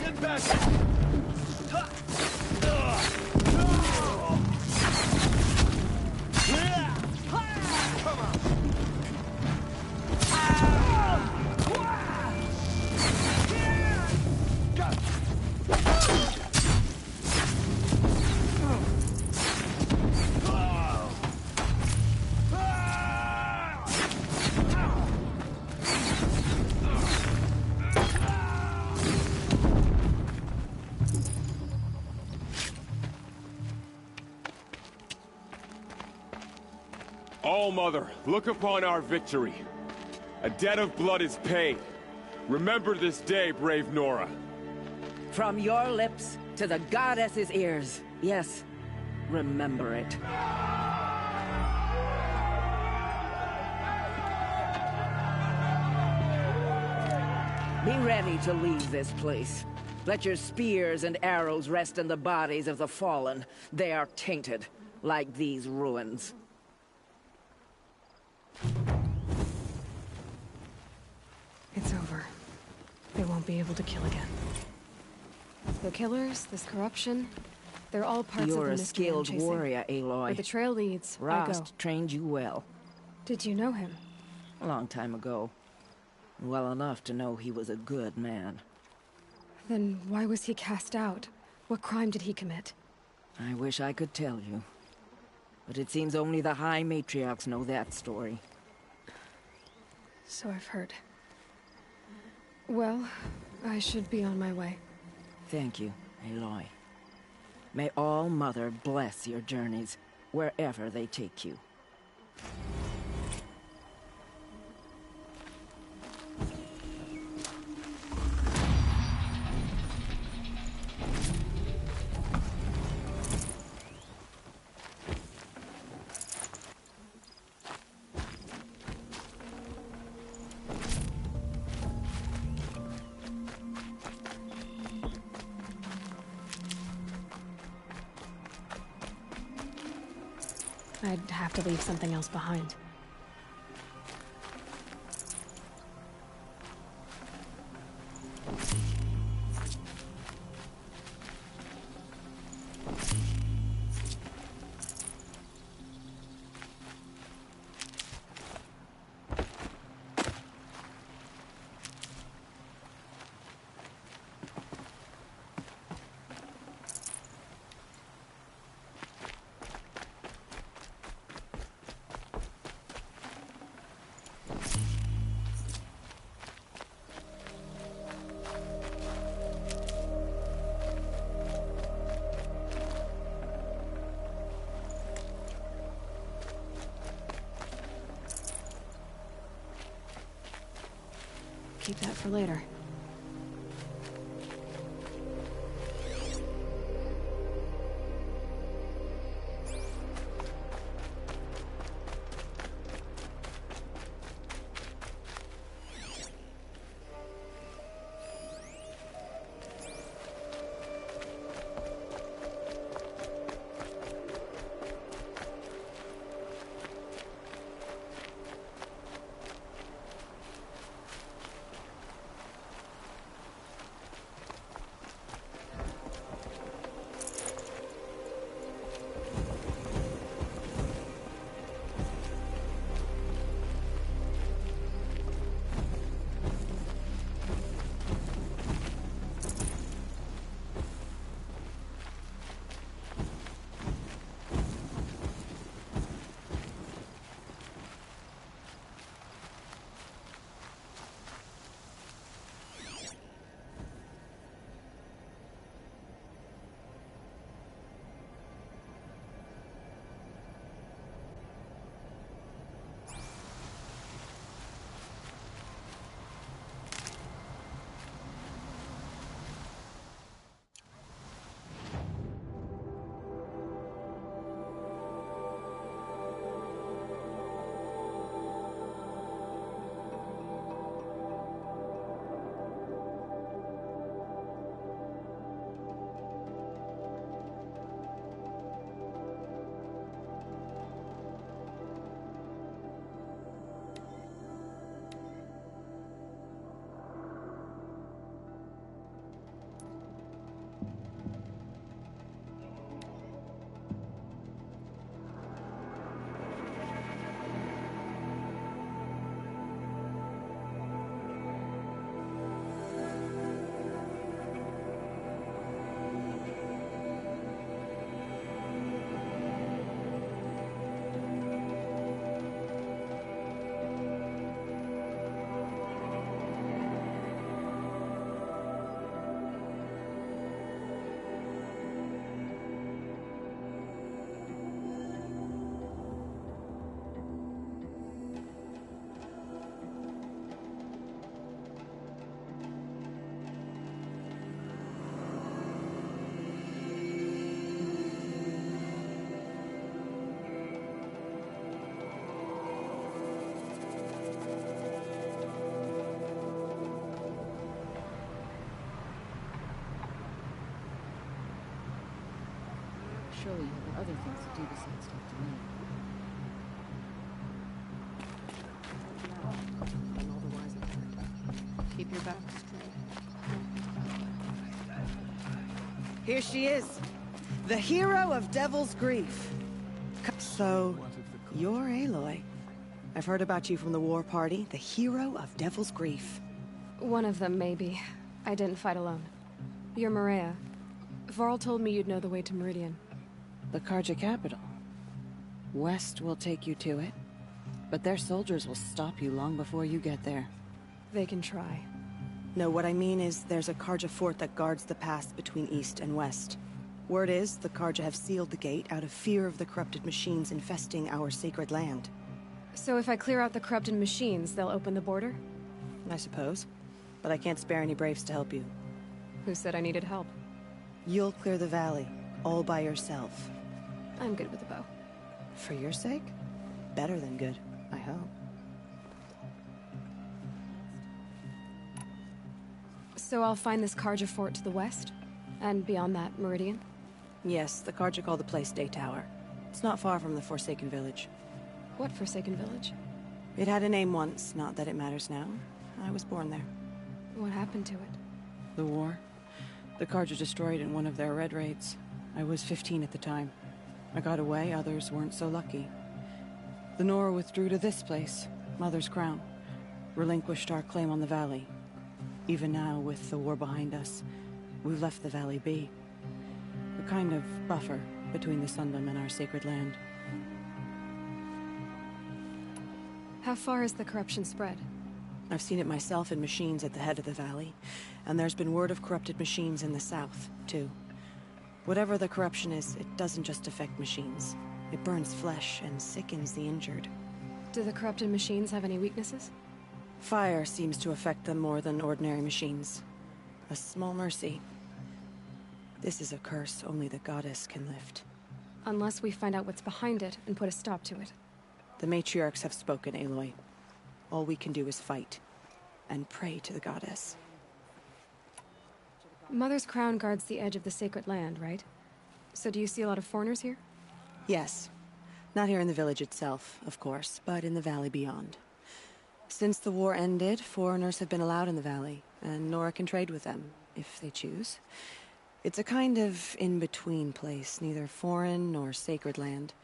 Get back! Come on! All-Mother, look upon our victory. A debt of blood is paid. Remember this day, brave Nora. From your lips to the goddess's ears. Yes, remember it. Be ready to leave this place. Let your spears and arrows rest in the bodies of the fallen. They are tainted, like these ruins. It's over. They won't be able to kill again. The killers, this corruption, they're all parts of the You're a mystery I'm skilled chasing. warrior, Aloy. Where the trail leads, I go. Rost trained you well. Did you know him? A long time ago. Well enough to know he was a good man. Then why was he cast out? What crime did he commit? I wish I could tell you. But it seems only the High Matriarchs know that story. So I've heard. Well, I should be on my way. Thank you, Aloy. May All-Mother bless your journeys, wherever they take you. I'd have to leave something else behind. Keep that for later. Surely you have other things to do besides talk to me. And all the wise I've heard. Keep your back straight. Here she is, the hero of Devil's Grief. So, you're Aloy. I've heard about you from the war party, the hero of Devil's Grief. One of them, maybe. I didn't fight alone. You're Maria. Varl told me you'd know the way to Meridian. The Karja capital. West will take you to it, but their soldiers will stop you long before you get there. They can try. No, what I mean is there's a Karja fort that guards the pass between east and west. Word is, the Karja have sealed the gate out of fear of the corrupted machines infesting our sacred land. So if I clear out the corrupted machines, they'll open the border? I suppose. But I can't spare any braves to help you. Who said I needed help? You'll clear the valley, all by yourself. I'm good with a bow. For your sake? Better than good, I hope. So I'll find this Karja fort to the west? And beyond that, Meridian? Yes, the Karja call the place Day Tower. It's not far from the Forsaken Village. What Forsaken Village? It had a name once, not that it matters now. I was born there. What happened to it? The war? The Karja destroyed in one of their red raids. I was 15 at the time. I got away, others weren't so lucky. The Nora withdrew to this place, Mother's Crown. Relinquished our claim on the valley. Even now, with the war behind us, we've left the valley be. A kind of buffer between the Sundom and our sacred land. How far has the corruption spread? I've seen it myself in machines at the head of the valley, and there's been word of corrupted machines in the south, too. Whatever the corruption is, it doesn't just affect machines. It burns flesh and sickens the injured. Do the corrupted machines have any weaknesses? Fire seems to affect them more than ordinary machines. A small mercy. This is a curse only the goddess can lift. Unless we find out what's behind it and put a stop to it. The matriarchs have spoken, Aloy. All we can do is fight. And pray to the goddess. Mother's Crown guards the edge of the sacred land, right? So do you see a lot of foreigners here? Yes. Not here in the village itself, of course, but in the valley beyond. Since the war ended, foreigners have been allowed in the valley, and Nora can trade with them, if they choose. It's a kind of in-between place, neither foreign nor sacred land.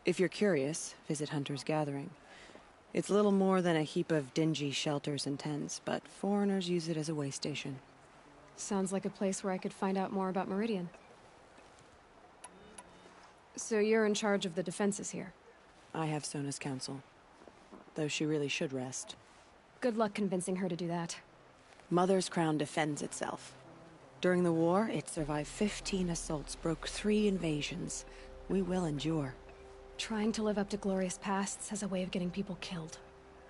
If you're curious, visit Hunter's Gathering. It's little more than a heap of dingy shelters and tents, but foreigners use it as a way station. Sounds like a place where I could find out more about Meridian. So you're in charge of the defenses here? I have Sona's counsel. Though she really should rest. Good luck convincing her to do that. Mother's Crown defends itself. During the war, it survived 15 assaults, broke 3 invasions. We will endure. Trying to live up to glorious pasts has a way of getting people killed.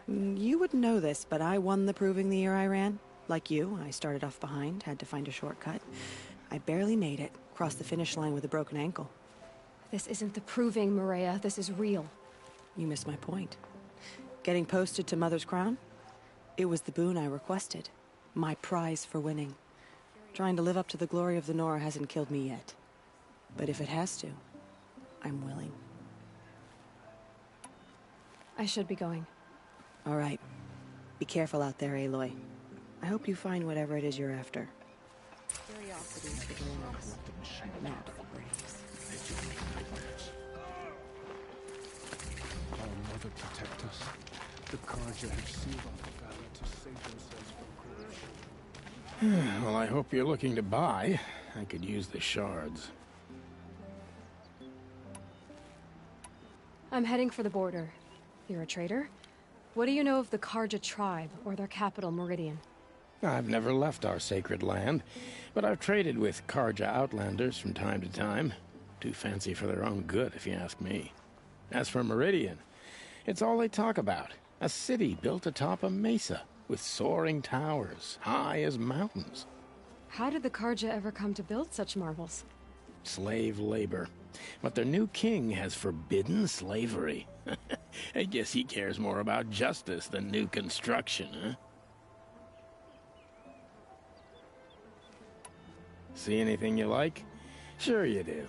You wouldn't know this, but I won the proving the year I ran. Like you, I started off behind, had to find a shortcut. I barely made it, crossed the finish line with a broken ankle. This isn't the proving, Maria. This is real. You missed my point. Getting posted to Mother's Crown? It was the boon I requested. My prize for winning. Trying to live up to the glory of the Nora hasn't killed me yet. But if it has to, I'm willing. I should be going. All right. Be careful out there, Aloy. I hope you find whatever it is you're after. Curiosity is the glass, not the brains. Our mother protect us. The Karja have sealed off the valley to save themselves from corruption. Well, I hope you're looking to buy. I could use the shards. I'm heading for the border. You're a trader? What do you know of the Karja tribe, or their capital, Meridian? I've never left our sacred land, but I've traded with Karja outlanders from time to time. Too fancy for their own good, if you ask me. As for Meridian, it's all they talk about. A city built atop a mesa, with soaring towers, high as mountains. How did the Karja ever come to build such marvels? Slave labor. But their new king has forbidden slavery. I guess he cares more about justice than new construction, huh? See anything you like? Sure you do.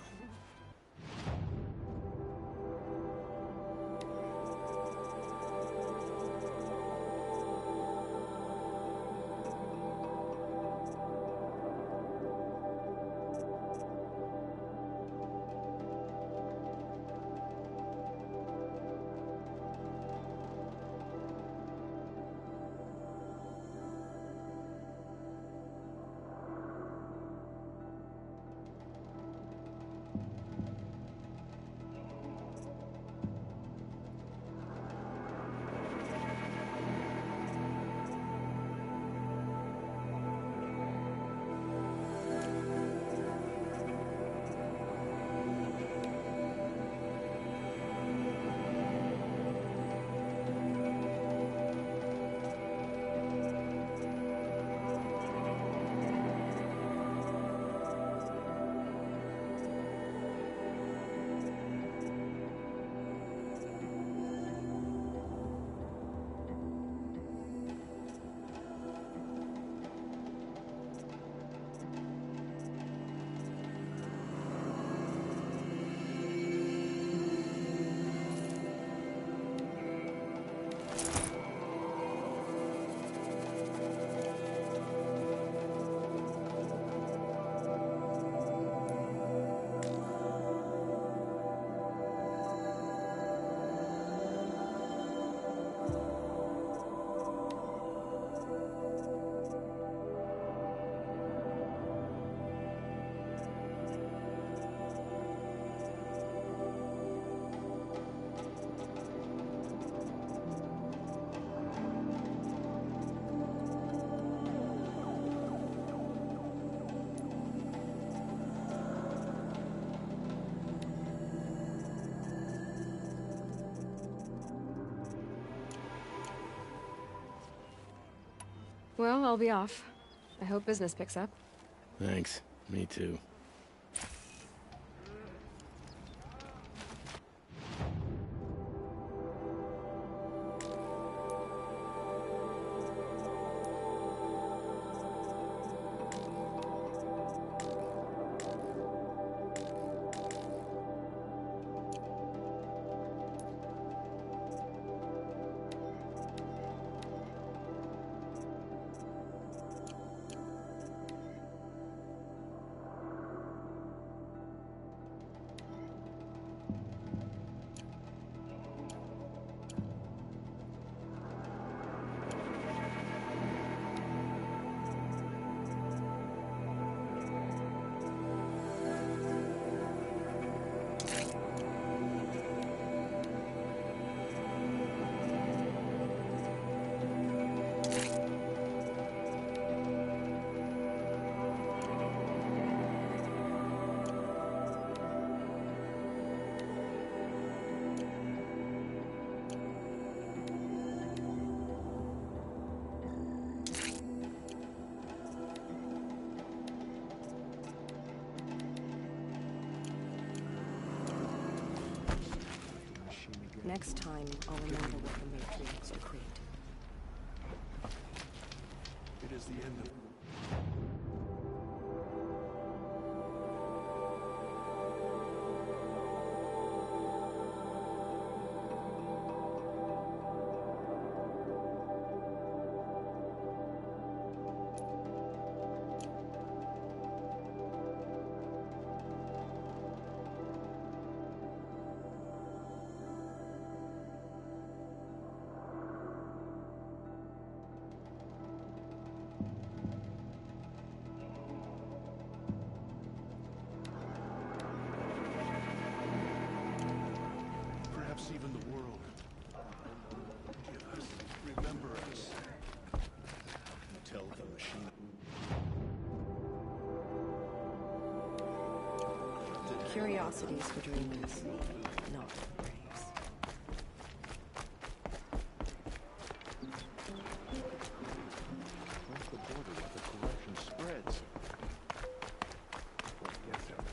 Well, I'll be off. I hope business picks up. Thanks. Me too. Next time, I'll remember what the Matriarchs decreed. It is the end of... Perhaps even the world. Give us, remember us. Tell the machine. Curiosities for dreamers, not for braves. Across the border where the corruption spreads. Forget them.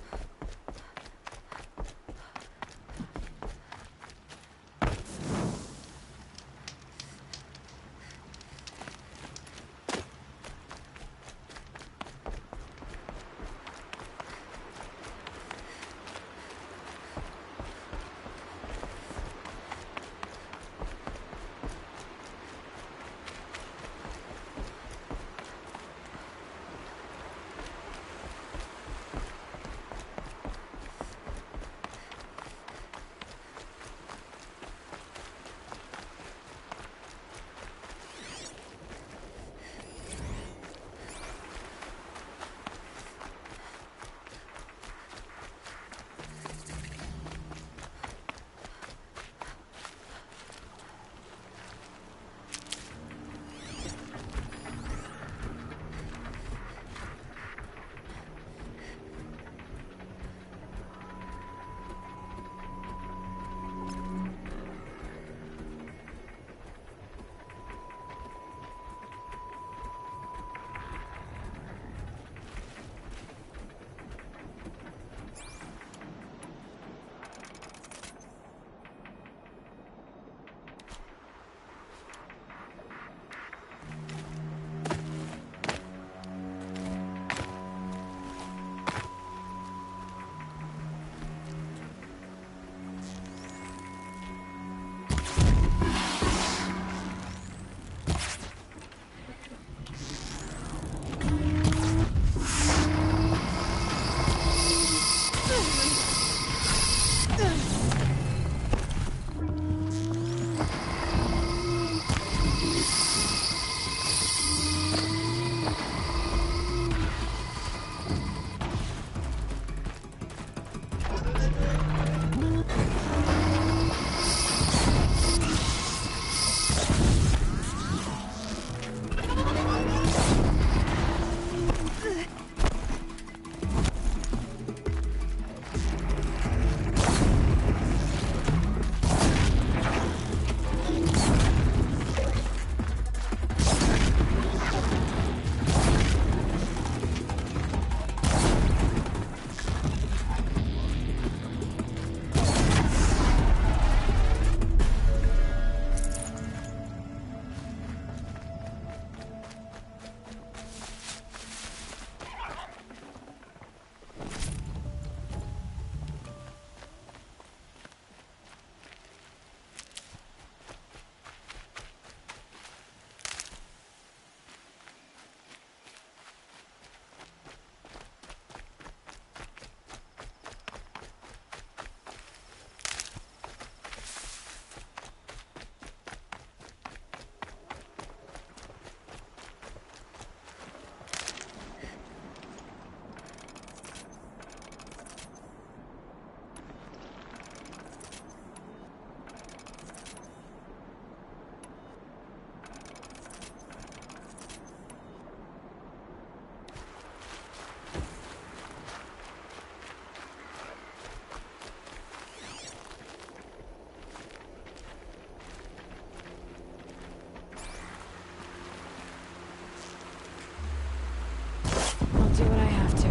do what I have to.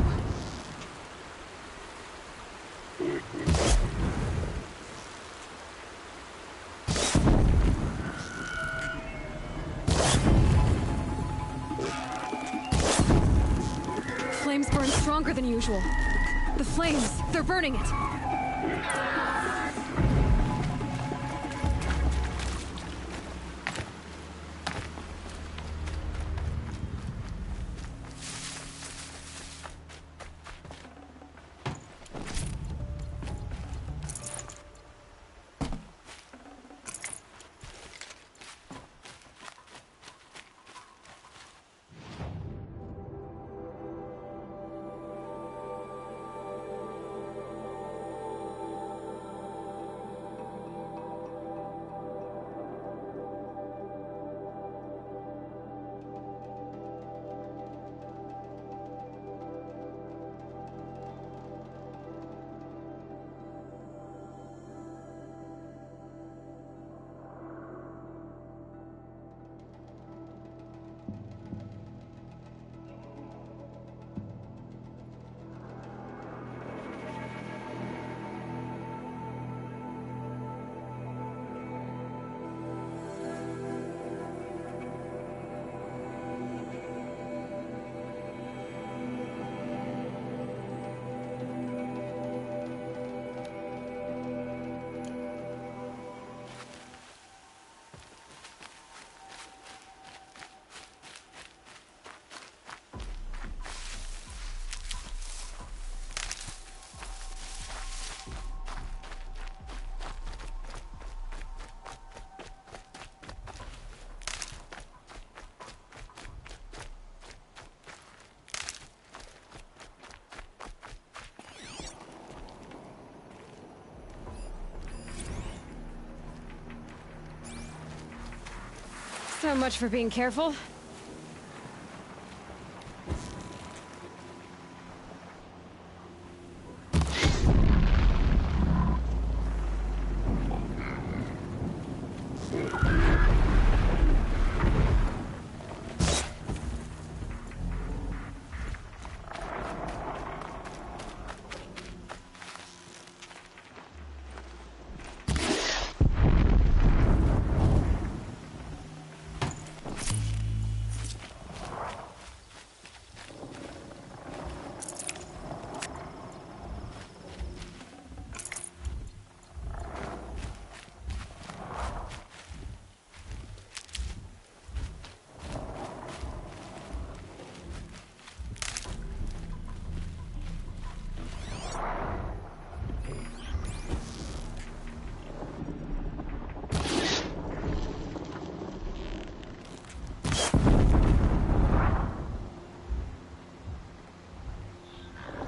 Flames burn stronger than usual. The flames, they're burning it. So much for being careful.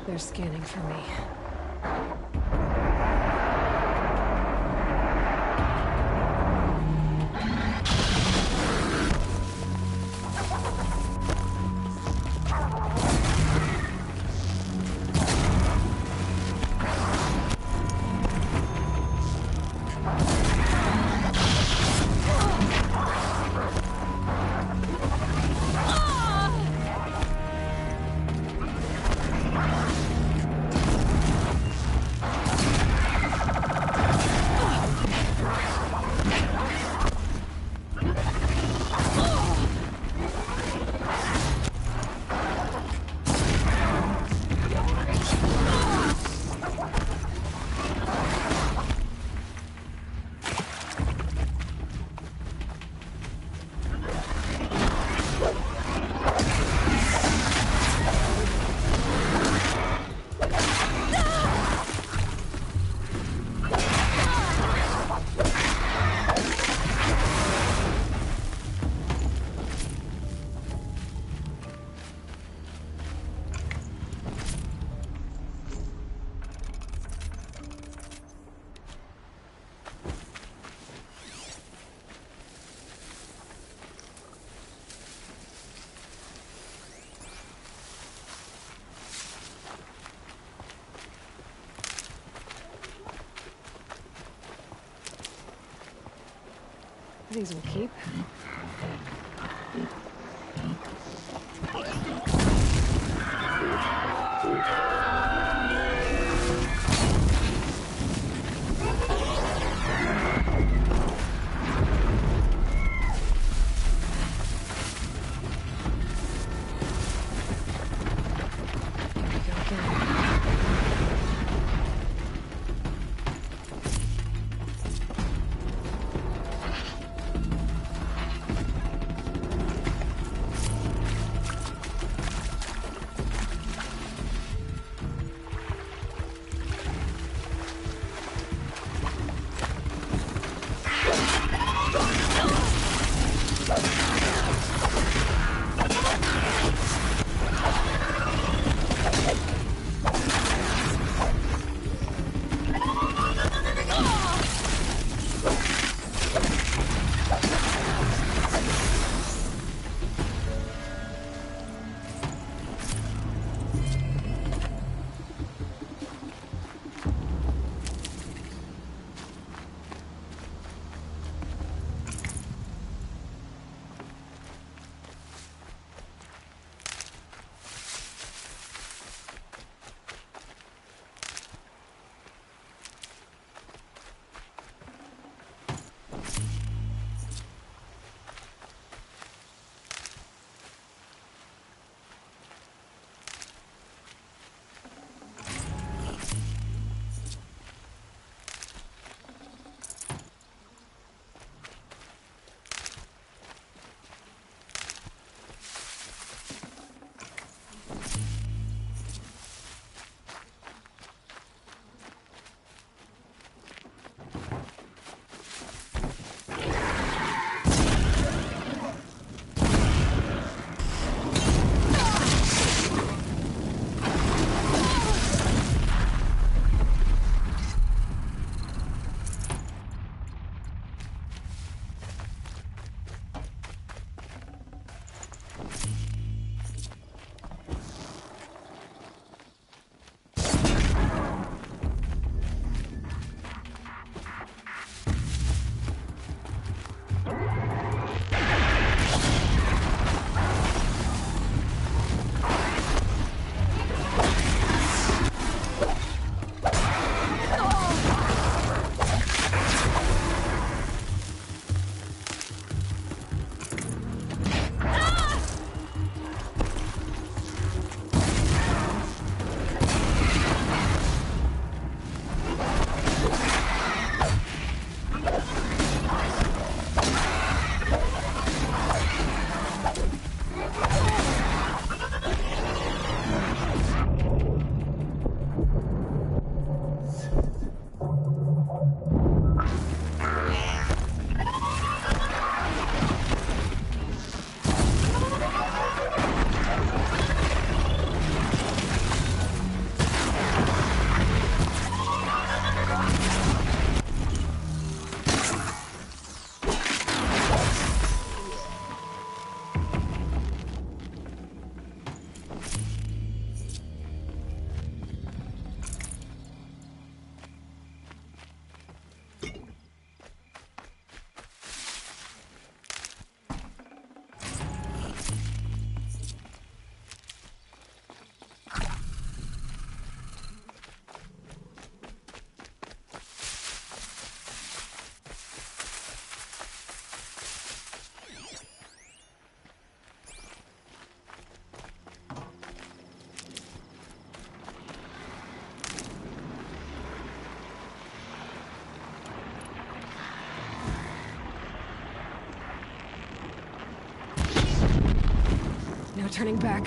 They're scanning for me. These will keep. no turning back.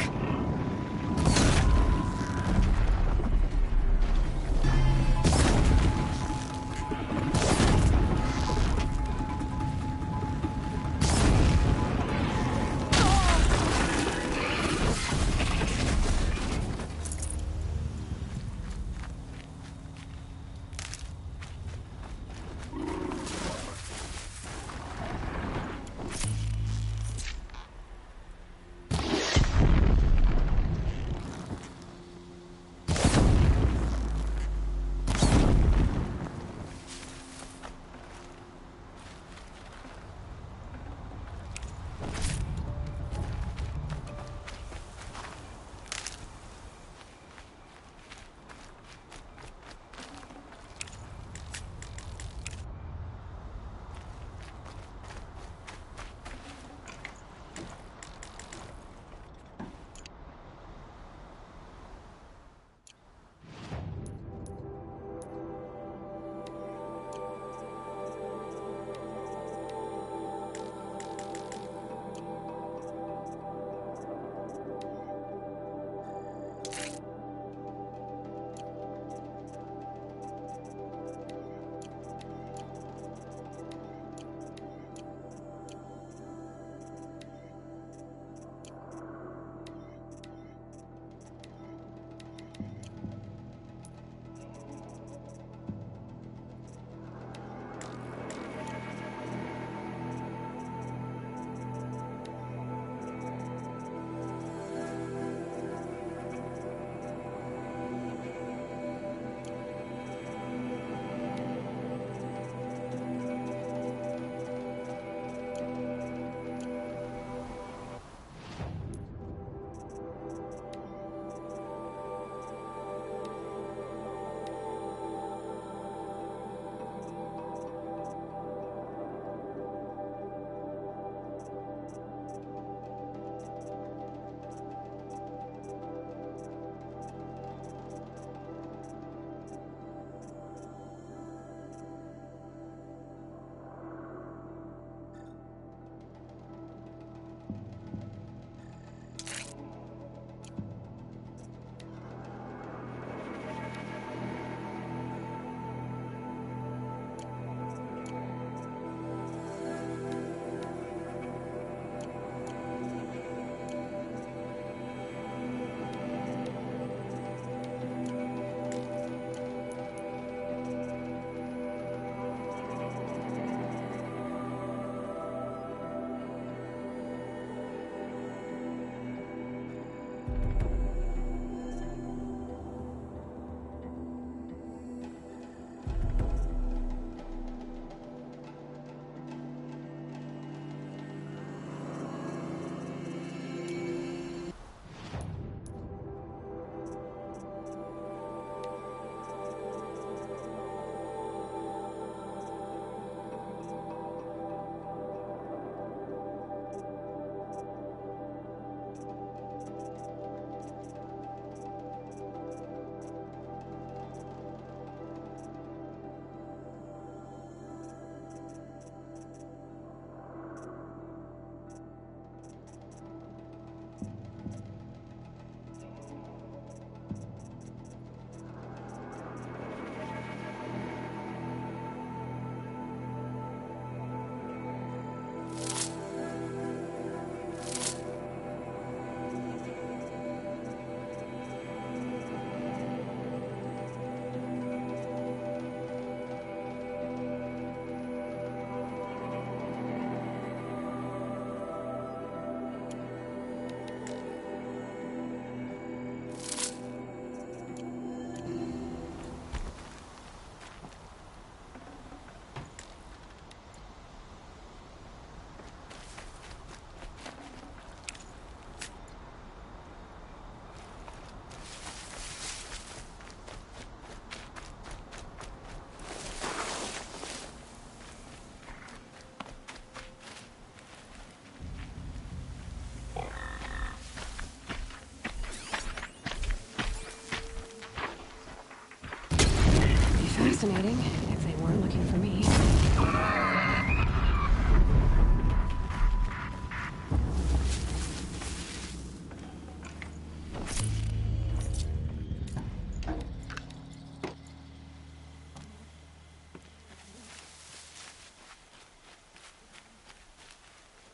Fascinating, if they weren't looking for me.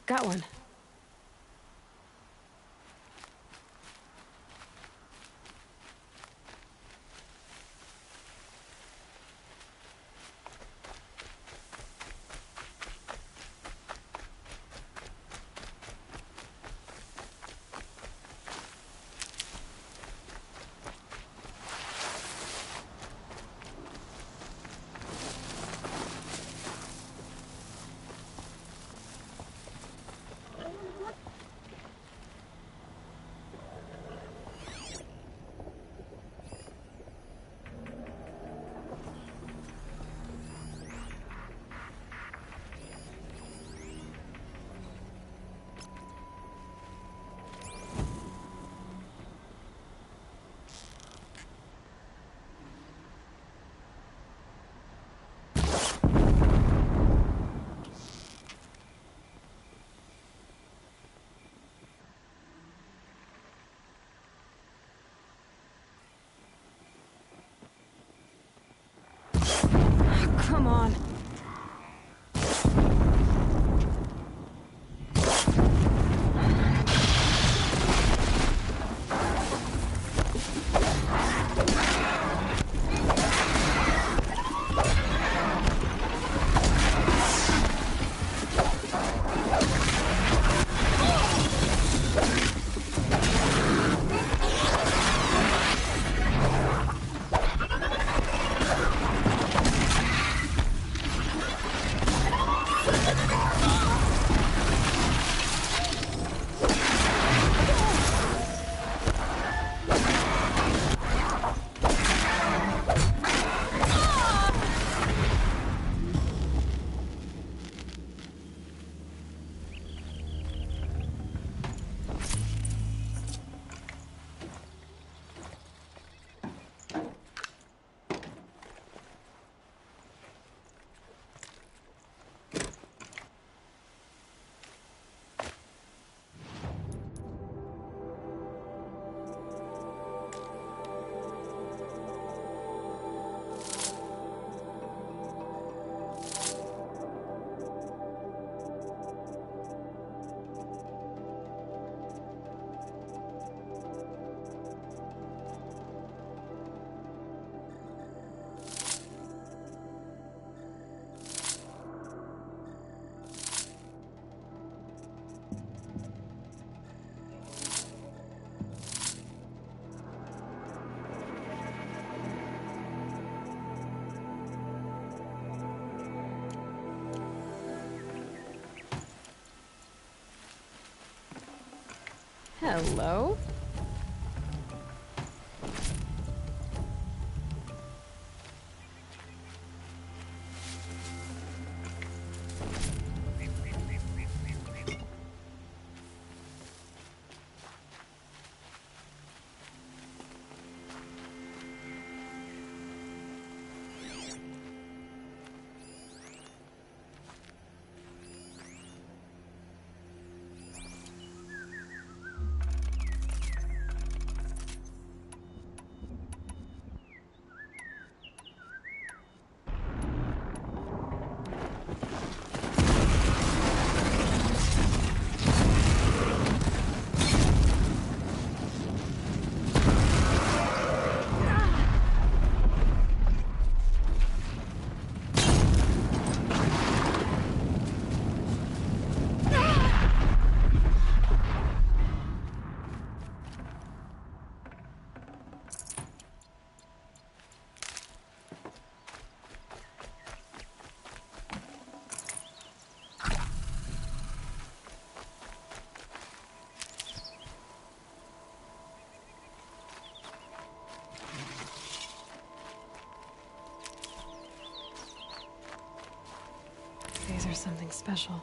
Got one. Come on. Hello? These are something special.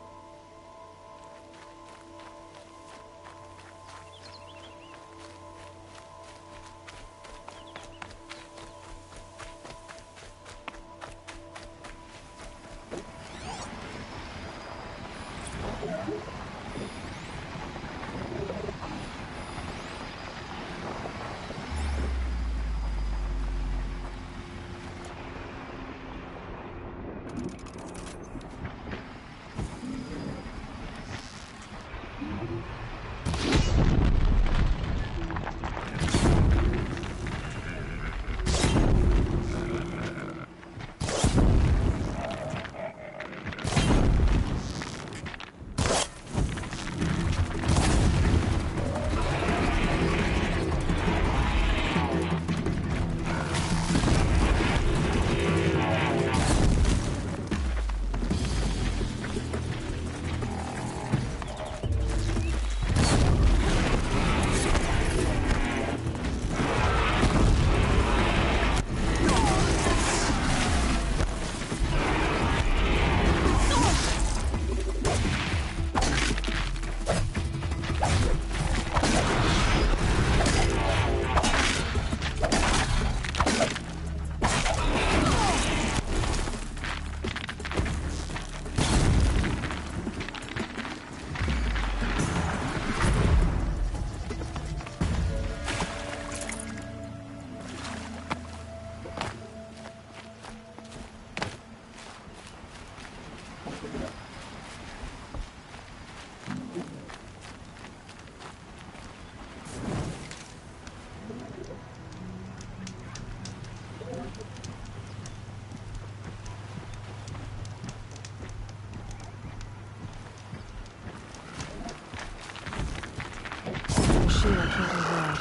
machine I can't override.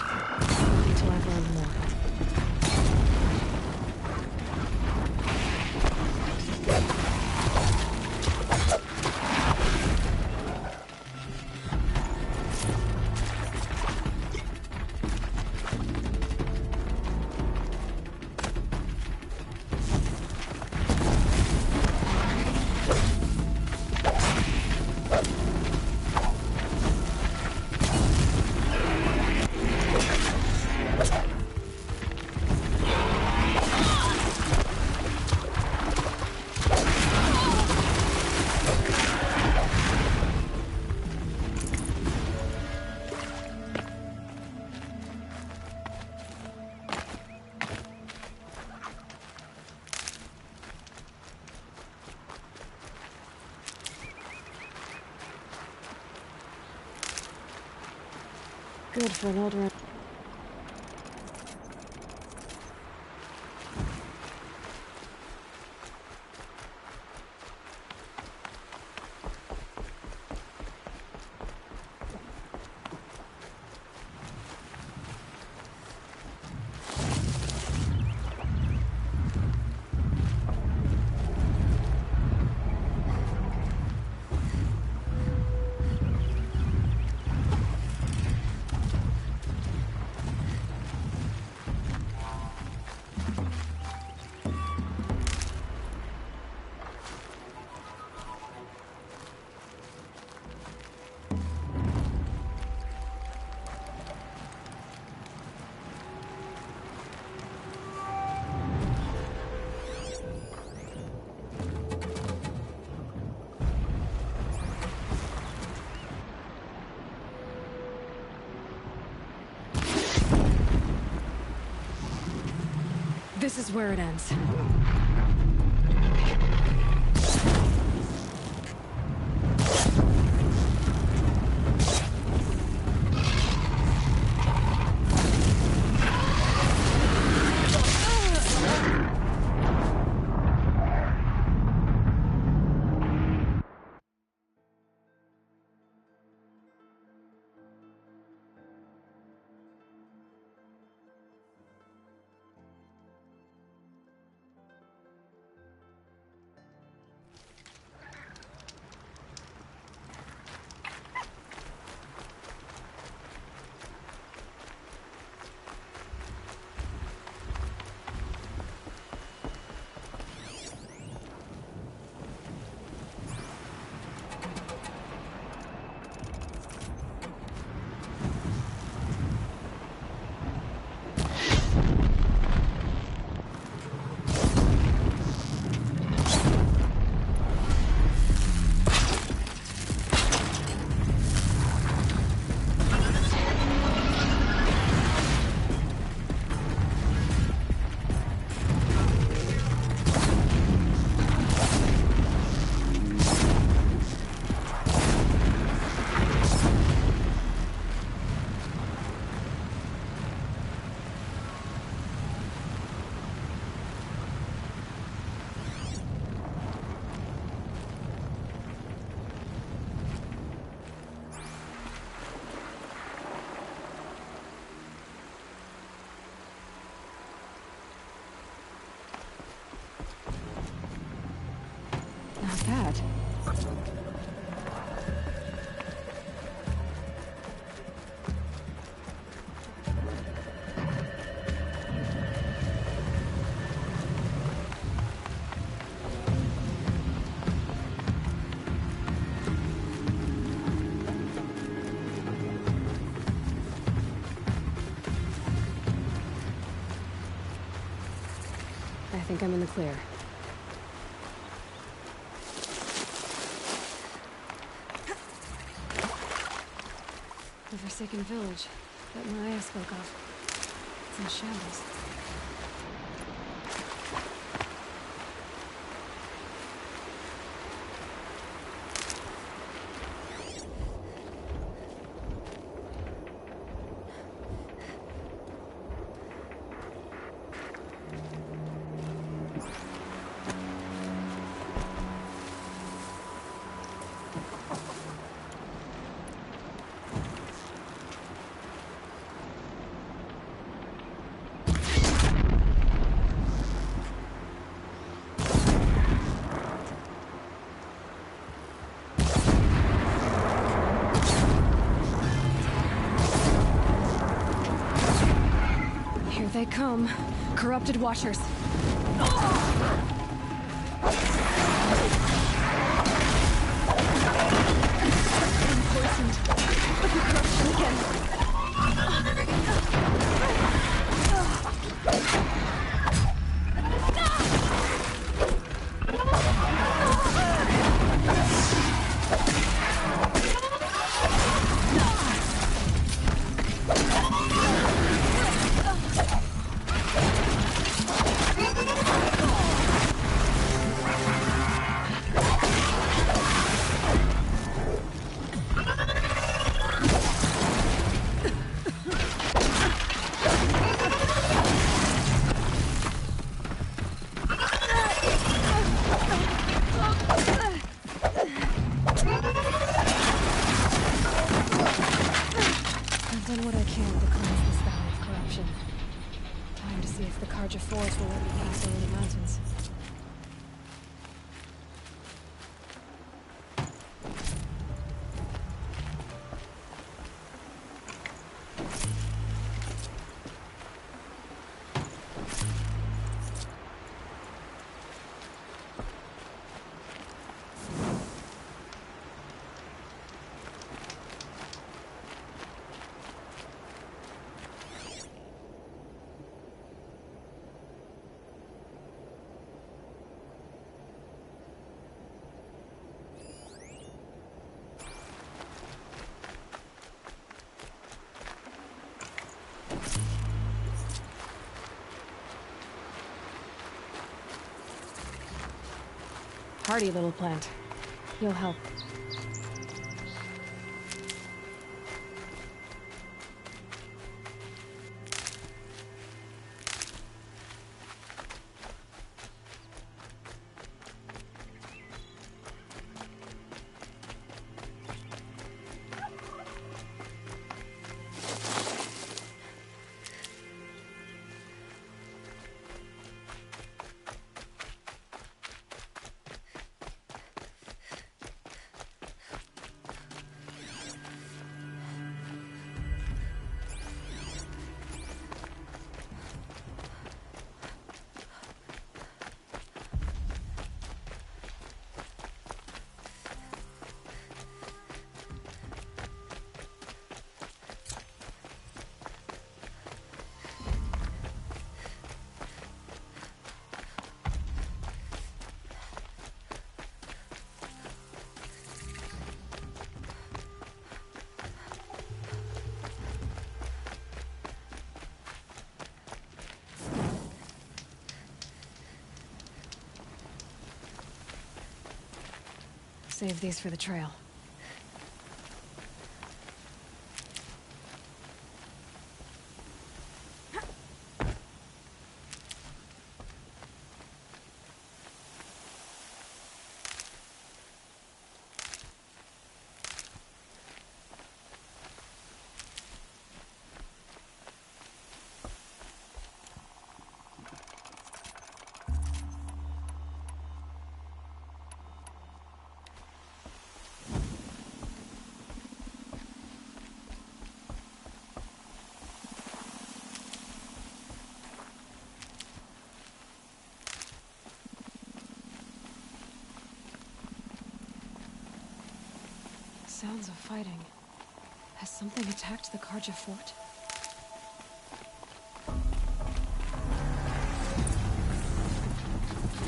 Not until I've learned more. Good for an older... This is where it ends. Not bad. I think I'm in the clear. The forsaken village that Maria spoke of. It's in shambles. they come. Corrupted Watchers. I'm poisoned. With the corruption again. I've done what I can to cleanse this valley of corruption. Time to see if the Karja force will let me pass over the mountains. Hardy little plant. You'll help. Save these for the trail. Sounds of fighting. Has something attacked the Karja fort?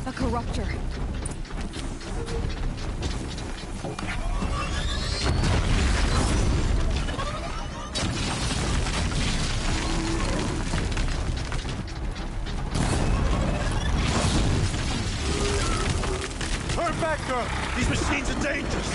A corruptor. Turn back, girl! These machines are dangerous!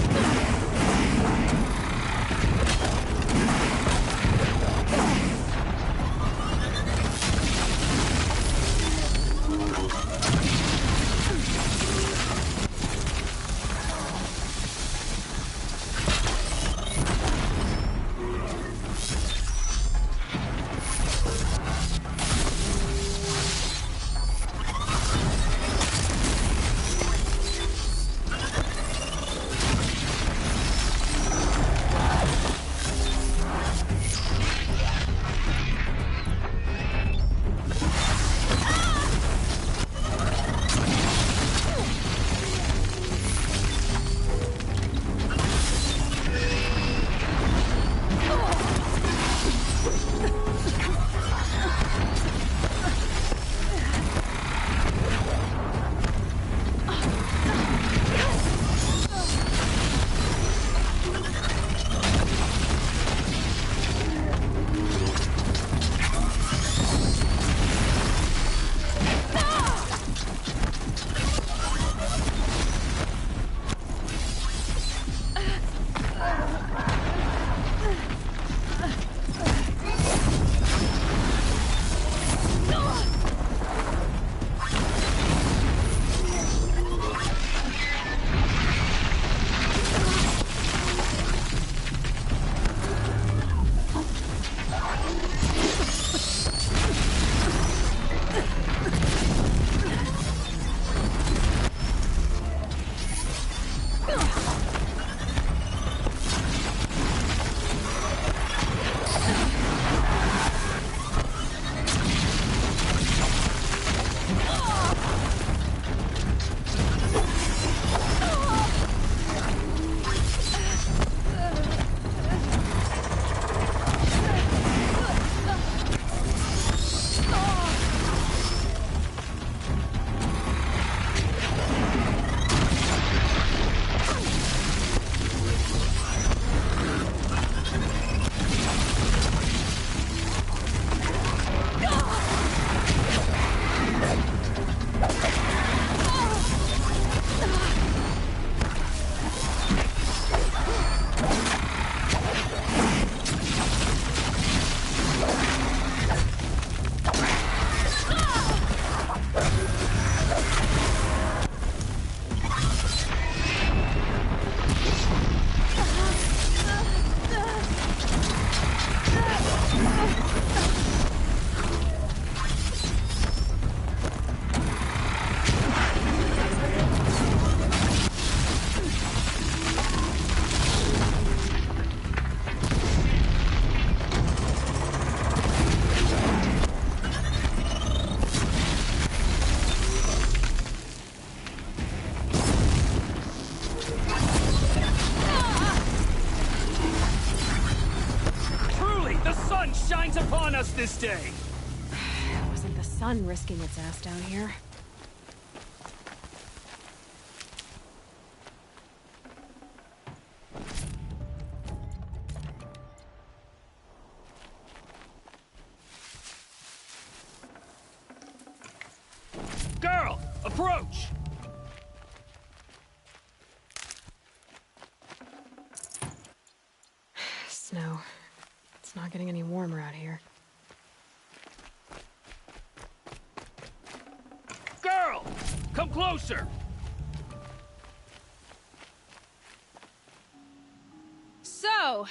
shines upon us this day! It wasn't the sun risking its ass down here. Girl, approach! Snow. It's not getting any warmer out here. Girl! Come closer! So,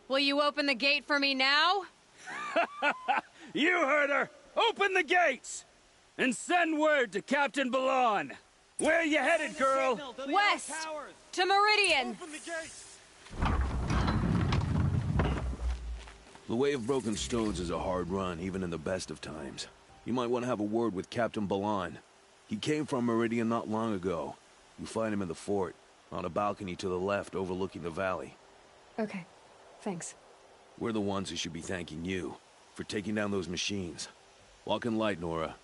will you open the gate for me now? You heard her! Open the gates! And send word to Captain Balon! Where you headed, girl? West! To Meridian! The way of broken stones is a hard run, even in the best of times. You might want to have a word with Captain Balon. He came from Meridian not long ago. You find him in the fort, on a balcony to the left overlooking the valley. Okay, thanks. We're the ones who should be thanking you for taking down those machines. Walk in light, Nora.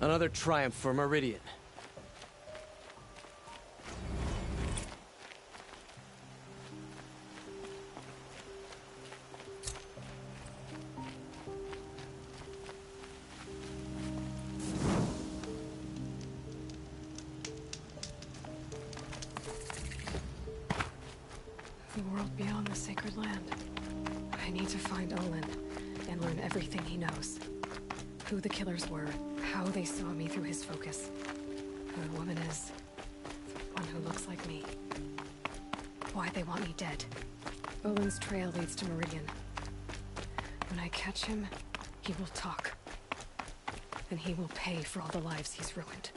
Another triumph for Meridian. The world beyond the sacred land. I need to find Olin and learn everything he knows. Who the killers were, how they saw me through his focus. Who the woman is, the one who looks like me. Why they want me dead. Olin's trail leads to Meridian. When I catch him, he will talk. And he will pay for all the lives he's ruined.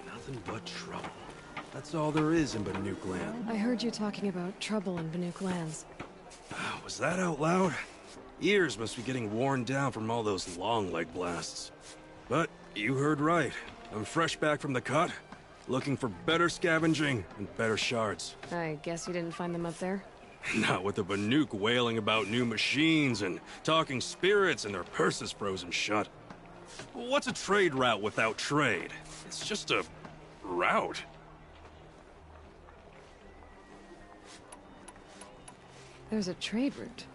Nothing but trouble. That's all there is in Banuk land. I heard you talking about trouble in Banuk lands. Was that out loud? Ears must be getting worn down from all those long leg blasts. But you heard right. I'm fresh back from the cut, looking for better scavenging and better shards. I guess you didn't find them up there? Not with the Banuk wailing about new machines and talking spirits and their purses frozen shut. What's a trade route without trade? It's just a route. There's a trade route.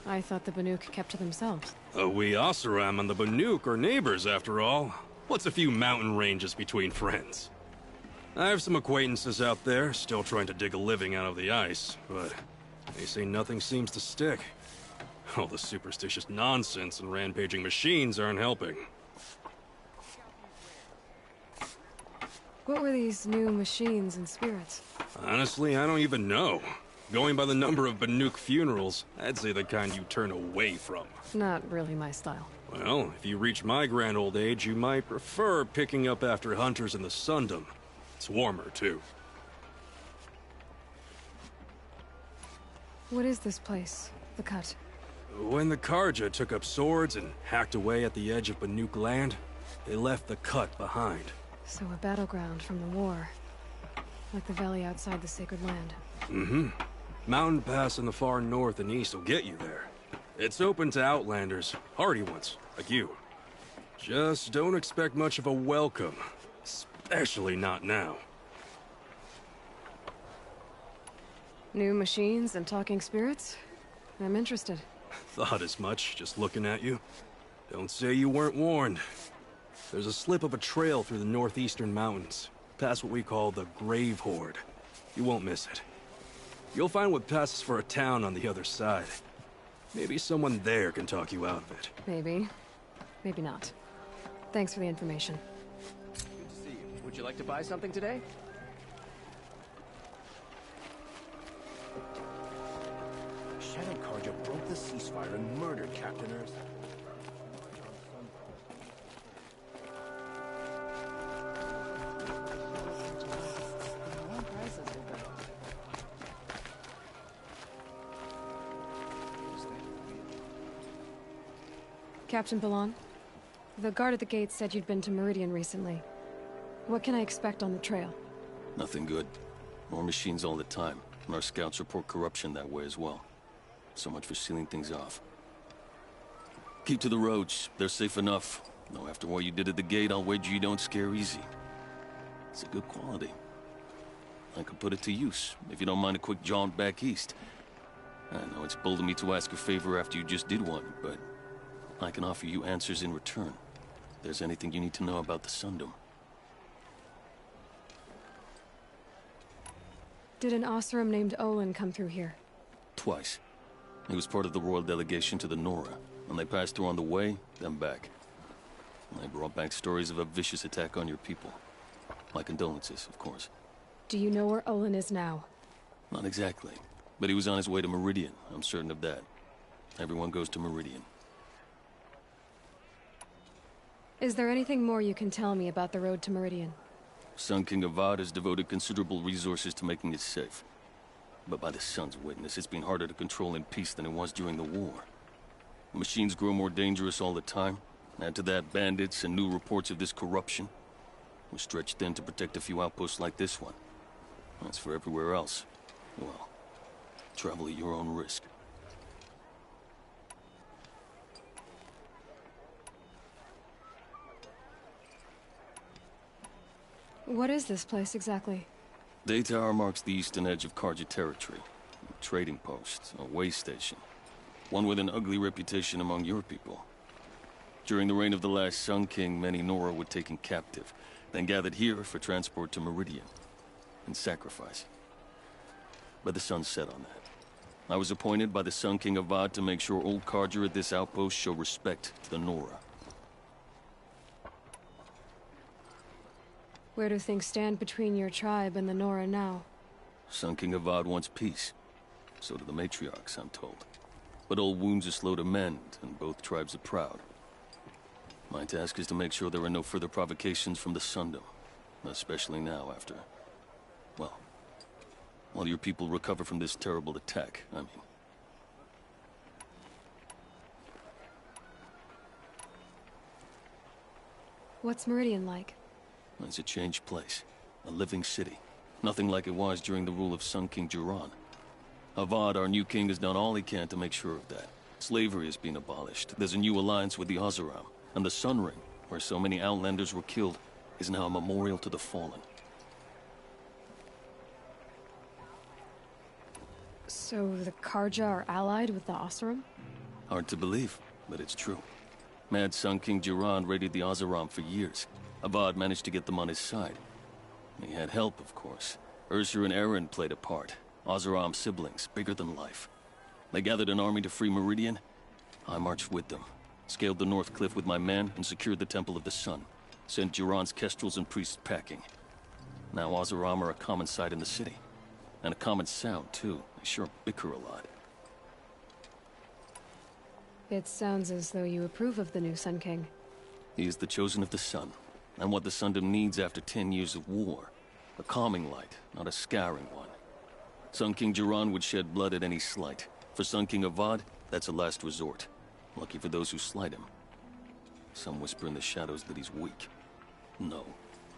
I thought the Banuk kept to themselves. We Oseram and the Banuk are neighbors, after all. What's a few mountain ranges between friends? I have some acquaintances out there, still trying to dig a living out of the ice, but they say nothing seems to stick. All the superstitious nonsense and rampaging machines aren't helping. What were these new machines and spirits? Honestly, I don't even know. Going by the number of Banuk funerals, I'd say the kind you turn away from. Not really my style. Well, if you reach my grand old age, you might prefer picking up after hunters in the Sundom. It's warmer, too. What is this place? The Cut? When the Karja took up swords and hacked away at the edge of Banuk land, they left the Cut behind. So a battleground from the war. Like the valley outside the Sacred Land. Mm-hmm. Mountain Pass in the far north and east will get you there. It's open to outlanders, hardy ones, like you. Just don't expect much of a welcome. Especially not now. New machines and talking spirits? I'm interested. Thought as much, just looking at you. Don't say you weren't warned. There's a slip of a trail through the northeastern mountains, past what we call the Grave Horde. You won't miss it. You'll find what passes for a town on the other side. Maybe someone there can talk you out of it. Maybe. Maybe not. Thanks for the information. Good to see you. Would you like to buy something today? Shadow Karja broke the ceasefire and murdered Captain Earth. Captain Balon, the guard at the gate said you'd been to Meridian recently. What can I expect on the trail? Nothing good. More machines all the time, and our scouts report corruption that way as well. So much for sealing things off. Keep to the roads. They're safe enough. Though after what you did at the gate, I'll wager you don't scare easy. It's a good quality. I could put it to use, if you don't mind a quick jaunt back east. I know it's bold of me to ask a favor after you just did one, but I can offer you answers in return. If there's anything you need to know about the Sundom. Did an Osram named Olin come through here? Twice. He was part of the royal delegation to the Nora, and they passed through on the way, then back. And they brought back stories of a vicious attack on your people. My condolences, of course. Do you know where Olin is now? Not exactly, but he was on his way to Meridian, I'm certain of that. Everyone goes to Meridian. Is there anything more you can tell me about the road to Meridian? Sun King Avad has devoted considerable resources to making it safe. But by the Sun's witness, it's been harder to control in peace than it was during the war. Machines grow more dangerous all the time. Add to that bandits and new reports of this corruption. We're stretched thin to protect a few outposts like this one. As for everywhere else, well, travel at your own risk. What is this place exactly? Day Tower marks the eastern edge of Karja territory. A trading post, a way station. One with an ugly reputation among your people. During the reign of the last Sun King, many Nora were taken captive, then gathered here for transport to Meridian, and sacrifice. But the sun set on that. I was appointed by the Sun King Avad to make sure old Karja at this outpost show respect to the Nora. Where do things stand between your tribe and the Nora now? Sun King Avad wants peace. So do the matriarchs, I'm told. But old wounds are slow to mend, and both tribes are proud. My task is to make sure there are no further provocations from the Sundom. Especially now after... well, while your people recover from this terrible attack, I mean. What's Meridian like? It's a changed place. A living city. Nothing like it was during the rule of Sun King Jiran. Avad, our new king, has done all he can to make sure of that. Slavery has been abolished. There's a new alliance with the Oseram. And the Sun Ring, where so many Outlanders were killed, is now a memorial to the fallen. So the Karja are allied with the Oseram? Hard to believe, but it's true. Mad Sun King Jiran raided the Oseram for years. Avad managed to get them on his side. He had help, of course. Ursur and Eren played a part. Oseram siblings, bigger than life. They gathered an army to free Meridian. I marched with them. Scaled the North Cliff with my men and secured the Temple of the Sun. Sent Jiran's kestrels and priests packing. Now Oseram are a common sight in the city. And a common sound, too. They sure bicker a lot. It sounds as though you approve of the new Sun King. He is the chosen of the Sun, and what the Sundom needs after 10 years of war. A calming light, not a scouring one. Sun King Jiran would shed blood at any slight. For Sun King Avad, that's a last resort. Lucky for those who slight him. Some whisper in the shadows that he's weak. No.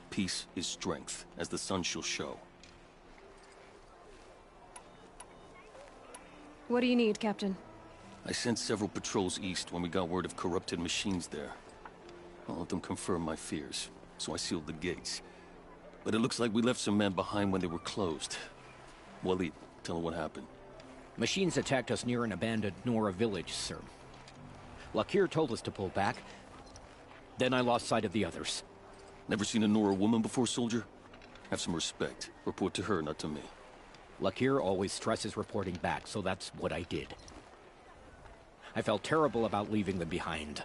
Peace is strength, as the sun shall show. What do you need, Captain? I sent several patrols east when we got word of corrupted machines there. All of them confirmed my fears, so I sealed the gates. But it looks like we left some men behind when they were closed. Walid, tell her what happened. Machines attacked us near an abandoned Nora village, sir. Lakir told us to pull back. Then I lost sight of the others. Never seen a Nora woman before, soldier? Have some respect. Report to her, not to me. Lakir always stresses reporting back, so that's what I did. I felt terrible about leaving them behind.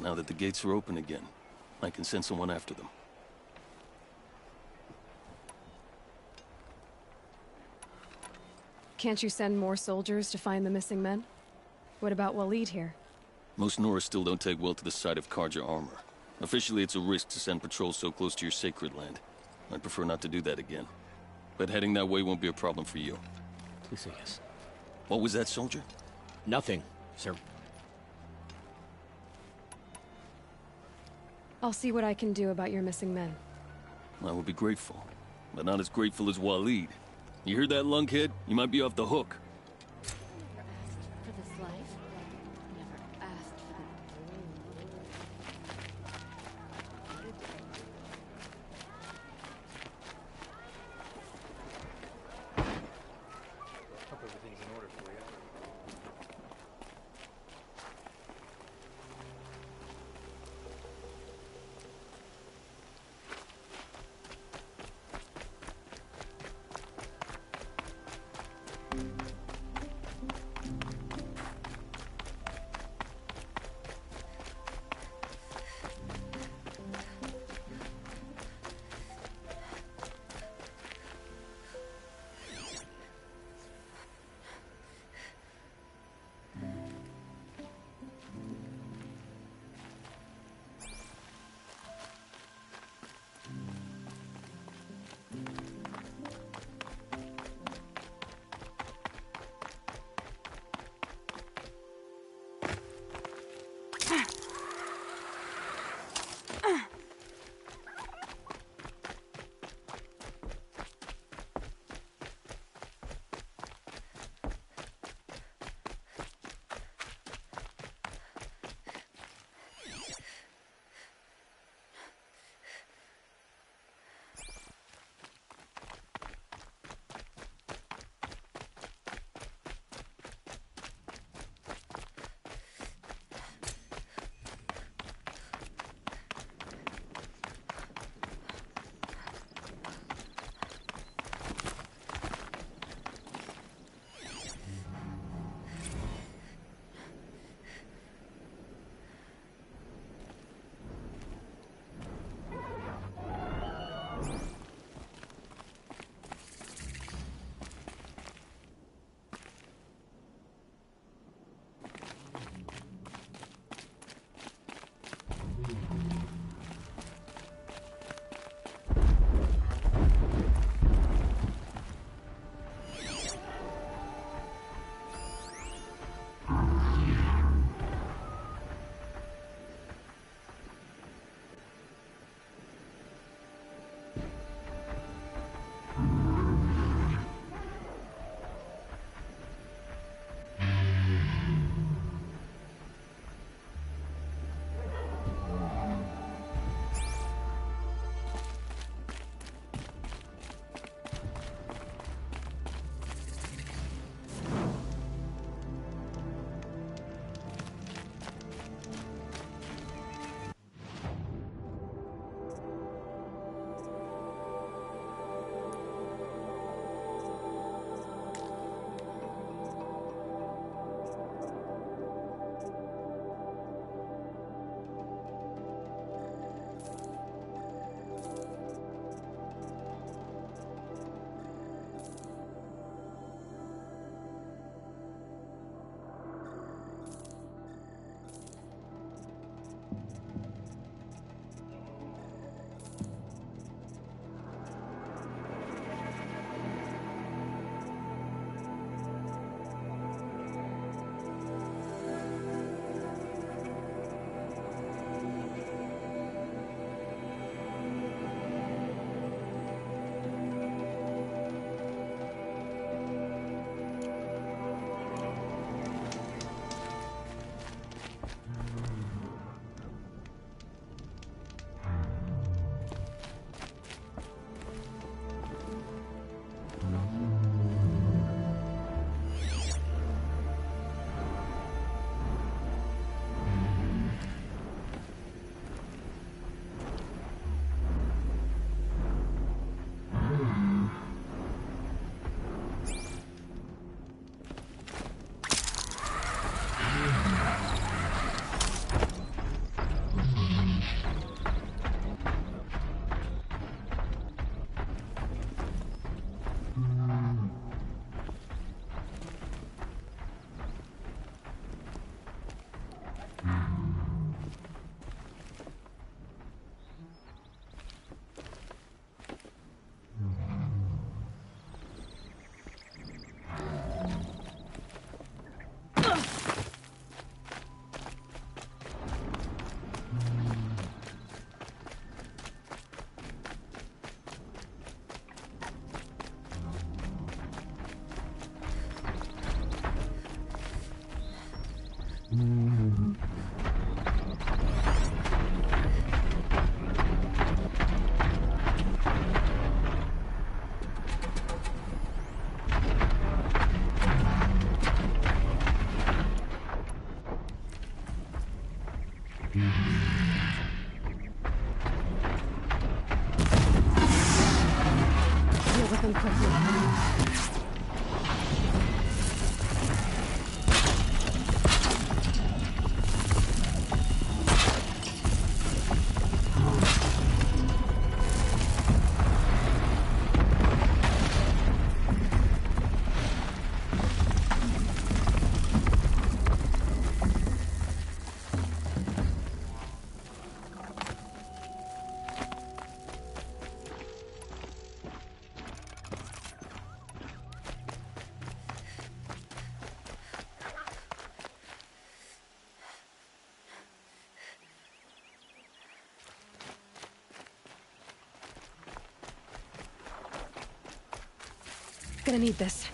Now that the gates are open again, I can send someone after them. Can't you send more soldiers to find the missing men? What about Walid here? Most Nora still don't take well to the sight of Karja armor. Officially, it's a risk to send patrols so close to your sacred land. I'd prefer not to do that again. But heading that way won't be a problem for you. Please say yes. What was that, soldier? Nothing, sir. I'll see what I can do about your missing men. I would be grateful, but not as grateful as Walid. You heard that, lunkhead? You might be off the hook. Never asked for this life. Never asked for Hope everything's in order for you. Listen quickly. Gonna need this.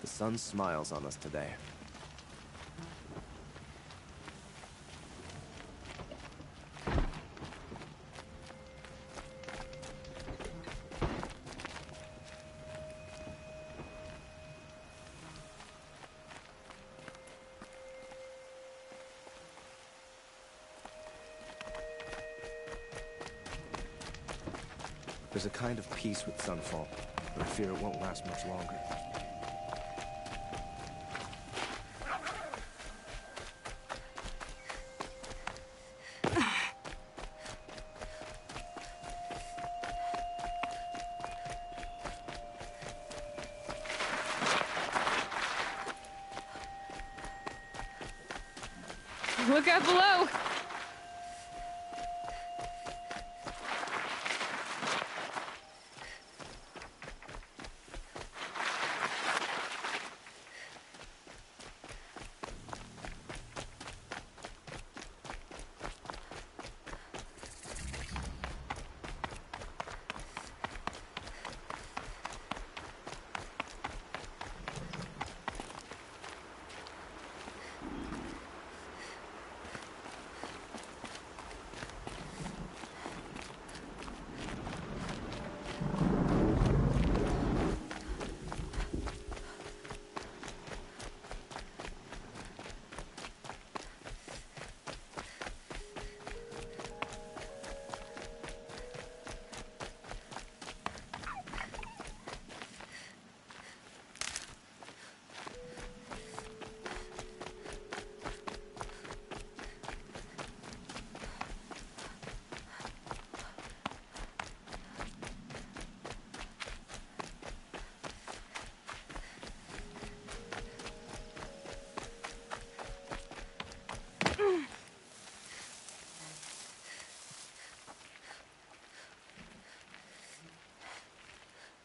The sun smiles on us today. There's a kind of peace with sunfall, but I fear it won't last much longer. Look out below!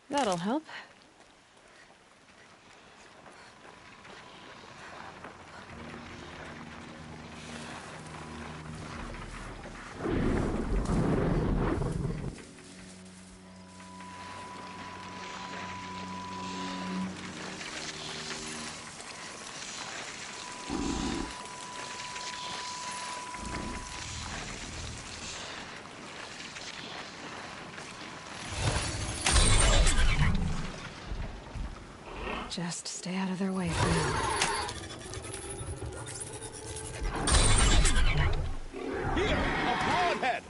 That'll help. Just stay out of their way for now. Here, a broadhead!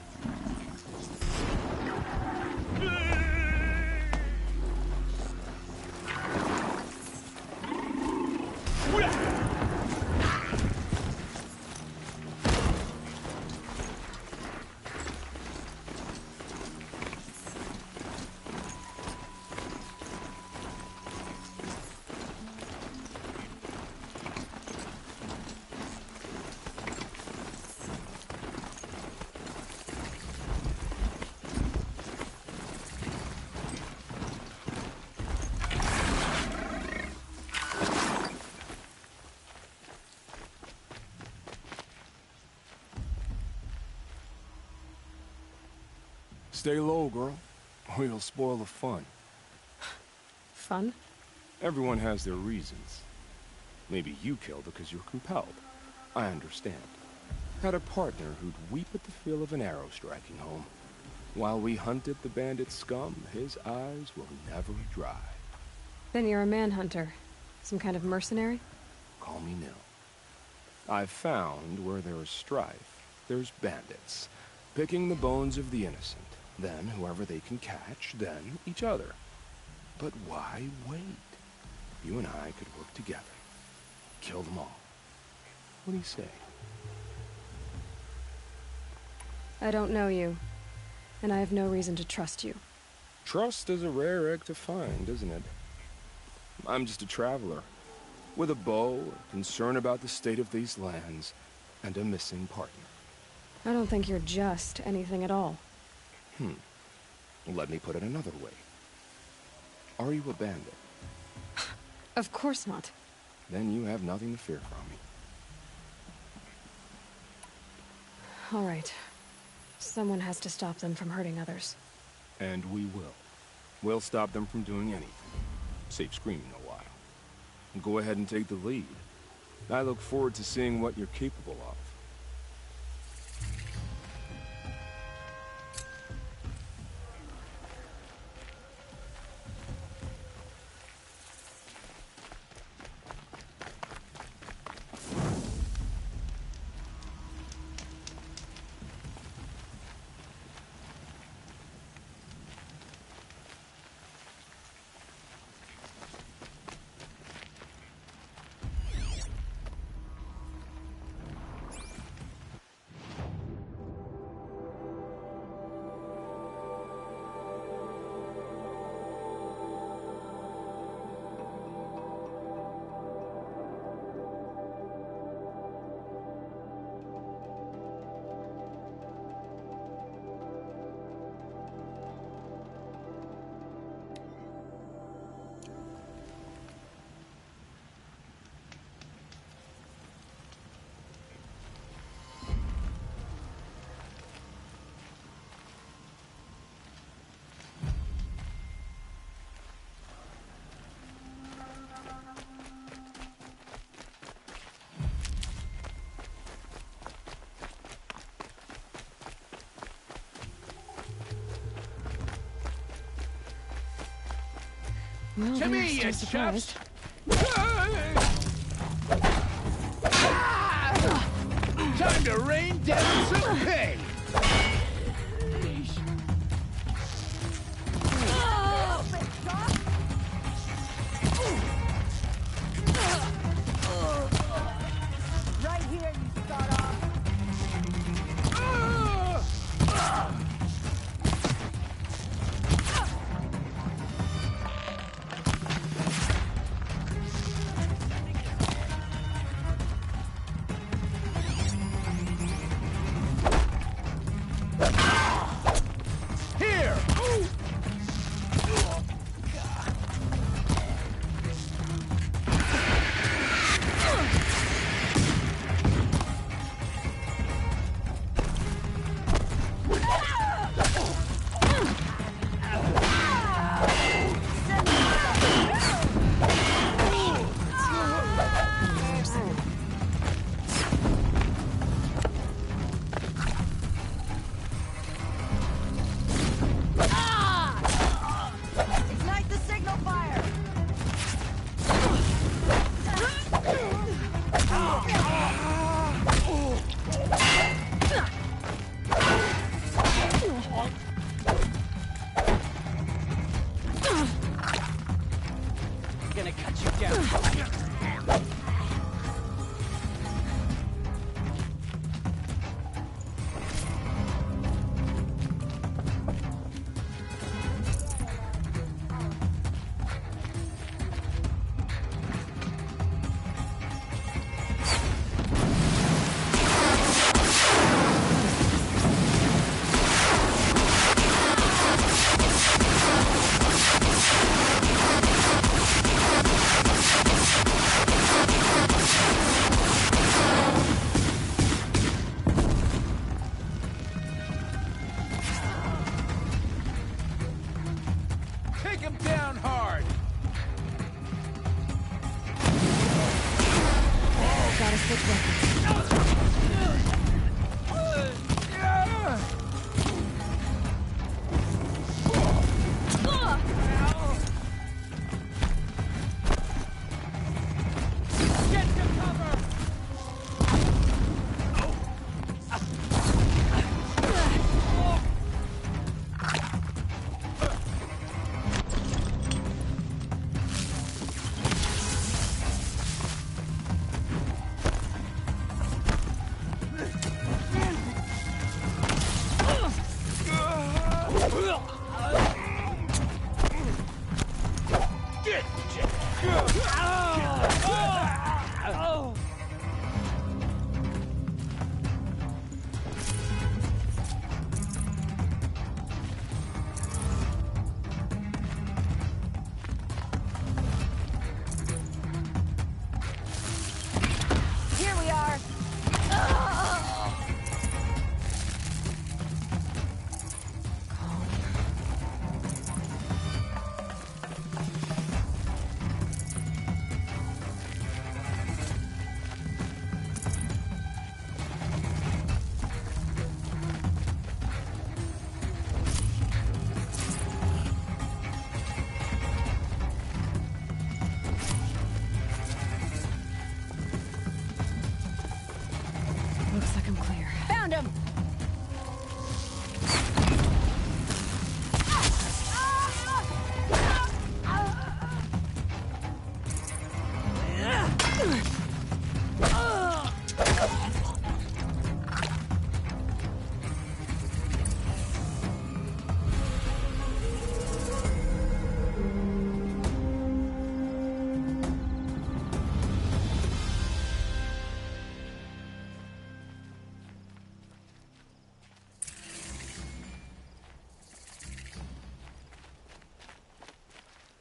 Stay low, girl, or you'll spoil the fun. Fun? Everyone has their reasons. Maybe you kill because you're compelled. I understand. Had a partner who'd weep at the feel of an arrow striking home. While we hunted the bandit scum, his eyes will never dry. Then you're a manhunter. Some kind of mercenary? Call me Nil. I've found where there is strife, there's bandits, picking the bones of the innocent. Then whoever they can catch, then each other. But why wait? You and I could work together. Kill them all. What do you say? I don't know you, and I have no reason to trust you. Trust is a rare egg to find, isn't it? I'm just a traveler, with a bow, a concern about the state of these lands, and a missing partner. I don't think you're just anything at all. Let me put it another way. Are you a bandit? Of course not. Then you have nothing to fear from me. All right. Someone has to stop them from hurting others. And we will. We'll stop them from doing anything. Save screaming a while. Go ahead and take the lead. I look forward to seeing what you're capable of. Well, To we're me, still you surprised. Time to rain down some pain! Right here, you start off. Here we are. Looks like I'm clear. Found him.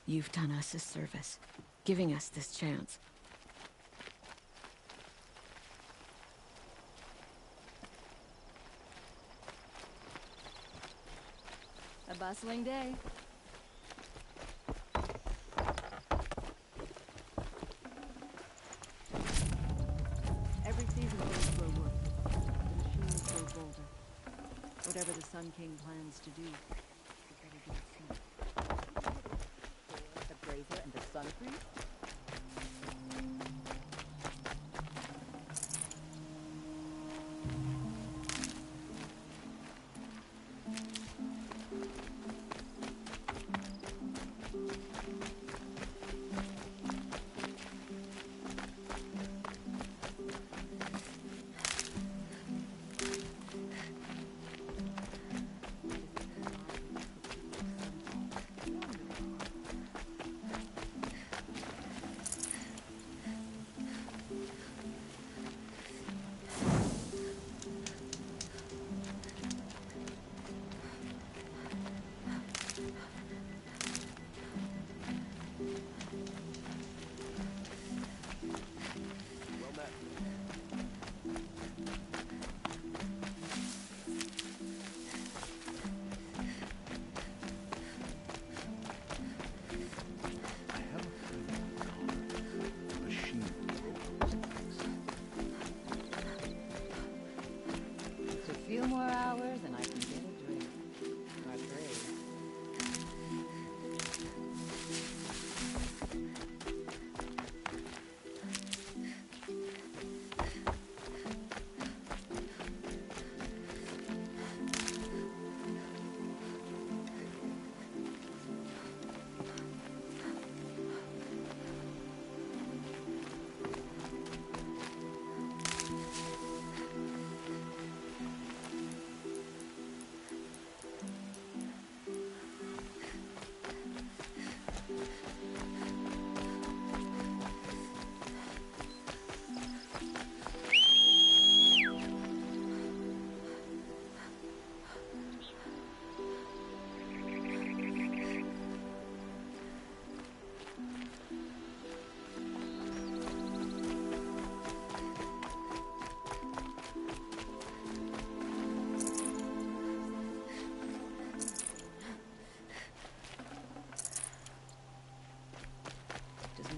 You've done us a service, giving us this chance. A bustling day. Every season things grow wood. The machines grow bolder. Whatever the Sun King plans to do, we better do it soon. The brazier and the sun priest? Few more hours and I can get a drink. Or three.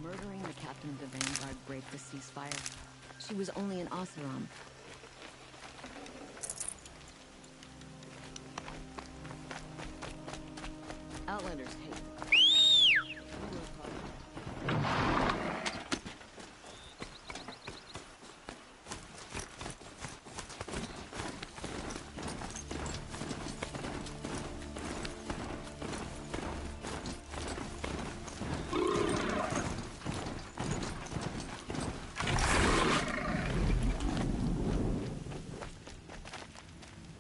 Murdering the captain of the Vanguard break the ceasefire. She was only an Oseram. Outlanders hate them.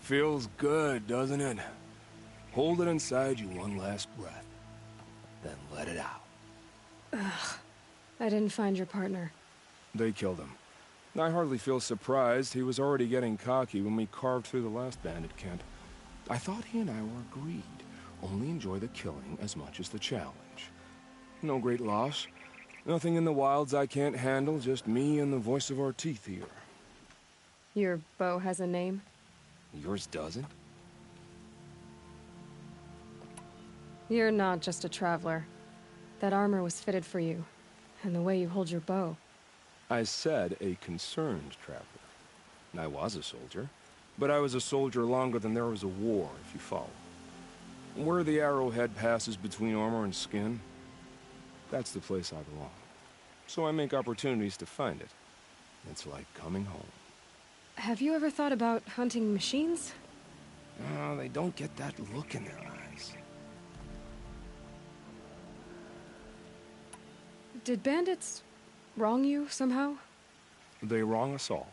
Feels good, doesn't it? Hold it inside you one last breath. Then let it out. Ugh. I didn't find your partner. They killed him. I hardly feel surprised. He was already getting cocky when we carved through the last bandit camp. I thought he and I were agreed. Only enjoy the killing as much as the challenge. No great loss. Nothing in the wilds I can't handle, just me and the voice of our teeth here. Your bow has a name? Yours doesn't? You're not just a traveler. That armor was fitted for you, and the way you hold your bow. I said a concerned traveler. I was a soldier, but I was a soldier longer than there was a war, if you follow. Where the arrowhead passes between armor and skin, that's the place I belong. So I make opportunities to find it. It's like coming home. Have you ever thought about hunting machines? Oh, they don't get that look in their eyes. Did bandits wrong you somehow? They wrong us all.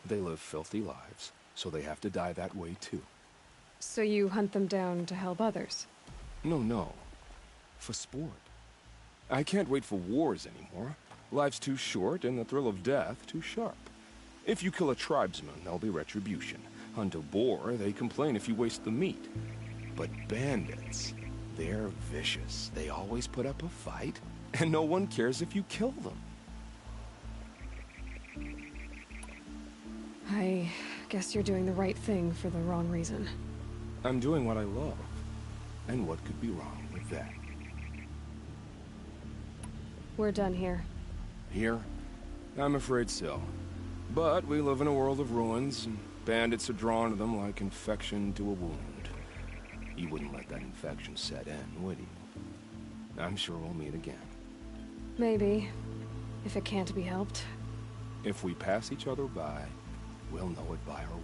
They live filthy lives, so they have to die that way too. So you hunt them down to help others? No. For sport. I can't wait for wars anymore. Life's too short and the thrill of death too sharp. If you kill a tribesman, there'll be retribution. Hunt a boar, they complain if you waste the meat. But bandits, they're vicious. They always put up a fight, and no one cares if you kill them. I guess you're doing the right thing for the wrong reason. I'm doing what I love. And what could be wrong with that? We're done here. Here? I'm afraid so. But we live in a world of ruins, and bandits are drawn to them like infection to a wound. You wouldn't let that infection set in, would you? I'm sure we'll meet again. Maybe. If it can't be helped. If we pass each other by, we'll know it by our work.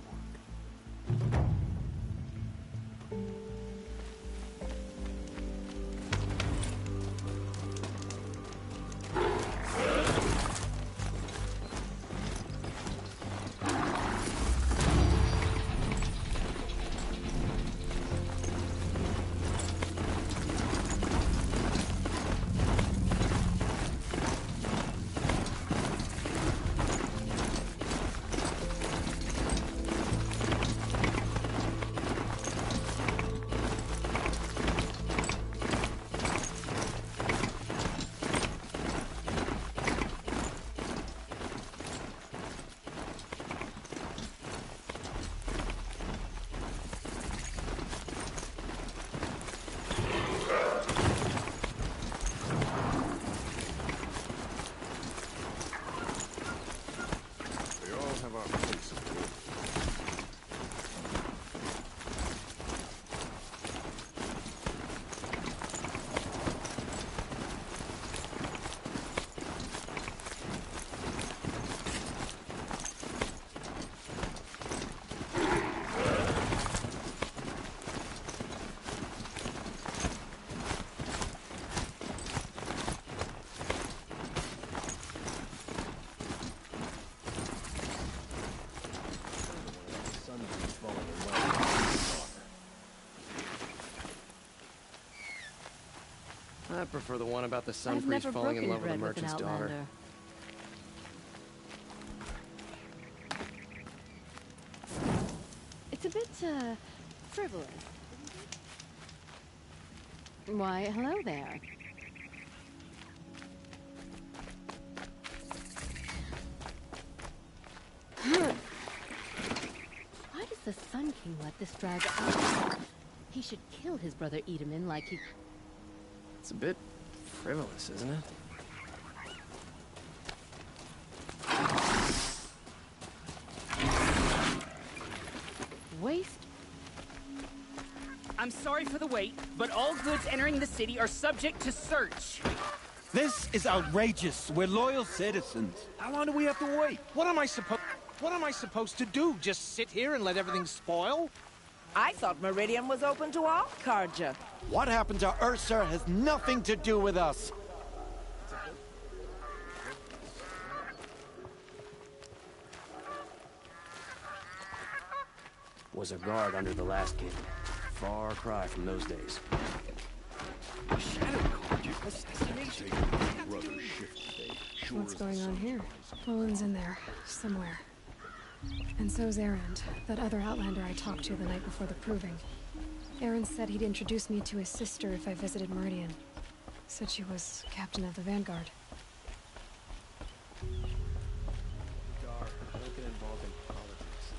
I prefer the one about the sun priest falling in love with a merchant's daughter. It's a bit, frivolous. Why, hello there. Why does the Sun King let this drag out? He should kill his brother Edaman like he... It's a bit frivolous, isn't it? Waste? I'm sorry for the wait, but all goods entering the city are subject to search. This is outrageous. We're loyal citizens. How long do we have to wait? What am I supposed to do? Just sit here and let everything spoil? I thought Meridian was open to all Karja. What happened to Ursa has nothing to do with us. Was a guard under the last king. far cry from those days. What's going on here? Olin's in there, somewhere. And so's Erend, that other Outlander I talked to the night before the proving. Erend said he'd introduce me to his sister if I visited Meridian. Said she was captain of the Vanguard. Don't get involved in politics.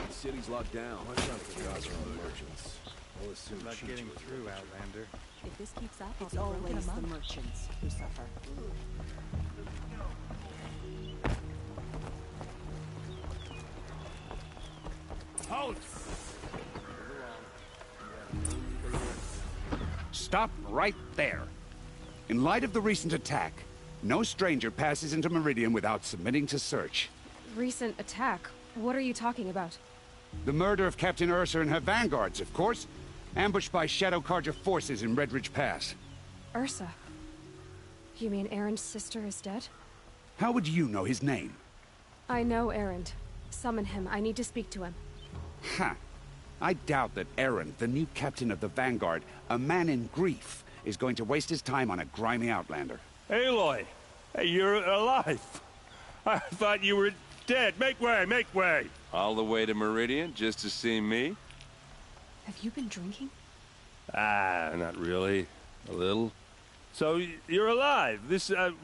The city's locked down. Watch out for guys from the merchants. We'll assume Not getting through, Outlander. If this keeps up, It's always the merchants who suffer. Halt! Stop right there. In light of the recent attack, no stranger passes into Meridian without submitting to search. Recent attack? What are you talking about? The murder of Captain Ursa and her vanguards, of course. Ambushed by Shadow Carja forces in Redridge Pass. Ursa? You mean Erend's sister is dead? How would you know his name? I know Erend. Summon him. I need to speak to him. Ha! I doubt that Erend, the new captain of the Vanguard, a man in grief, is going to waste his time on a grimy outlander. Aloy! Hey, you're alive! I thought you were dead. Make way, make way! All the way to Meridian just to see me? Have you been drinking? Ah, not really. A little. So, you're alive.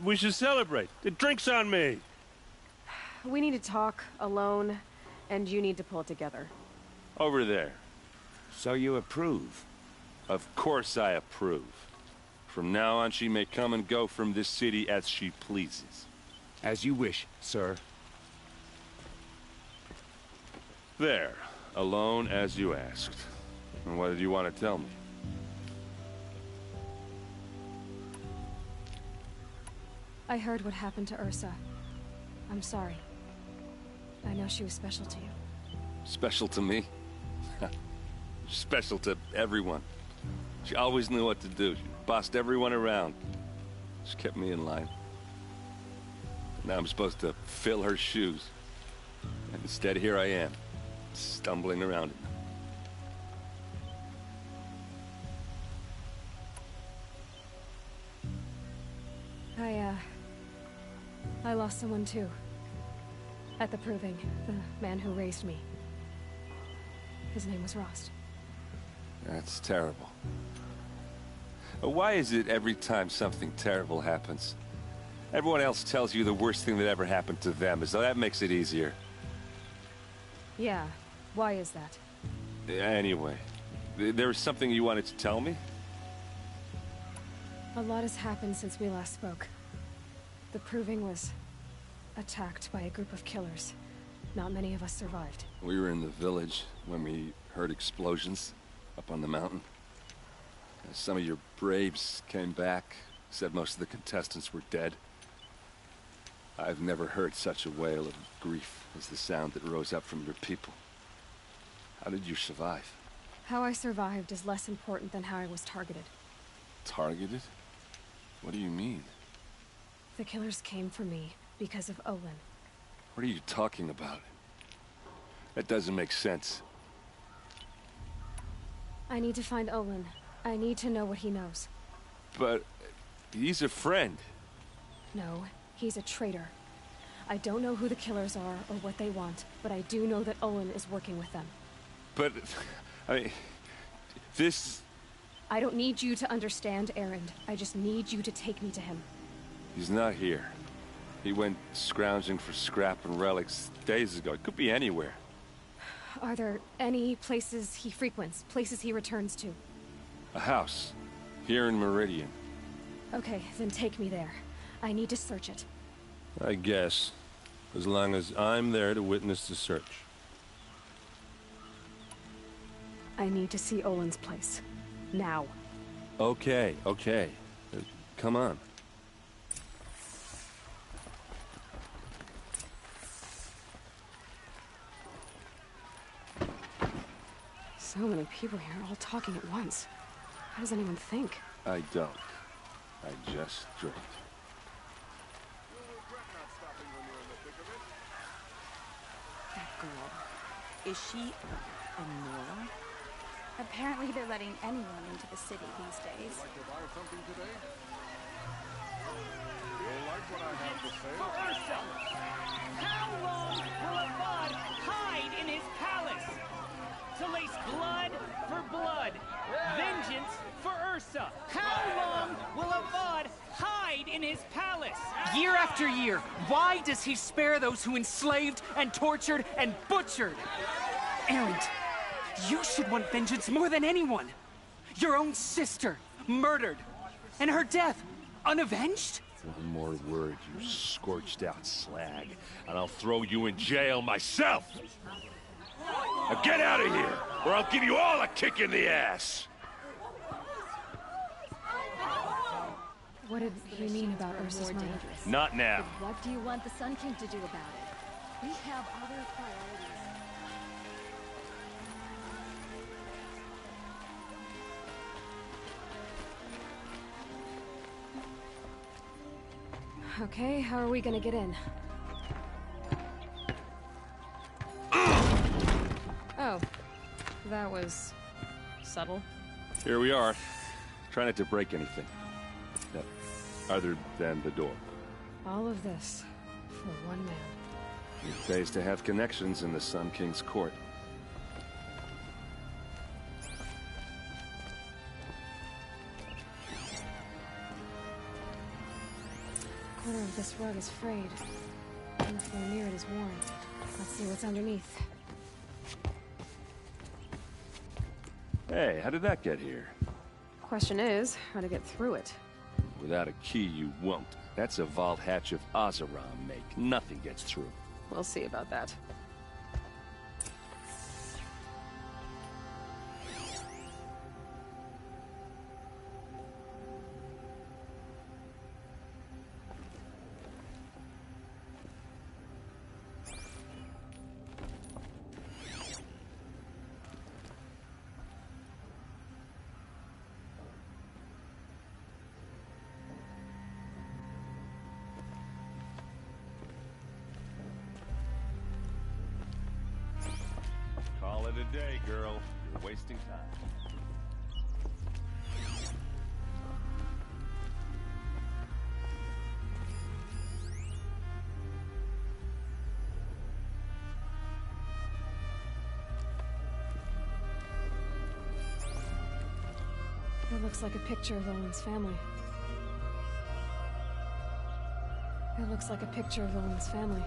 We should celebrate. The drink's on me. We need to talk, alone, and you need to pull it together. Over there. So you approve? Of course I approve. From now on, she may come and go from this city as she pleases. As you wish, sir. There. Alone as you asked. And what did you want to tell me? I heard what happened to Ursa. I'm sorry. I know she was special to you. Special to me? Special to everyone. She always knew what to do. She bossed everyone around. She kept me in line. Now I'm supposed to fill her shoes. And instead, here I am, stumbling around in them. I lost someone too. At the proving, the man who raised me. His name was Rost. That's terrible. Why is it every time something terrible happens, everyone else tells you the worst thing that ever happened to them, as though that makes it easier? Yeah, why is that? Anyway, there was something you wanted to tell me? A lot has happened since we last spoke. The proving was attacked by a group of killers. Not many of us survived. We were in the village when we heard explosions up on the mountain. Some of your braves came back, said most of the contestants were dead. I've never heard such a wail of grief as the sound that rose up from your people. How did you survive? How I survived is less important than how I was targeted. Targeted? What do you mean? The killers came for me because of Olin. What are you talking about? That doesn't make sense. I need to find Olin. I need to know what he knows. But he's a friend. No, he's a traitor. I don't know who the killers are or what they want, but I do know that Olin is working with them. But, I mean, this... I don't need you to understand, Erend. I just need you to take me to him. He's not here. He went scrounging for scrap and relics days ago. It could be anywhere. Are there any places he frequents, places he returns to? A house. Here in Meridian. Okay, then take me there. I need to search it. I guess. As long as I'm there to witness the search. I need to see Olin's place. Now. Okay, okay. Come on. So many people here, all talking at once. How does anyone think? I don't. I just drink. That girl. Is she a Nora? Apparently they're letting anyone into the city these days. Would you like to buy something today? You'll like what I have to say. For Ursa! How long will Avad hide in his palace? To lace blood for blood. Vengeance for Ursa. How long will Avad hide in his palace? Year after year, why does he spare those who enslaved and tortured and butchered? Erend, you should want vengeance more than anyone. Your own sister, murdered. And her death, unavenged? One more word, you scorched out slag, and I'll throw you in jail myself! Now get out of here, or I'll give you all a kick in the ass! What did he mean about Ursa's murder? Not now. But what do you want the Sun King to do about it? We have other priorities. Okay, how are we gonna get in? Oh, that was subtle. Here we are. Try not to break anything. Other than the door. All of this for one man. It pays to have connections in the Sun King's court. A corner of this rug is frayed, and the floor near it is worn. Let's see what's underneath. Hey, how did that get here? Question is, how to get through it. Without a key, you won't. That's a vault hatch of Azeram make. Nothing gets through. We'll see about that. Call it a day, girl. You're wasting time. It looks like a picture of Owen's family. It looks like a picture of Owen's family.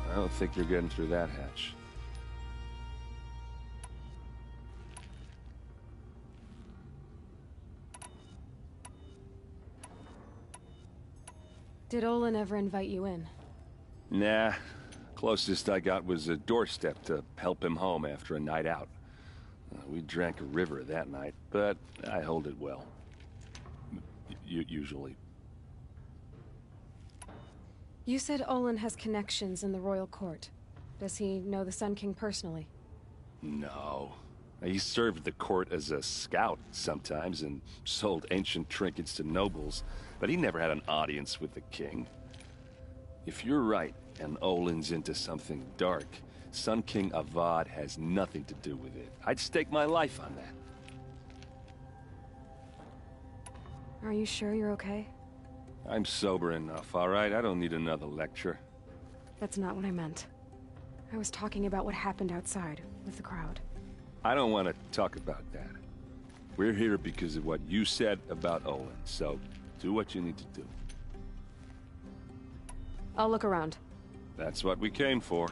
I don't think you're getting through that hatch. Did Olin ever invite you in? Nah. Closest I got was a doorstep to help him home after a night out. We drank a river that night, but I hold it well. Usually. You said Olin has connections in the royal court. Does he know the Sun King personally? No. He served the court as a scout sometimes and sold ancient trinkets to nobles, but he never had an audience with the king. If you're right, and Olin's into something dark, Sun King Avad has nothing to do with it. I'd stake my life on that. Are you sure you're okay? I'm sober enough, all right? I don't need another lecture. That's not what I meant. I was talking about what happened outside, with the crowd. I don't want to talk about that. We're here because of what you said about Olin, so do what you need to do. I'll look around. That's what we came for.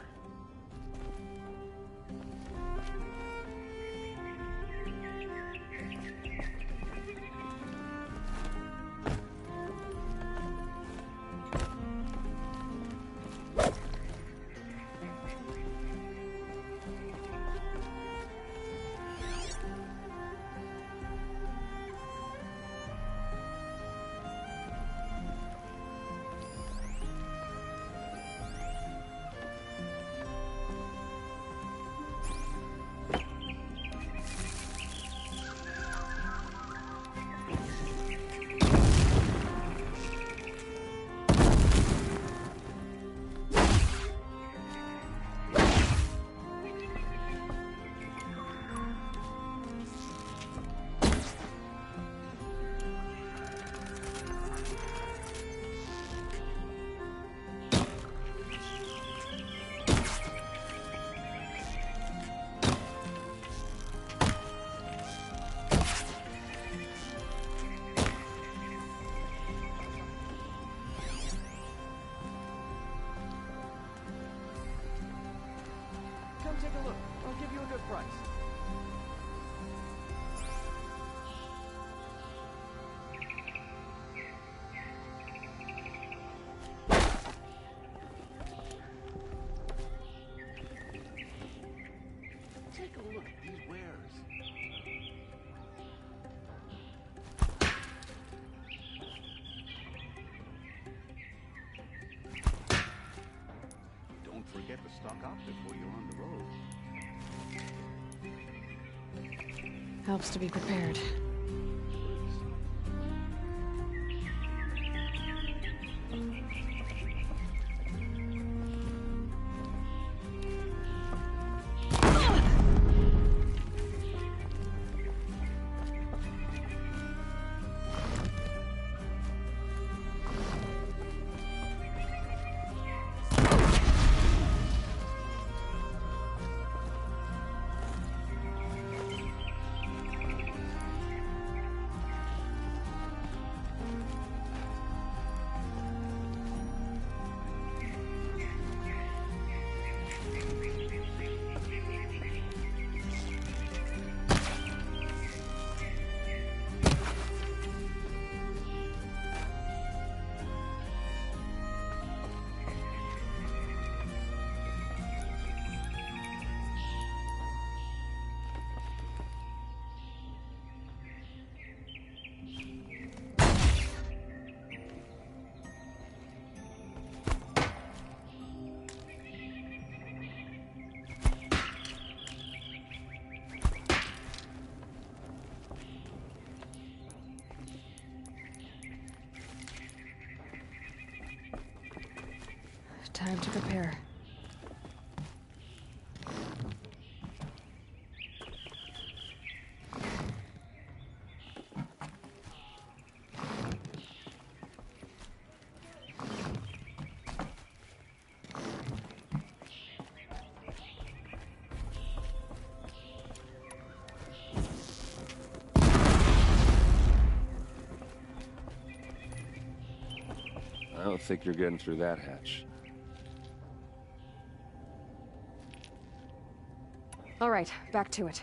stop before you're on the road. Helps to be prepared. Time to prepare. I don't think you're getting through that hatch. All right, back to it.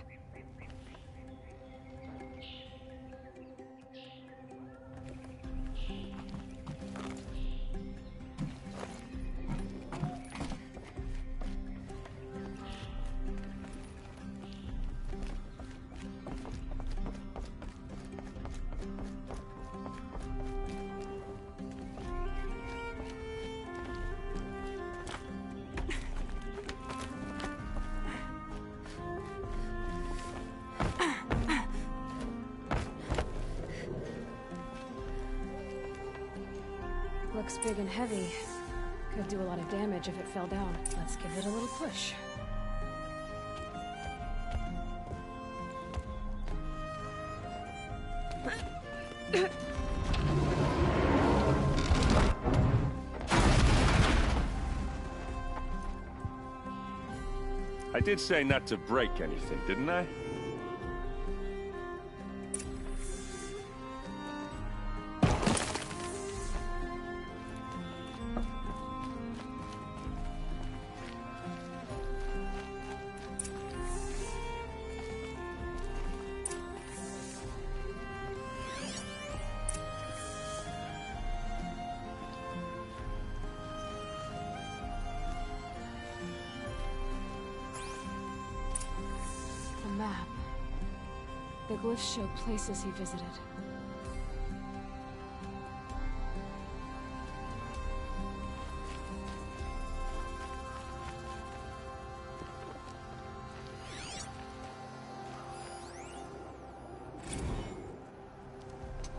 Looks big and heavy. Could do a lot of damage if it fell down. Let's give it a little push. I did say not to break anything, didn't I? Map. The glyphs show places he visited.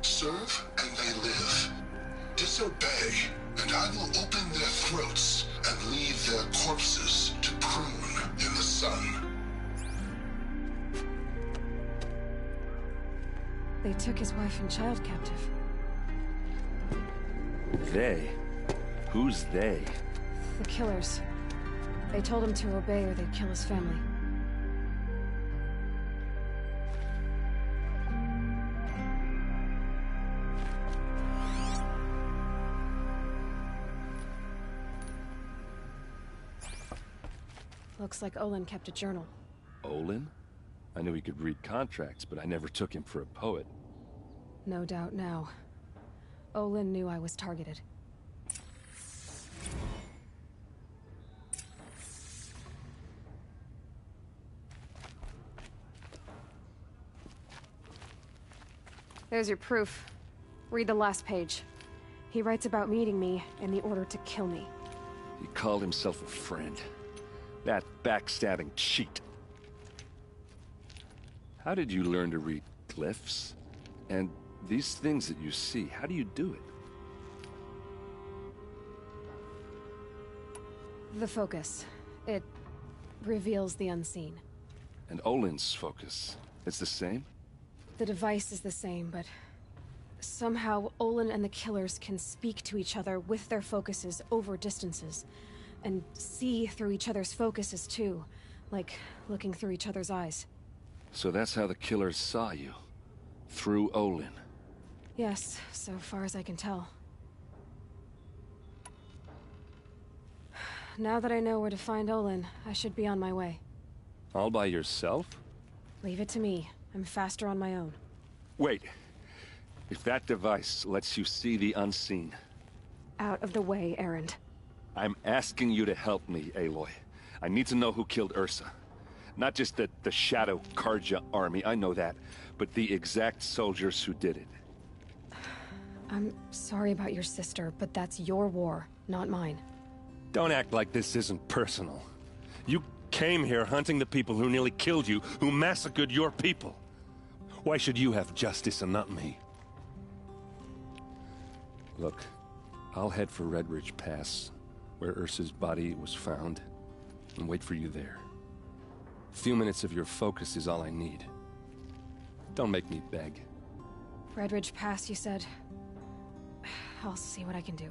Serve and they live. Disobey, and I will open their throats and leave their corpses to prune in the sun. They took his wife and child captive. They? Who's they? The killers. They told him to obey or they'd kill his family. Looks like Olin kept a journal. Olin? I knew he could read contracts, but I never took him for a poet. No doubt now. Olin knew I was targeted. There's your proof. Read the last page. He writes about meeting me and the order to kill me. He called himself a friend. That backstabbing cheat. How did you learn to read glyphs? And these things that you see, how do you do it? The focus. It reveals the unseen. And Olin's focus, it's the same? The device is the same, but somehow Olin and the killers can speak to each other with their focuses over distances. And see through each other's focuses too, like looking through each other's eyes. So that's how the killers saw you? Through Olin? Yes, so far as I can tell. Now that I know where to find Olin, I should be on my way. All by yourself? Leave it to me. I'm faster on my own. Wait. If that device lets you see the unseen... Out of the way, Erend. I'm asking you to help me, Aloy. I need to know who killed Ursa. Not just the Shadow Karja army, I know that, but the exact soldiers who did it. I'm sorry about your sister, but that's your war, not mine. Don't act like this isn't personal. You came here hunting the people who nearly killed you, who massacred your people. Why should you have justice and not me? Look, I'll head for Red Ridge Pass, where Ursa's body was found, and wait for you there. A few minutes of your focus is all I need. Don't make me beg. Red Ridge Pass, you said? I'll see what I can do.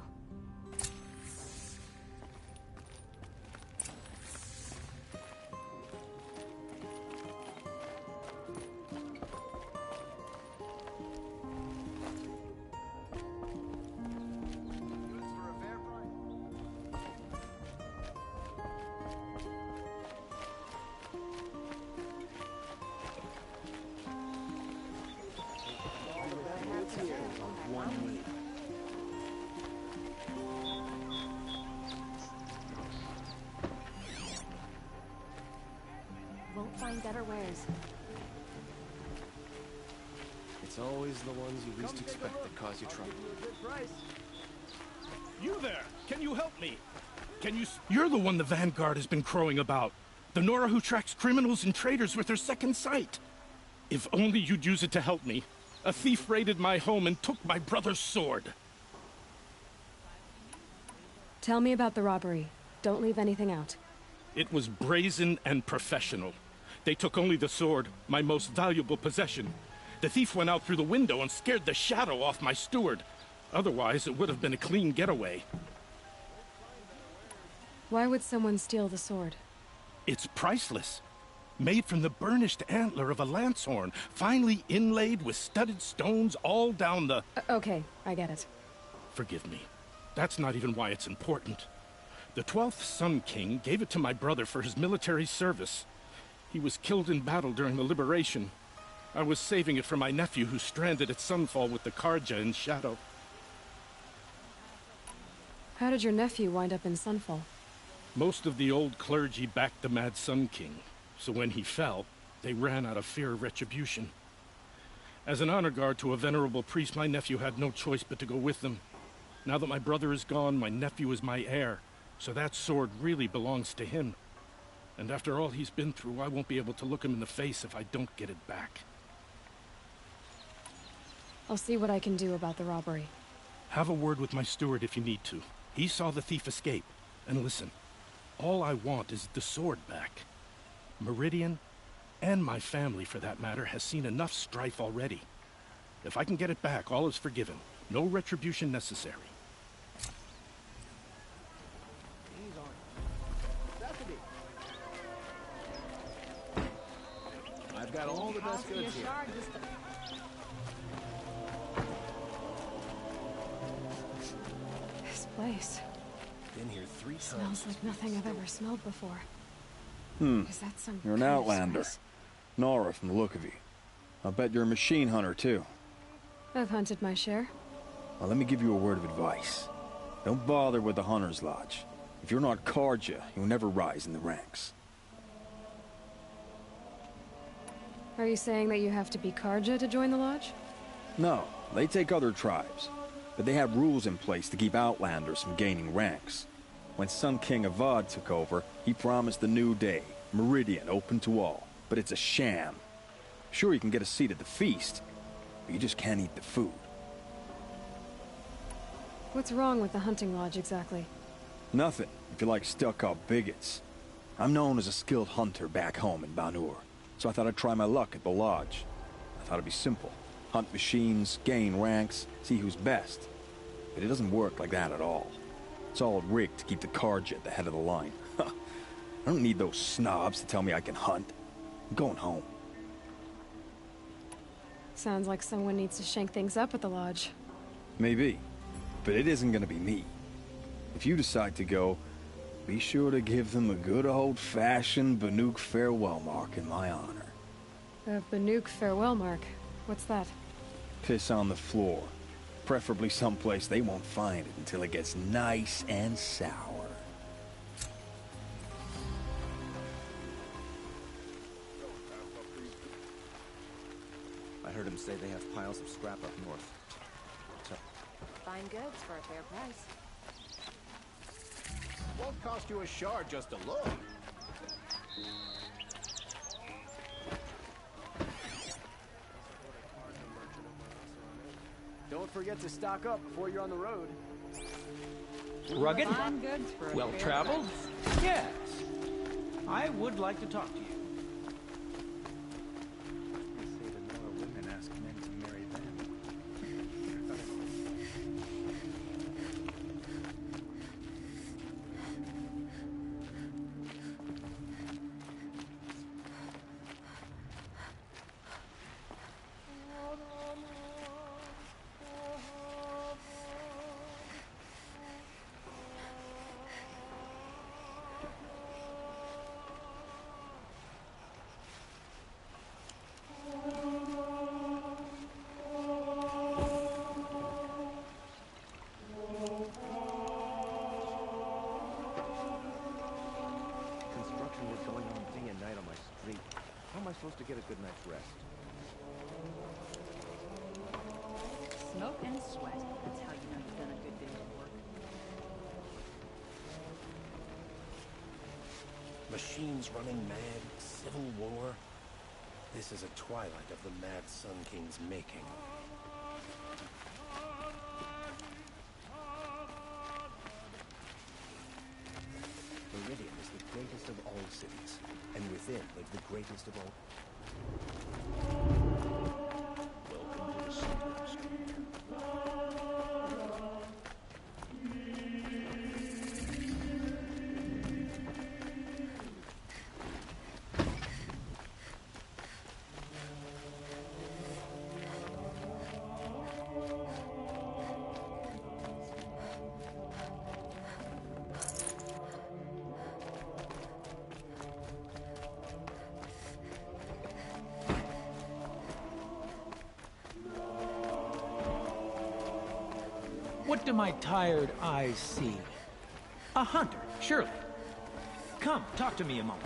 Won't find better wares. It's always the ones you least expect that cause you trouble. You there! Can you help me? Can you... You're the one the Vanguard has been crowing about. The Nora who tracks criminals and traitors with her second sight. If only you'd use it to help me. A thief raided my home and took my brother's sword. Tell me about the robbery. Don't leave anything out. It was brazen and professional. They took only the sword, my most valuable possession. The thief went out through the window and scared the shadow off my steward. Otherwise, it would have been a clean getaway. Why would someone steal the sword? It's priceless. Made from the burnished antler of a lancehorn, finely inlaid with studded stones all down the... Okay, I get it. Forgive me. That's not even why it's important. The 12th Sun King gave it to my brother for his military service. He was killed in battle during the liberation. I was saving it for my nephew who's stranded at Sunfall with the Karja in Shadow. How did your nephew wind up in Sunfall? Most of the old clergy backed the Mad Sun King, so when he fell, they ran out of fear of retribution. As an honor guard to a venerable priest, my nephew had no choice but to go with them. Now that my brother is gone, my nephew is my heir, so that sword really belongs to him. And after all he's been through, I won't be able to look him in the face if I don't get it back. I'll see what I can do about the robbery. Have a word with my steward if you need to. He saw the thief escape. And listen, all I want is the sword back. Meridian, and my family for that matter, has seen enough strife already. If I can get it back, all is forgiven. No retribution necessary. I've got all the best goods here. This place Been here 3 times. smells like nothing I've ever smelled before. Is that some You're an kind of outlander. spice? Nora from the look of you. I'll bet you're a machine hunter, too. I've hunted my share. Well, let me give you a word of advice. Don't bother with the Hunter's Lodge. If you're not Karja, you'll never rise in the ranks. Are you saying that you have to be Karja to join the lodge? No, they take other tribes. But they have rules in place to keep outlanders from gaining ranks. When Sun King Avad took over, he promised a new day, Meridian open to all. But it's a sham. Sure, you can get a seat at the feast, but you just can't eat the food. What's wrong with the hunting lodge, exactly? Nothing, if you like stuck-up bigots. I'm known as a skilled hunter back home in Banur, so I thought I'd try my luck at the lodge. I thought it'd be simple. Hunt machines, gain ranks, see who's best. But it doesn't work like that at all. It's all rigged to keep the Carja at the head of the line. I don't need those snobs to tell me I can hunt. I'm going home. Sounds like someone needs to shank things up at the lodge. Maybe. But it isn't gonna be me. If you decide to go, be sure to give them a good old-fashioned Banuk farewell mark in my honor. A Banuk farewell mark? What's that? Piss on the floor. Preferably someplace they won't find it until it gets nice and sour. I heard him say they have piles of scrap up north. So... Fine goods for a fair price. Won't cost you a shard just to look. Don't forget to stock up before you're on the road. Rugged? Fine goods for a Well fair traveled? price. Yes. I would like to talk to you. They say that more women ask men to marry them. Construction was going on day and night on my street. How am I supposed to get a good night's rest? Smoke and sweat. That's how you know you've done a good day's work. Machines running mad, civil war. This is a twilight of the Mad Sun King's making. Meridian is the greatest of all cities, and within live the greatest of all. Welcome to the Secret Street. What do my tired eyes see? A hunter, surely. Come, talk to me a moment.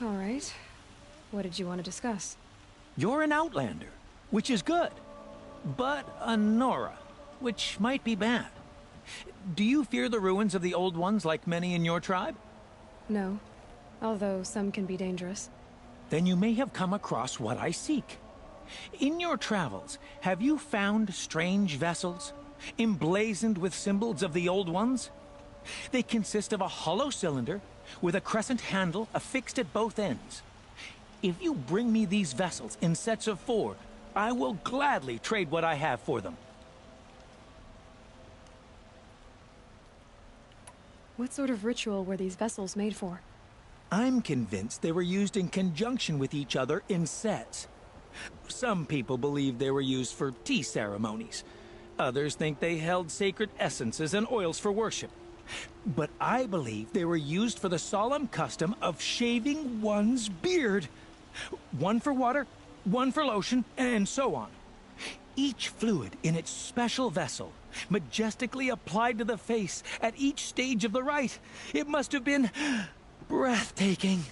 All right. What did you want to discuss? You're an outlander, which is good. But a Nora, which might be bad. Do you fear the ruins of the Old Ones like many in your tribe? No. Although some can be dangerous. Then you may have come across what I seek. In your travels, have you found strange vessels, emblazoned with symbols of the Old Ones? They consist of a hollow cylinder with a crescent handle affixed at both ends. If you bring me these vessels in sets of 4, I will gladly trade what I have for them. What sort of ritual were these vessels made for? I'm convinced they were used in conjunction with each other in sets. Some people believe they were used for tea ceremonies. Others think they held sacred essences and oils for worship. But I believe they were used for the solemn custom of shaving one's beard. One for water, one for lotion, and so on. Each fluid in its special vessel, majestically applied to the face at each stage of the rite. It must have been breathtaking.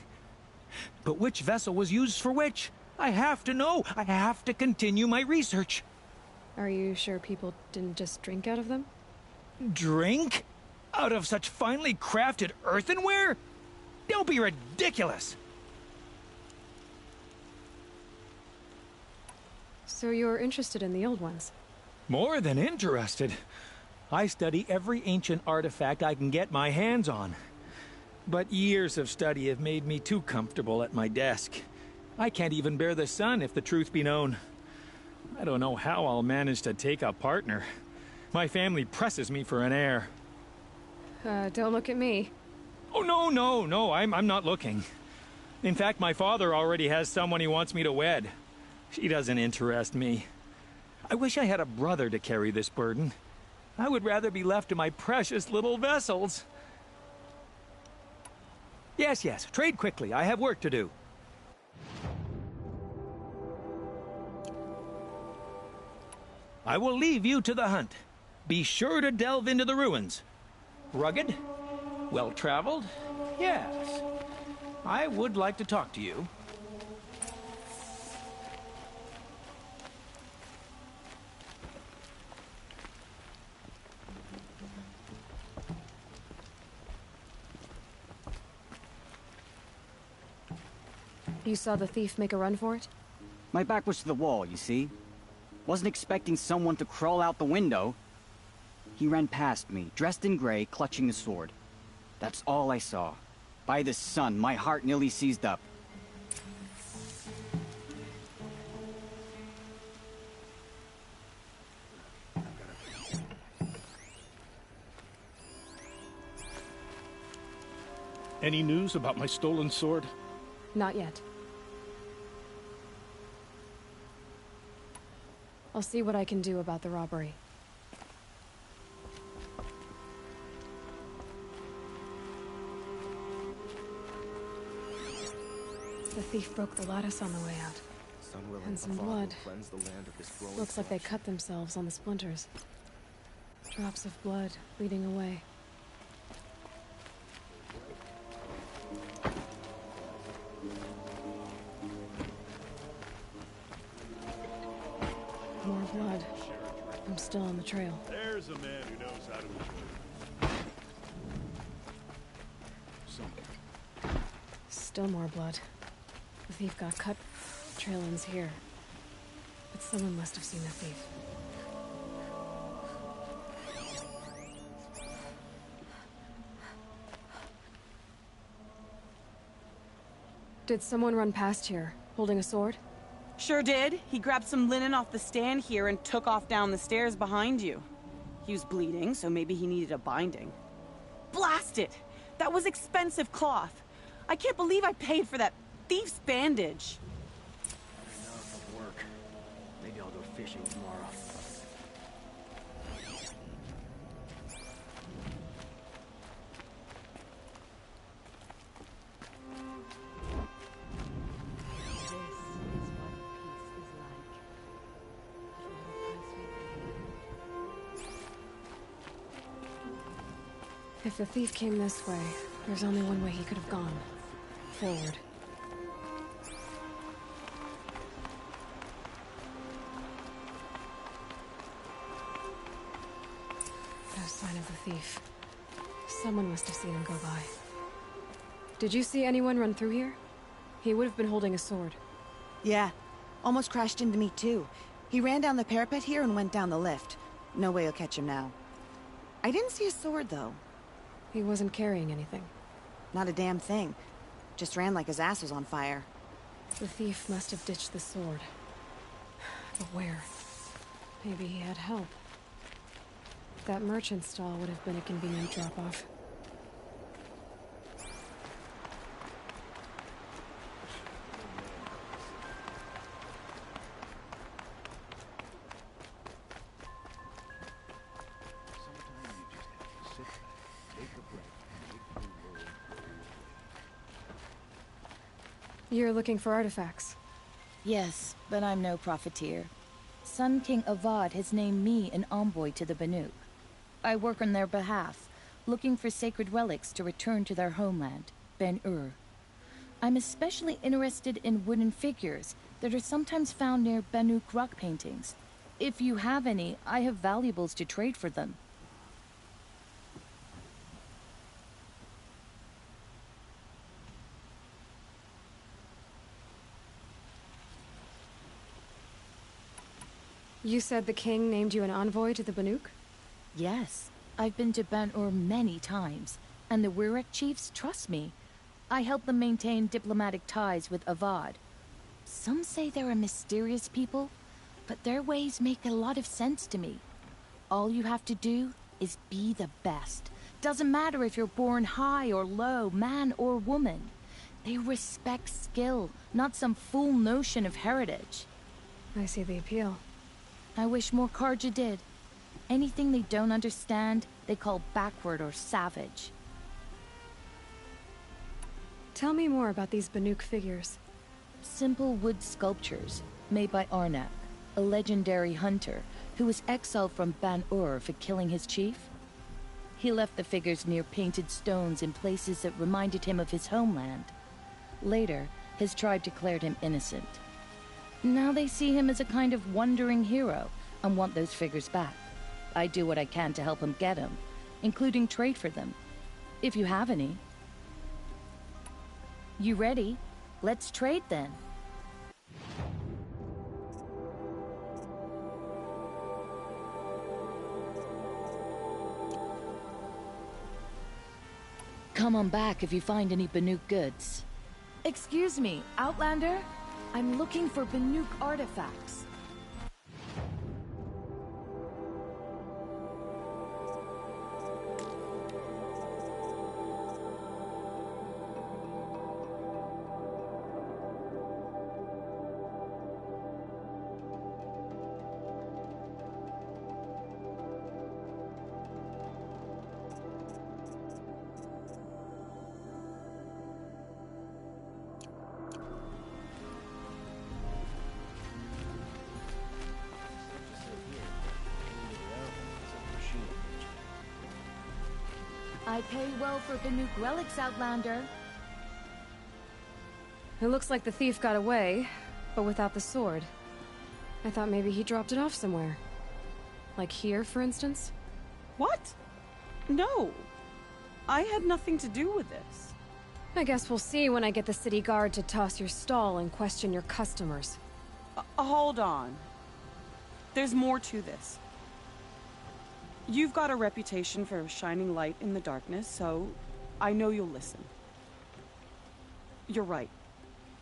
But which vessel was used for which? I have to know. I have to continue my research. Are you sure people didn't just drink out of them? Drink? Out of such finely crafted earthenware? Don't be ridiculous! So you're interested in the old ones? More than interested. I study every ancient artifact I can get my hands on. But years of study have made me too comfortable at my desk. I can't even bear the sun, if the truth be known. I don't know how I'll manage to take a partner. My family presses me for an heir. Don't look at me. Oh, no, I'm not looking. In fact, my father already has someone he wants me to wed. She doesn't interest me. I wish I had a brother to carry this burden. I would rather be left to my precious little vessels. Yes, trade quickly. I have work to do. I will leave you to the hunt. Be sure to delve into the ruins. Rugged? Well-traveled? Yes. I would like to talk to you. You saw the thief make a run for it? My back was to the wall, you see? Wasn't expecting someone to crawl out the window. He ran past me, dressed in gray, clutching the sword. That's all I saw. By the sun, my heart nearly seized up. Any news about my stolen sword? Not yet. I'll see what I can do about the robbery. The thief broke the lattice on the way out. And some blood. Looks like they cut themselves on the splinters. Drops of blood leading away. More blood. I'm still on the trail. There's a man who knows how to enjoy it. Still more blood. The thief got cut. The trail ends here. But someone must have seen the thief. Did someone run past here, holding a sword? Sure did. He grabbed some linen off the stand here and took off down the stairs behind you. He was bleeding, so maybe he needed a binding. Blast it! That was expensive cloth. I can't believe I paid for that thief's bandage. Enough of work. Maybe I'll go fishing tomorrow. If the thief came this way, there's only one way he could have gone. Forward. No sign of the thief. Someone must have seen him go by. Did you see anyone run through here? He would have been holding a sword. Yeah. Almost crashed into me, too. He ran down the parapet here and went down the lift. No way you'll catch him now. I didn't see a sword, though. He wasn't carrying anything. Not a damn thing. Just ran like his ass was on fire. The thief must have ditched the sword. But where? Maybe he had help. That merchant stall would have been a convenient drop-off. You're looking for artifacts? Yes, but I'm no profiteer. Sun King Avad has named me an envoy to the Banuk. I work on their behalf, looking for sacred relics to return to their homeland, Ben-Ur. I'm especially interested in wooden figures that are sometimes found near Banuk rock paintings. If you have any, I have valuables to trade for them. You said the king named you an envoy to the Banuk? Yes. I've been to Ben-Ur many times, and the Wirek chiefs trust me. I help them maintain diplomatic ties with Avad. Some say they're a mysterious people, but their ways make a lot of sense to me. All you have to do is be the best. Doesn't matter if you're born high or low, man or woman. They respect skill, not some fool notion of heritage. I see the appeal. I wish more Karja did. Anything they don't understand, they call backward or savage. Tell me more about these Banuk figures. Simple wood sculptures, made by Arnak, a legendary hunter who was exiled from Ban-Ur for killing his chief. He left the figures near painted stones in places that reminded him of his homeland. Later, his tribe declared him innocent. Now they see him as a kind of wandering hero and want those figures back. I do what I can to help him get them, including trade for them, if you have any. You ready? Let's trade then. Come on back if you find any Banuk goods. Excuse me, Outlander? I'm looking for Banuk artifacts. I pay well for Banuk relics, Outlander. It looks like the thief got away, but without the sword. I thought maybe he dropped it off somewhere. Like here, for instance? What? No. I had nothing to do with this. I guess we'll see when I get the city guard to toss your stall and question your customers. Hold on. There's more to this. You've got a reputation for shining light in the darkness, so I know you'll listen. You're right.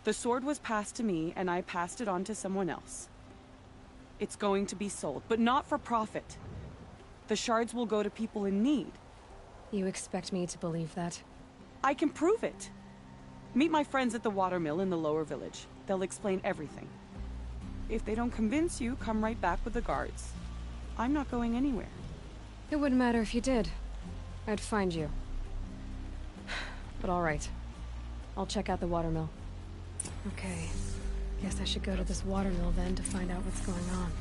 The sword was passed to me, and I passed it on to someone else. It's going to be sold, but not for profit. The shards will go to people in need. You expect me to believe that? I can prove it. Meet my friends at the watermill in the lower village. They'll explain everything. If they don't convince you, come right back with the guards. I'm not going anywhere. It wouldn't matter if you did. I'd find you. But all right. I'll check out the watermill. Okay. Guess I should go to this watermill then to find out what's going on.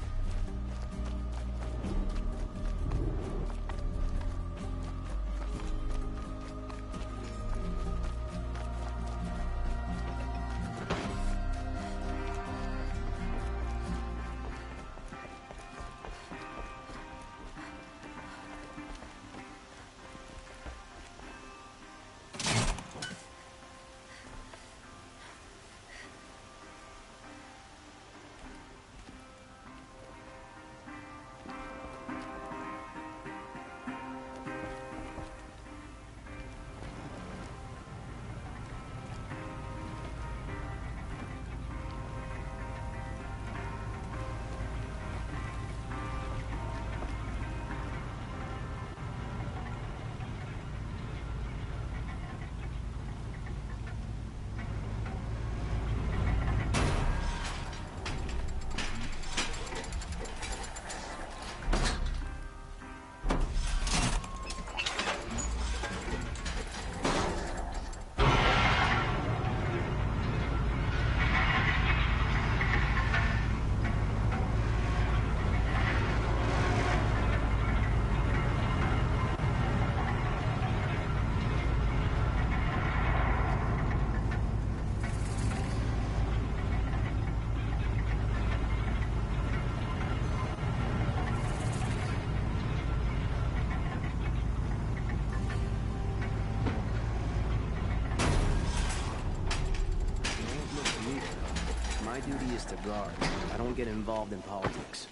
My duty is to guard. I don't get involved in politics.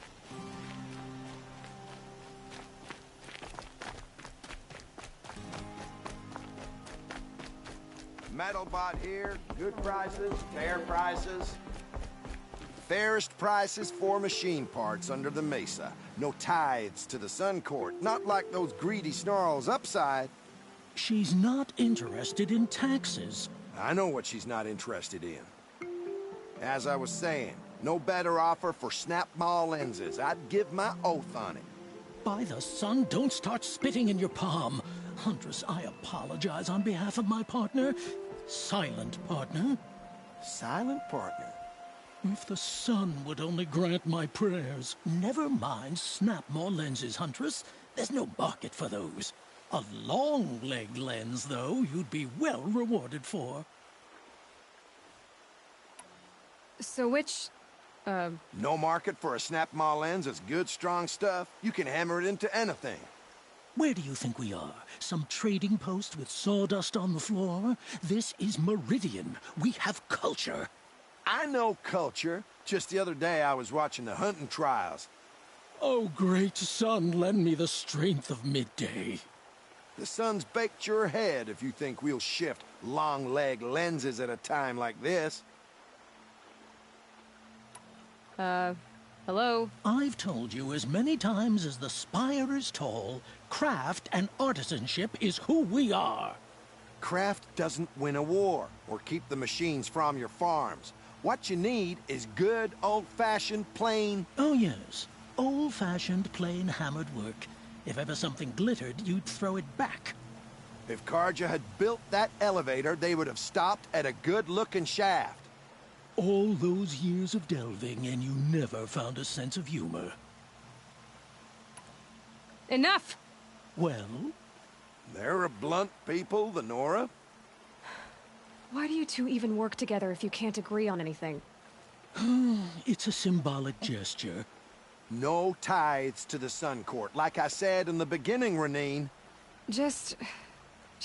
Metal bot here, good prices, fair prices. Fairest prices for machine parts under the mesa. No tithes to the Sun Court, not like those greedy snarls upside. She's not interested in taxes. I know what she's not interested in. As I was saying, no better offer for snap maw lenses. I'd give my oath on it. By the sun, don't start spitting in your palm. Huntress, I apologize on behalf of my partner. Silent partner. Silent partner? If the sun would only grant my prayers. Never mind snap-maw lenses, Huntress. There's no market for those. A long-leg lens, though, you'd be well rewarded for. So which, No market for a snap-maw lens is good, strong stuff. You can hammer it into anything. Where do you think we are? Some trading post with sawdust on the floor? This is Meridian. We have culture. I know culture. Just the other day I was watching the hunting trials. Oh, great sun, lend me the strength of midday. The sun's baked your head if you think we'll shift long-leg lenses at a time like this. Hello? I've told you as many times as the spire is tall, craft and artisanship is who we are. Craft doesn't win a war or keep the machines from your farms. What you need is good, old-fashioned, plain... Oh, yes. Old-fashioned, plain hammered work. If ever something glittered, you'd throw it back. If Karja had built that elevator, they would have stopped at a good-looking shaft. All those years of delving, and you never found a sense of humor. Enough! Well? They're a blunt people, the Nora. Why do you two even work together if you can't agree on anything? It's a symbolic gesture. No tithes to the Sun Court, like I said in the beginning, Renine. Just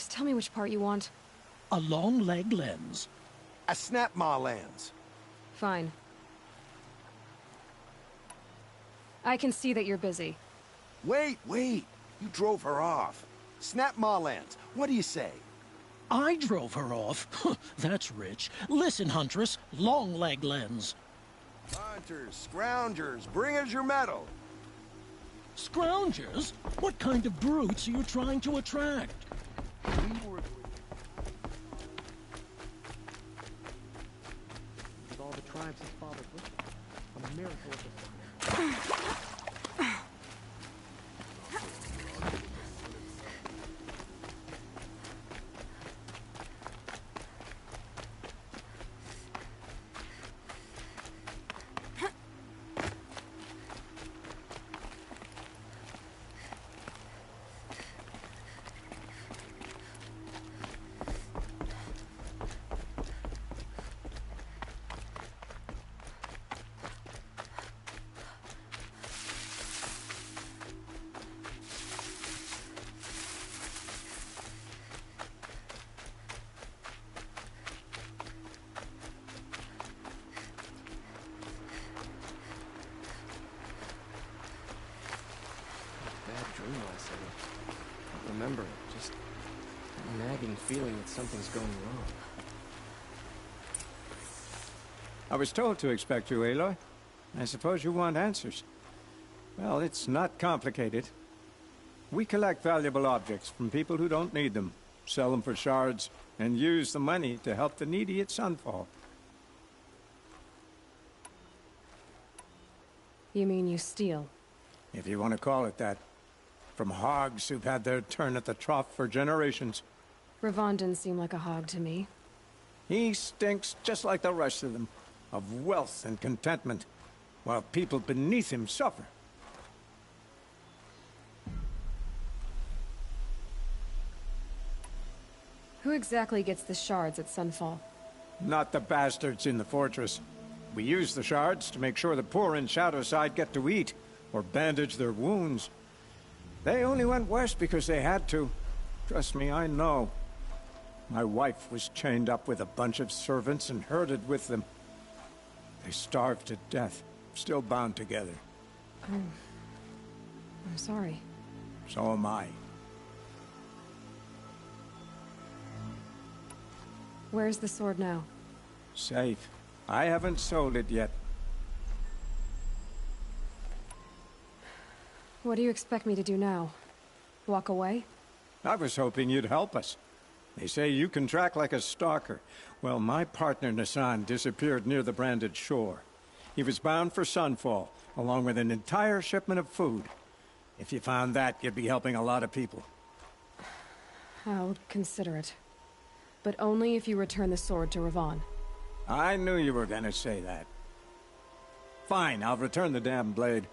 tell me which part you want. A long-leg lens. A snap-maw lens. Fine. I can see that you're busy. Wait. You drove her off. Snap-maw lens. What do you say? I drove her off? That's rich. Listen, Huntress. Long-leg lens. Hunters, scroungers, bring us your metal. Scroungers? What kind of brutes are you trying to attract? With all the tribes his father built, a miracle of the fire. Remember it, just a nagging feeling that something's going wrong. I was told to expect you, Aloy. I suppose you want answers. Well, it's not complicated. We collect valuable objects from people who don't need them, sell them for shards, and use the money to help the needy at Sunfall. You mean you steal? If you want to call it that. From hogs who've had their turn at the trough for generations. Ravon didn't seem like a hog to me. He stinks just like the rest of them, of wealth and contentment, while people beneath him suffer. Who exactly gets the shards at Sunfall? Not the bastards in the fortress. We use the shards to make sure the poor in Shadowside get to eat, or bandage their wounds. They only went west because they had to. Trust me, I know. My wife was chained up with a bunch of servants and herded with them. I starved to death, still bound together. I'm sorry. So am I. Where's the sword now? Safe. I haven't sold it yet. What do you expect me to do now? Walk away? I was hoping you'd help us. They say you can track like a stalker. Well, my partner Nassan disappeared near the branded shore. He was bound for Sunfall, along with an entire shipment of food. If you found that, you'd be helping a lot of people. I'll consider it. But only if you return the sword to Ravon. I knew you were gonna say that. Fine, I'll return the damn blade.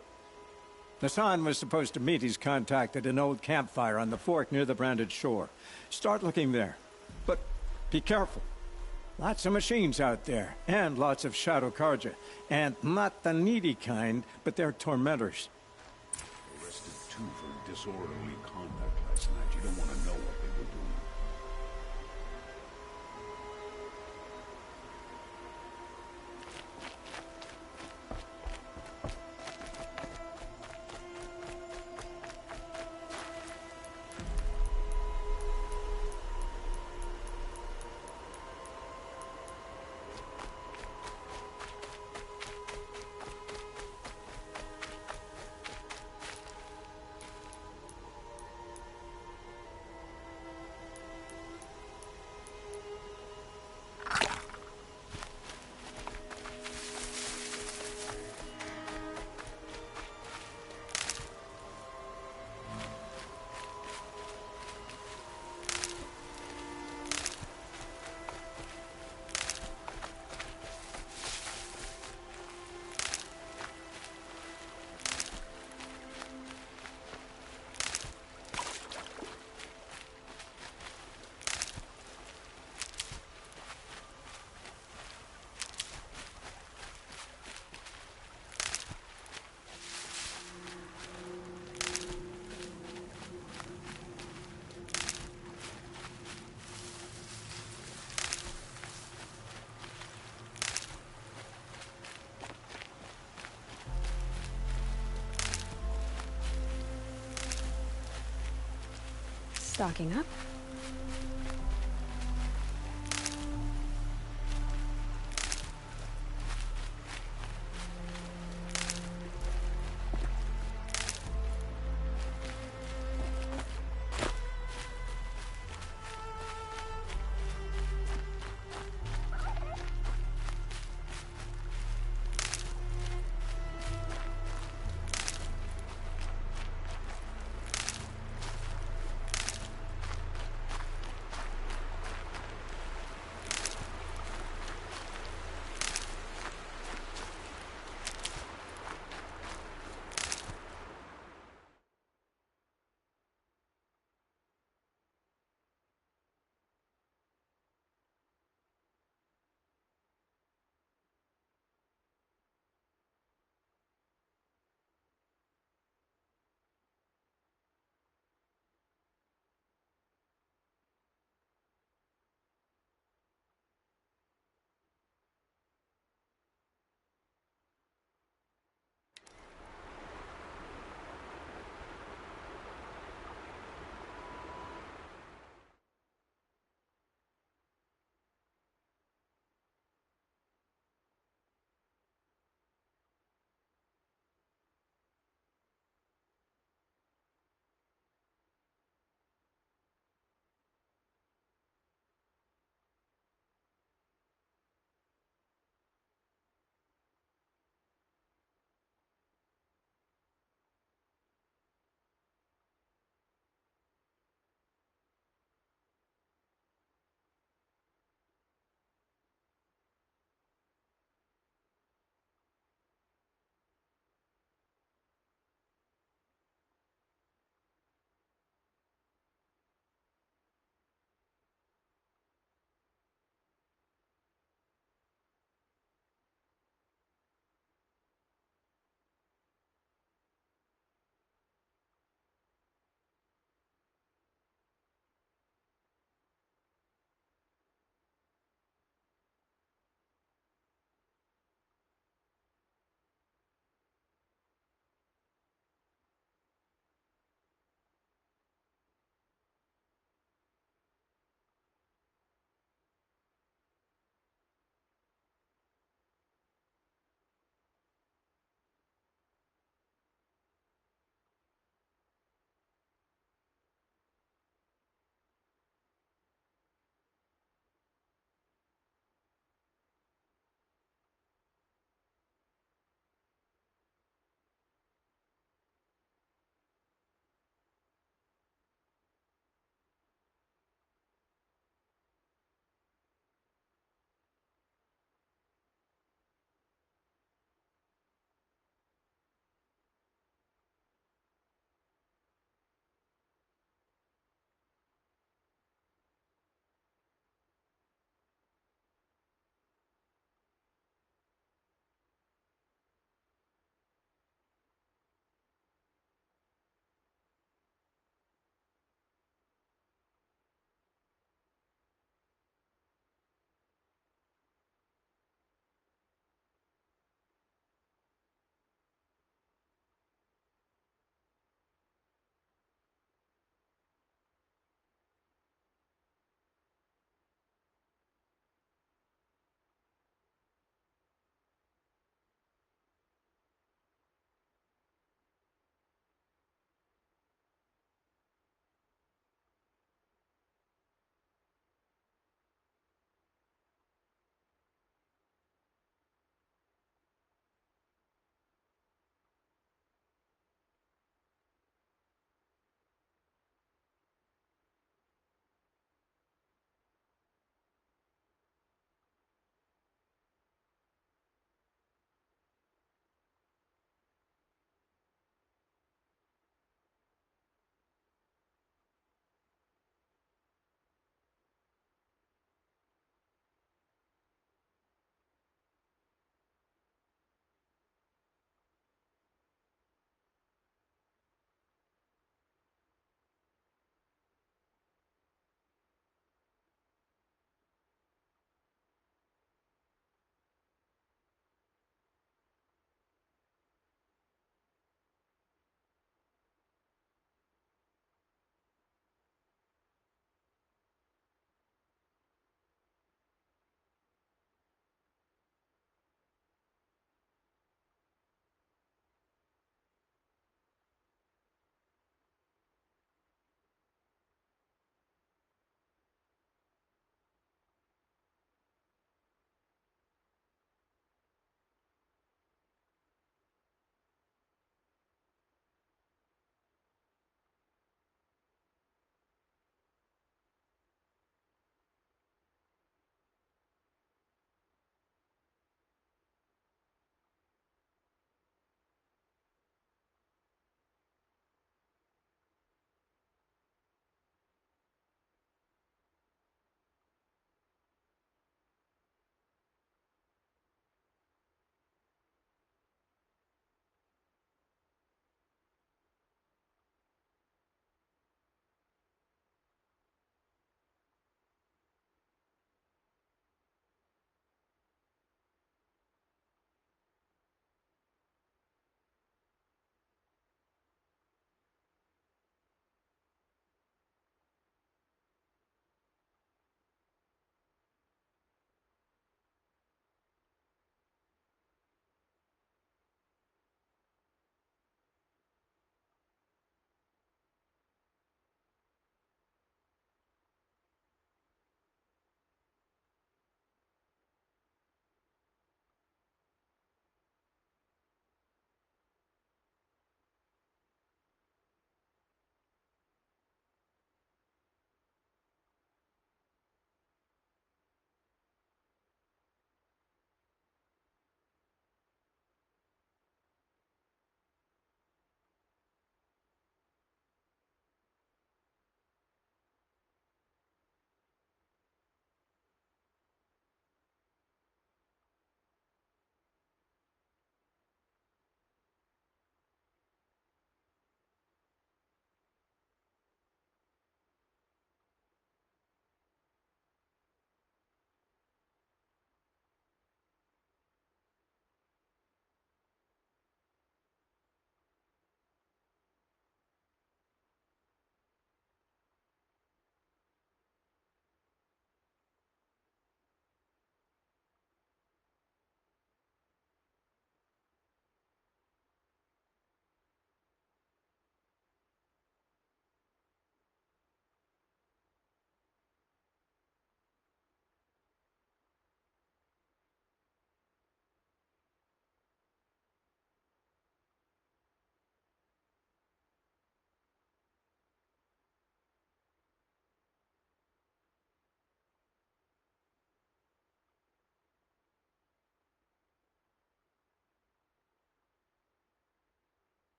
Nassan was supposed to meet his contact at an old campfire on the fork near the branded shore. Start looking there. But be careful. Lots of machines out there, and lots of Shadow Karja. And not the needy kind, but they're tormentors. Arrested two for disorderly conduct last night. You don't want to know what they were doing. Stocking up.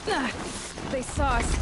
They saw us.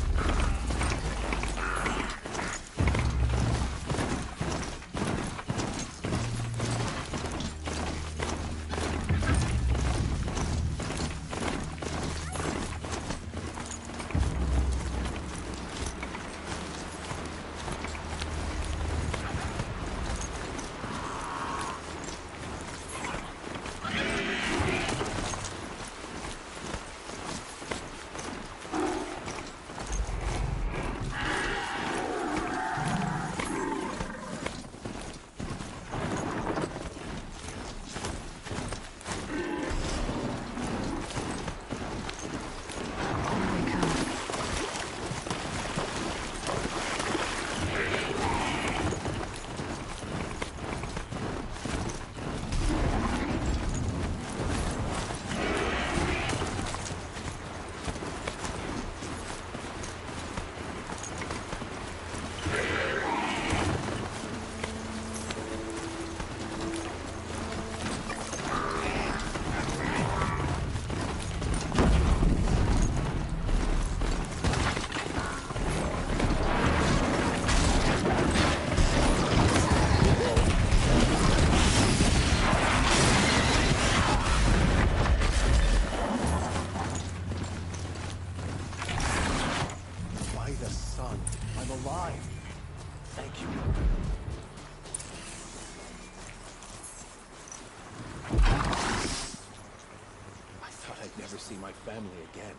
See my family again.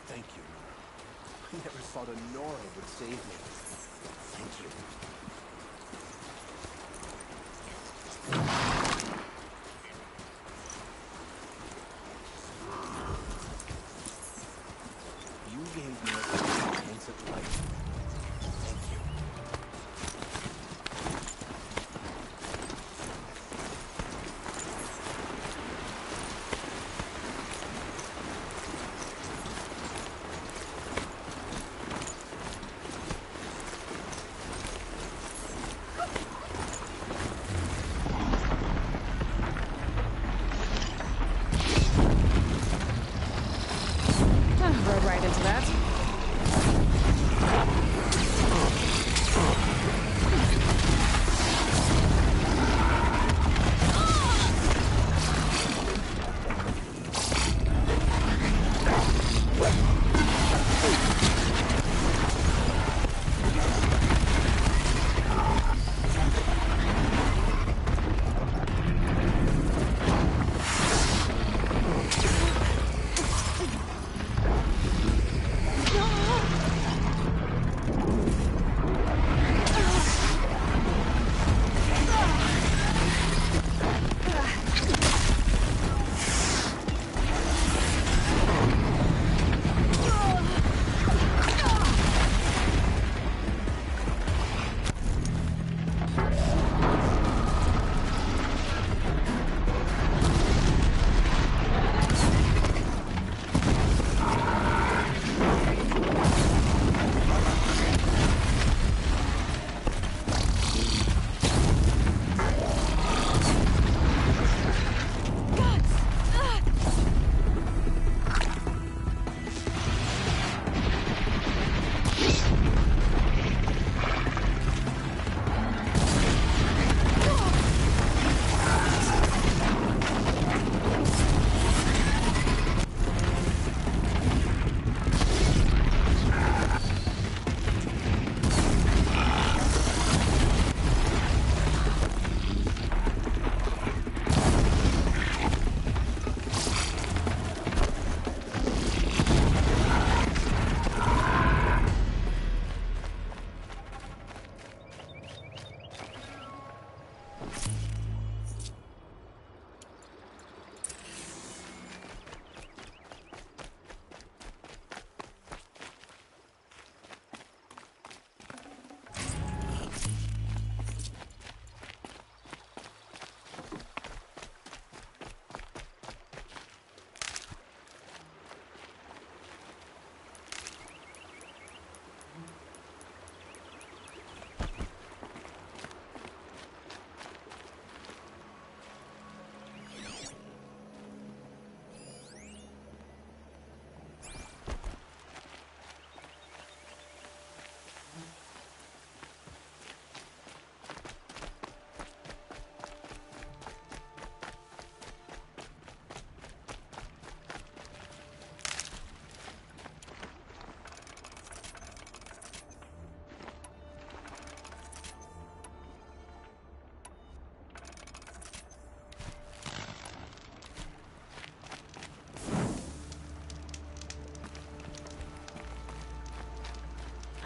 Thank you, Nora. I never thought a Nora would save me. Thank you. You gave me a chance at life. Thank you.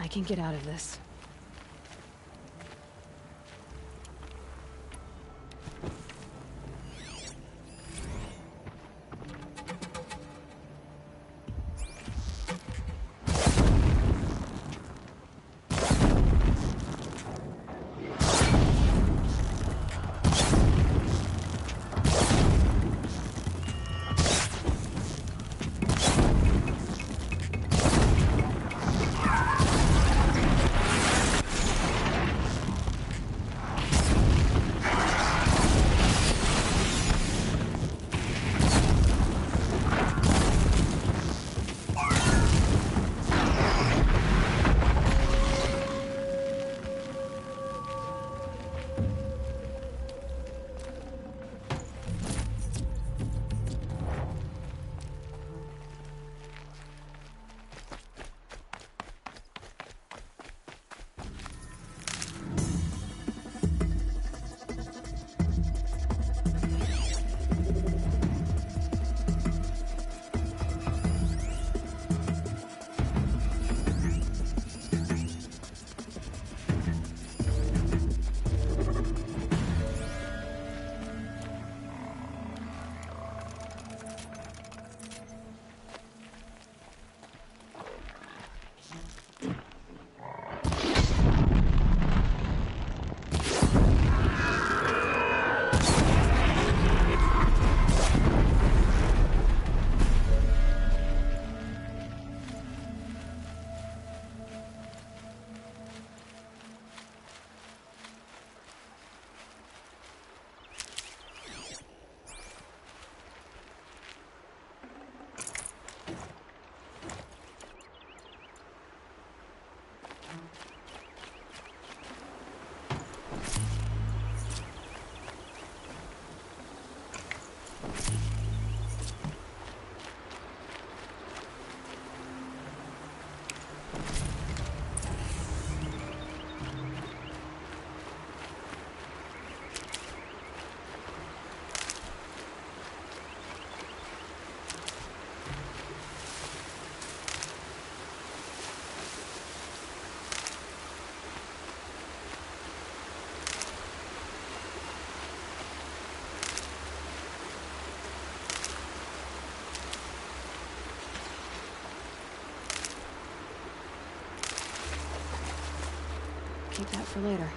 can get out of this. Keep that for later.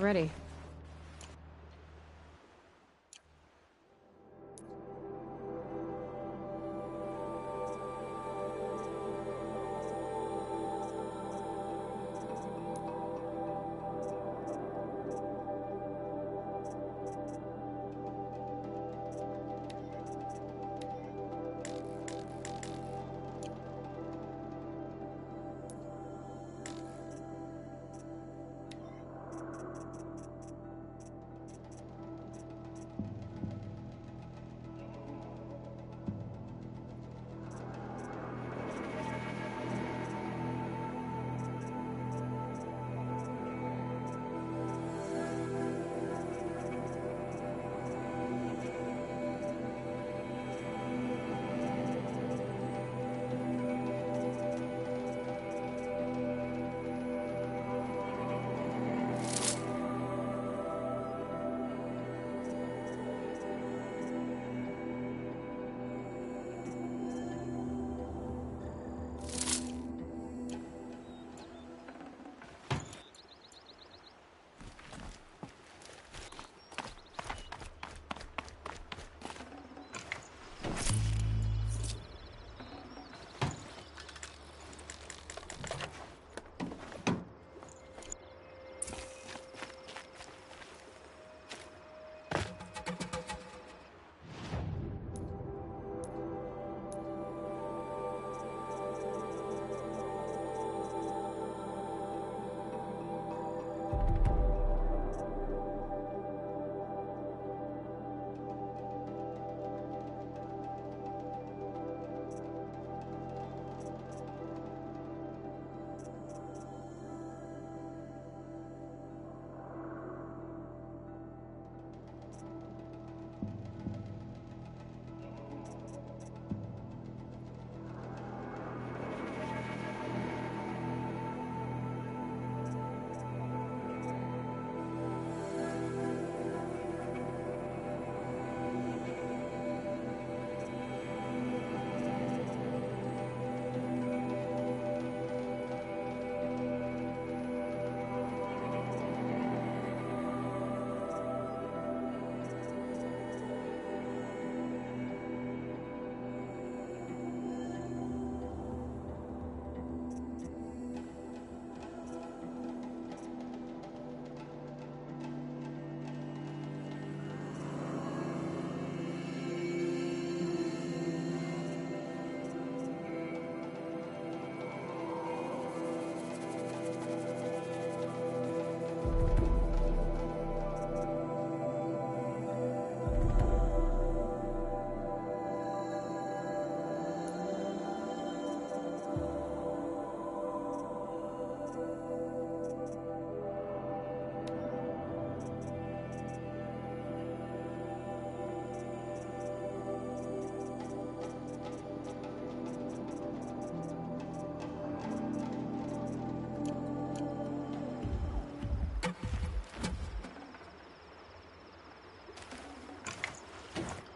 ready.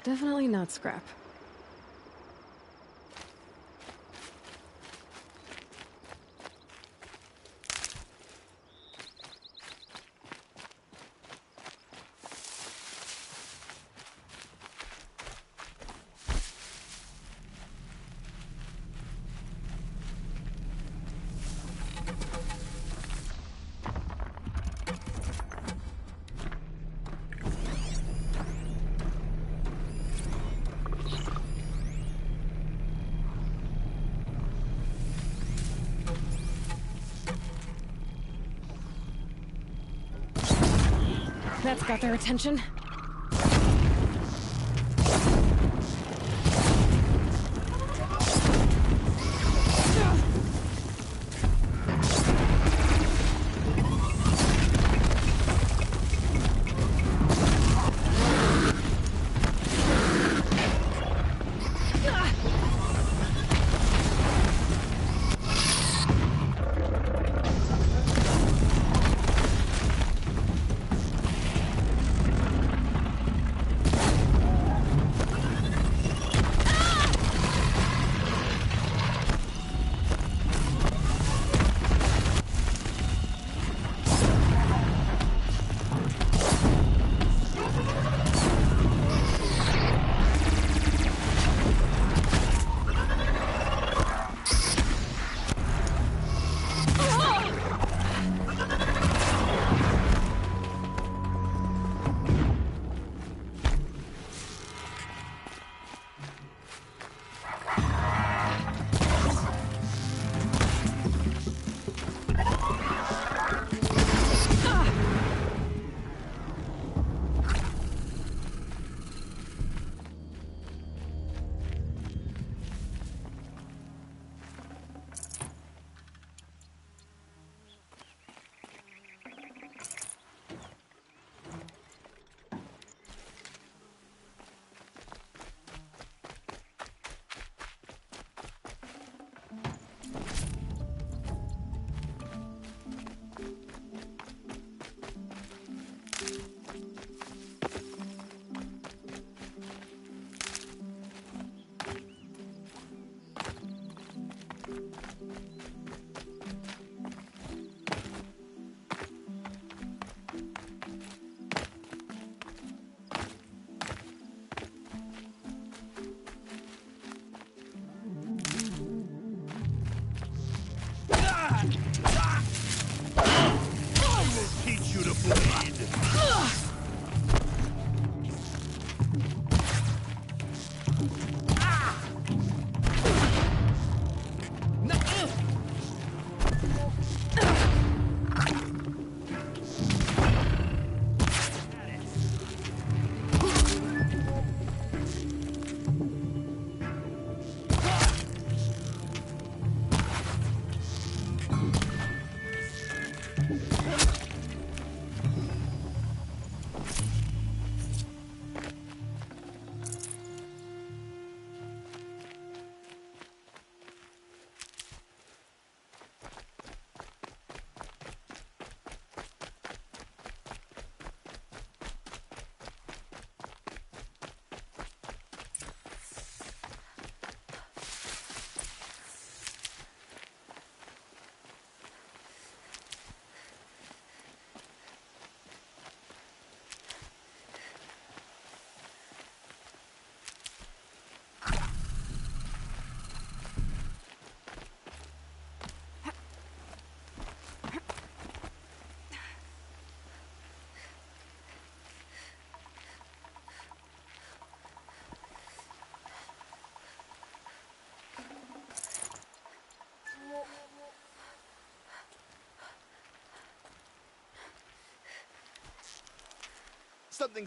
Definitely not scrap. That's got their attention. something...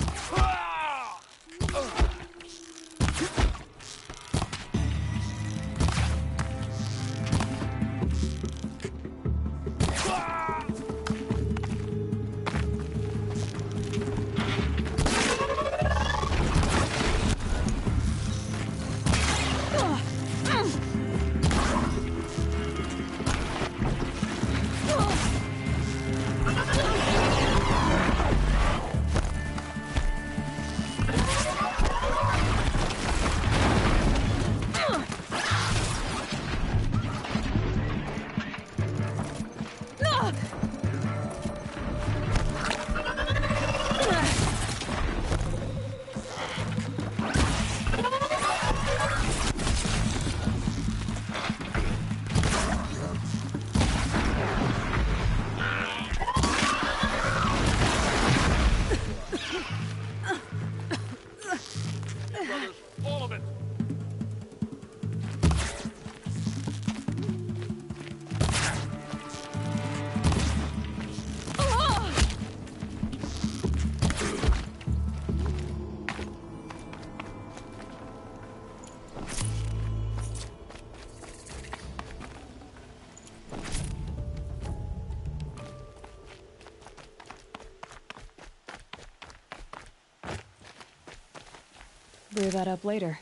Brew that up later.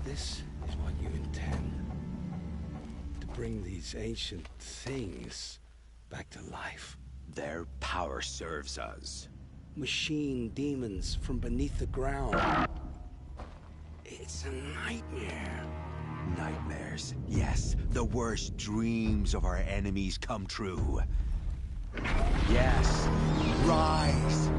This is what you intend. To bring these ancient things back to life. Their power serves us. Machine demons from beneath the ground. It's a nightmare. Nightmares. Yes, the worst dreams of our enemies come true. Yes, rise!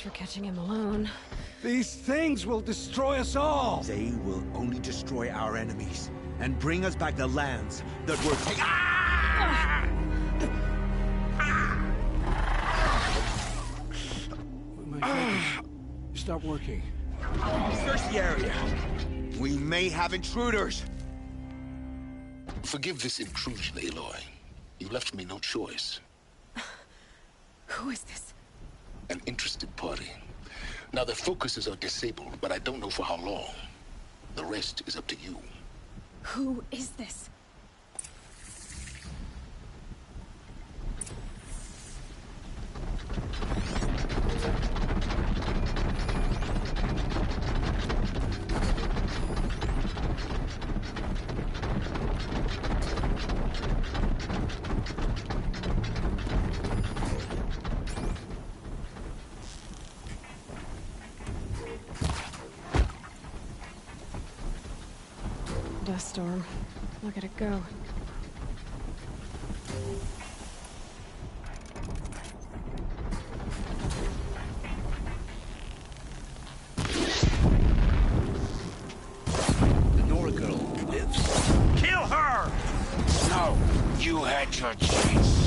For catching him alone. These things will destroy us all! They will only destroy our enemies and bring us back the lands that were taken. Ah! My focus. Stop working. Search the area. We may have intruders. Forgive this intrusion, Aloy. You left me no choice. Who is this? An interested party. Now, their focuses are disabled, but I don't know for how long. The rest is up to you. Who is this? dust storm. Look at it go. The Nora girl lives. Kill her! No, you had your chance.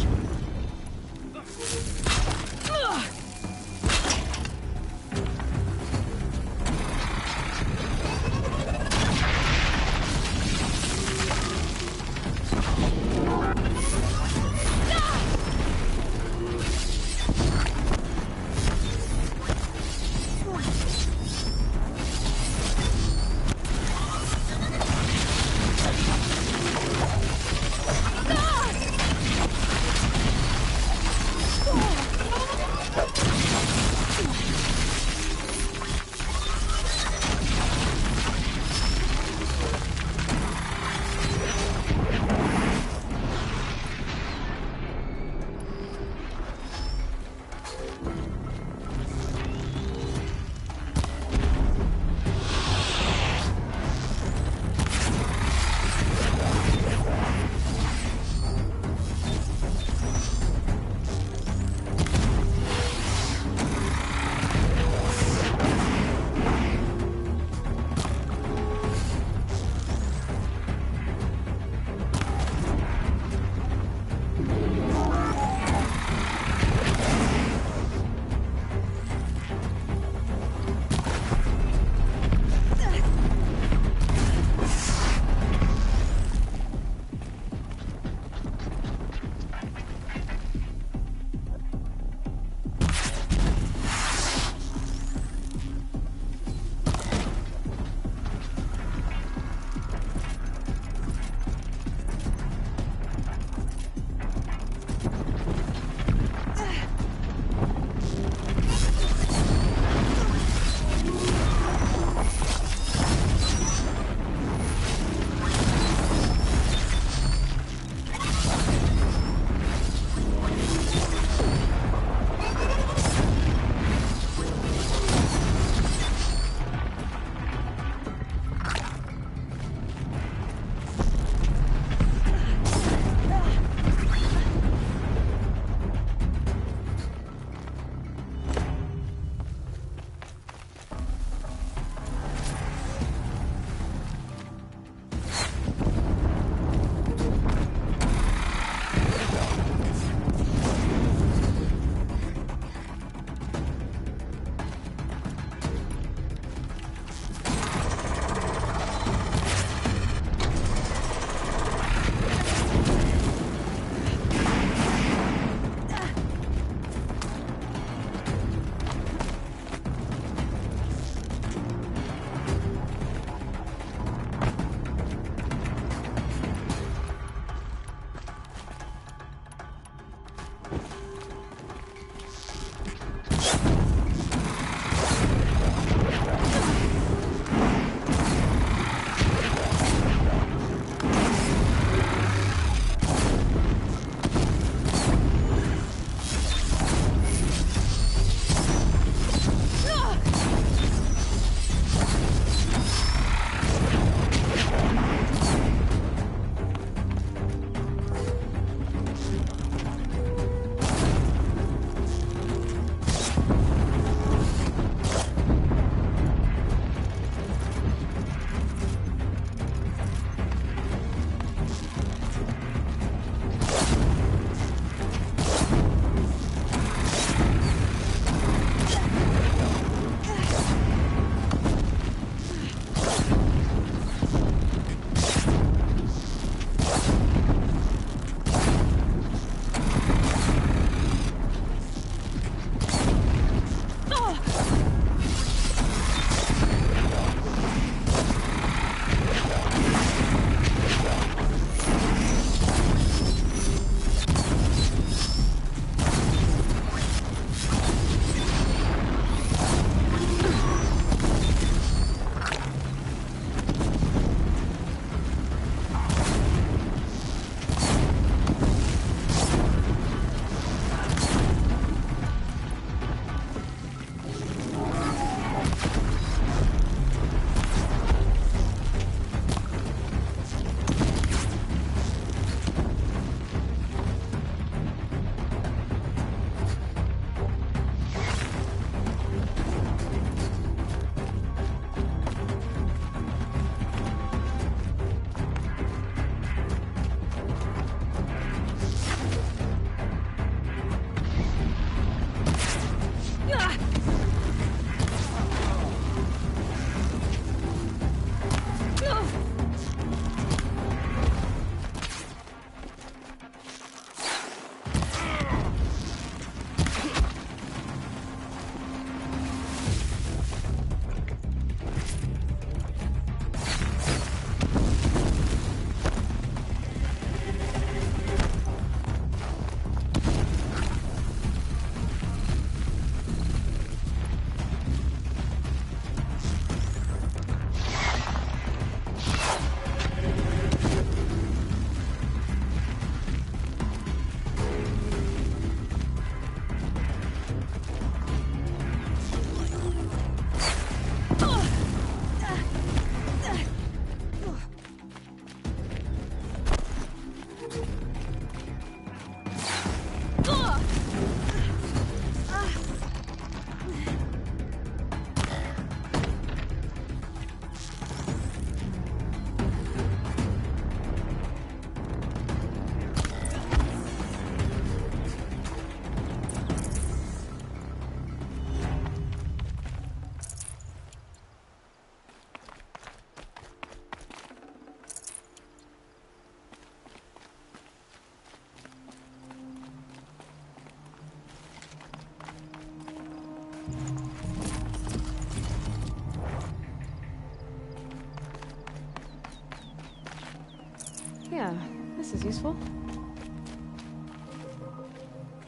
useful?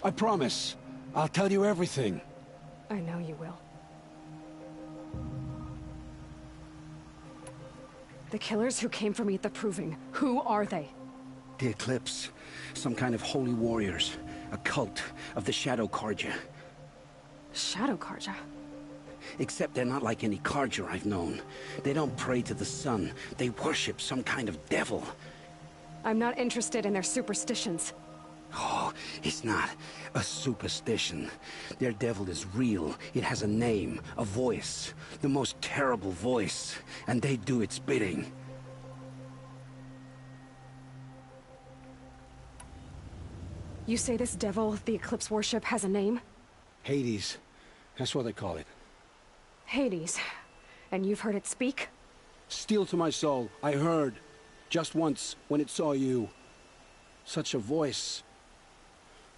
I promise. I'll tell you everything. I know you will. The killers who came for me at the Proving, who are they? The Eclipse. Some kind of holy warriors. A cult of the Shadow Carja. Shadow Carja? Except they're not like any Carja I've known. They don't pray to the sun. They worship some kind of devil. I'm not interested in their superstitions. Oh, it's not a superstition. Their devil is real. It has a name, a voice. The most terrible voice. And they do its bidding. You say this devil the Eclipse worship has a name? Hades. That's what they call it. Hades. And you've heard it speak? Steel to my soul. I heard. Just once, when it saw you. Such a voice.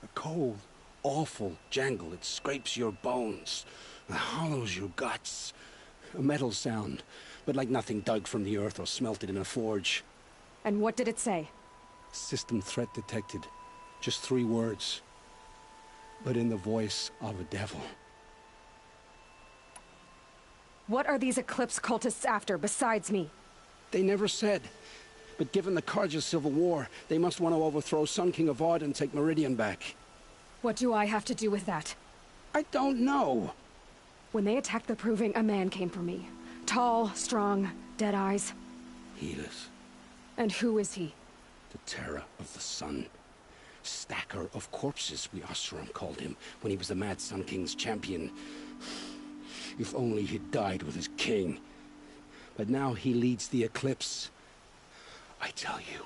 A cold, awful jangle. It scrapes your bones. It hollows your guts. A metal sound, but like nothing dug from the earth or smelted in a forge. And what did it say? System threat detected. Just 3 words. But in the voice of a devil. What are these Eclipse cultists after, besides me? They never said. But given the Carja civil war, they must want to overthrow Sun King Avad and take Meridian back. What do I have to do with that? I don't know. When they attacked the Proving, a man came for me. Tall, strong, dead eyes. Helis. And who is he? The terror of the sun. Stacker of corpses, we Oseram called him, when he was the Mad Sun King's champion. If only he'd died with his king. But now he leads the Eclipse. I tell you,